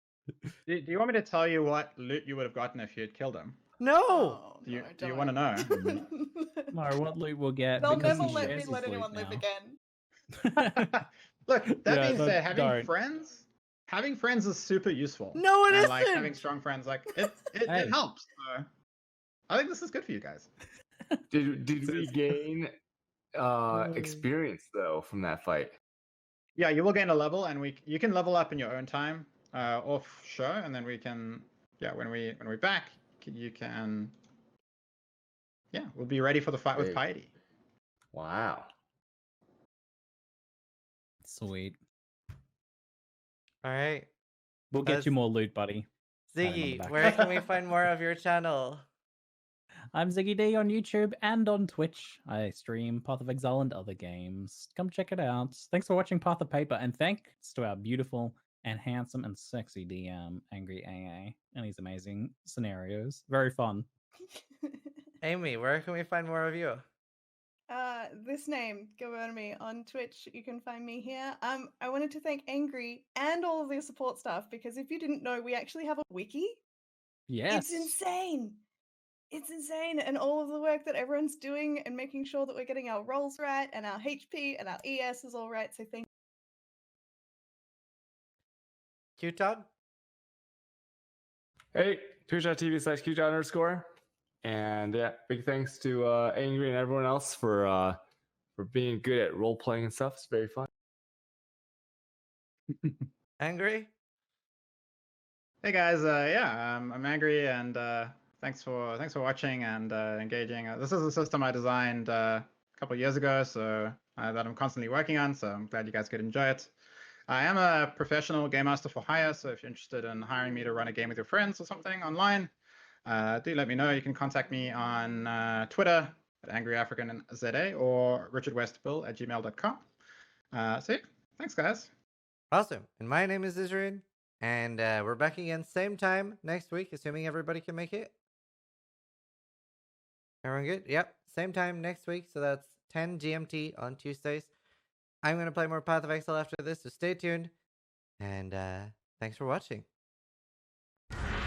Do you want me to tell you what loot you would have gotten if you had killed him? No. Oh, Do you, no, do you want to know? No, what loot we'll get? They'll because never he let me shares his let loot anyone live now. again. Look, that Yeah, being said, having don't. friends is super useful. No, it and, isn't. like having strong friends, like it Hey. helps. So I think this is good for you guys. Did we gain experience though from that fight? Yeah, you will gain a level, and you can level up in your own time, off show, and then we can, when we're back, you can, we'll be ready for the fight with Piety. Wow. Sweet. All right. We'll get you more loot, buddy. Ziggy, where can we find more of your channel? I'm ZiggyD on YouTube and on Twitch. I stream Path of Exile and other games. Come check it out. Thanks for watching Path of Paper, and thanks to our beautiful and handsome and sexy DM, AngryAA, and his amazing scenarios. Very fun. Amy, where can we find more of you? This name, GilbertAmie on Twitch. You can find me here. I wanted to thank Angry and all of their support staff, because if you didn't know, we actually have a wiki. Yes. It's insane. It's insane. And all of the work that everyone's doing and making sure that we're getting our rolls right and our HP and our ES is all right. So thank you. Q-Tog? Hey, twitch.tv/Q-Tog_. And yeah, big thanks to Angry and everyone else for being good at role playing and stuff. It's very fun. Angry? Hey guys, I'm Angry, and thanks for watching and engaging. This is a system I designed a couple of years ago, so that I'm constantly working on. So I'm glad you guys could enjoy it. I am a professional game master for hire, so if you're interested in hiring me to run a game with your friends or something online, do let me know. You can contact me on Twitter at AngryAfricanZA or richardwestbill@gmail.com. So yeah, thanks guys. Awesome. And my name is Zizaran, and we're back again same time next week, assuming everybody can make it. Everyone good? Yep. Same time next week, so that's 10 GMT on Tuesdays. I'm going to play more Path of Exile after this, so stay tuned. And thanks for watching.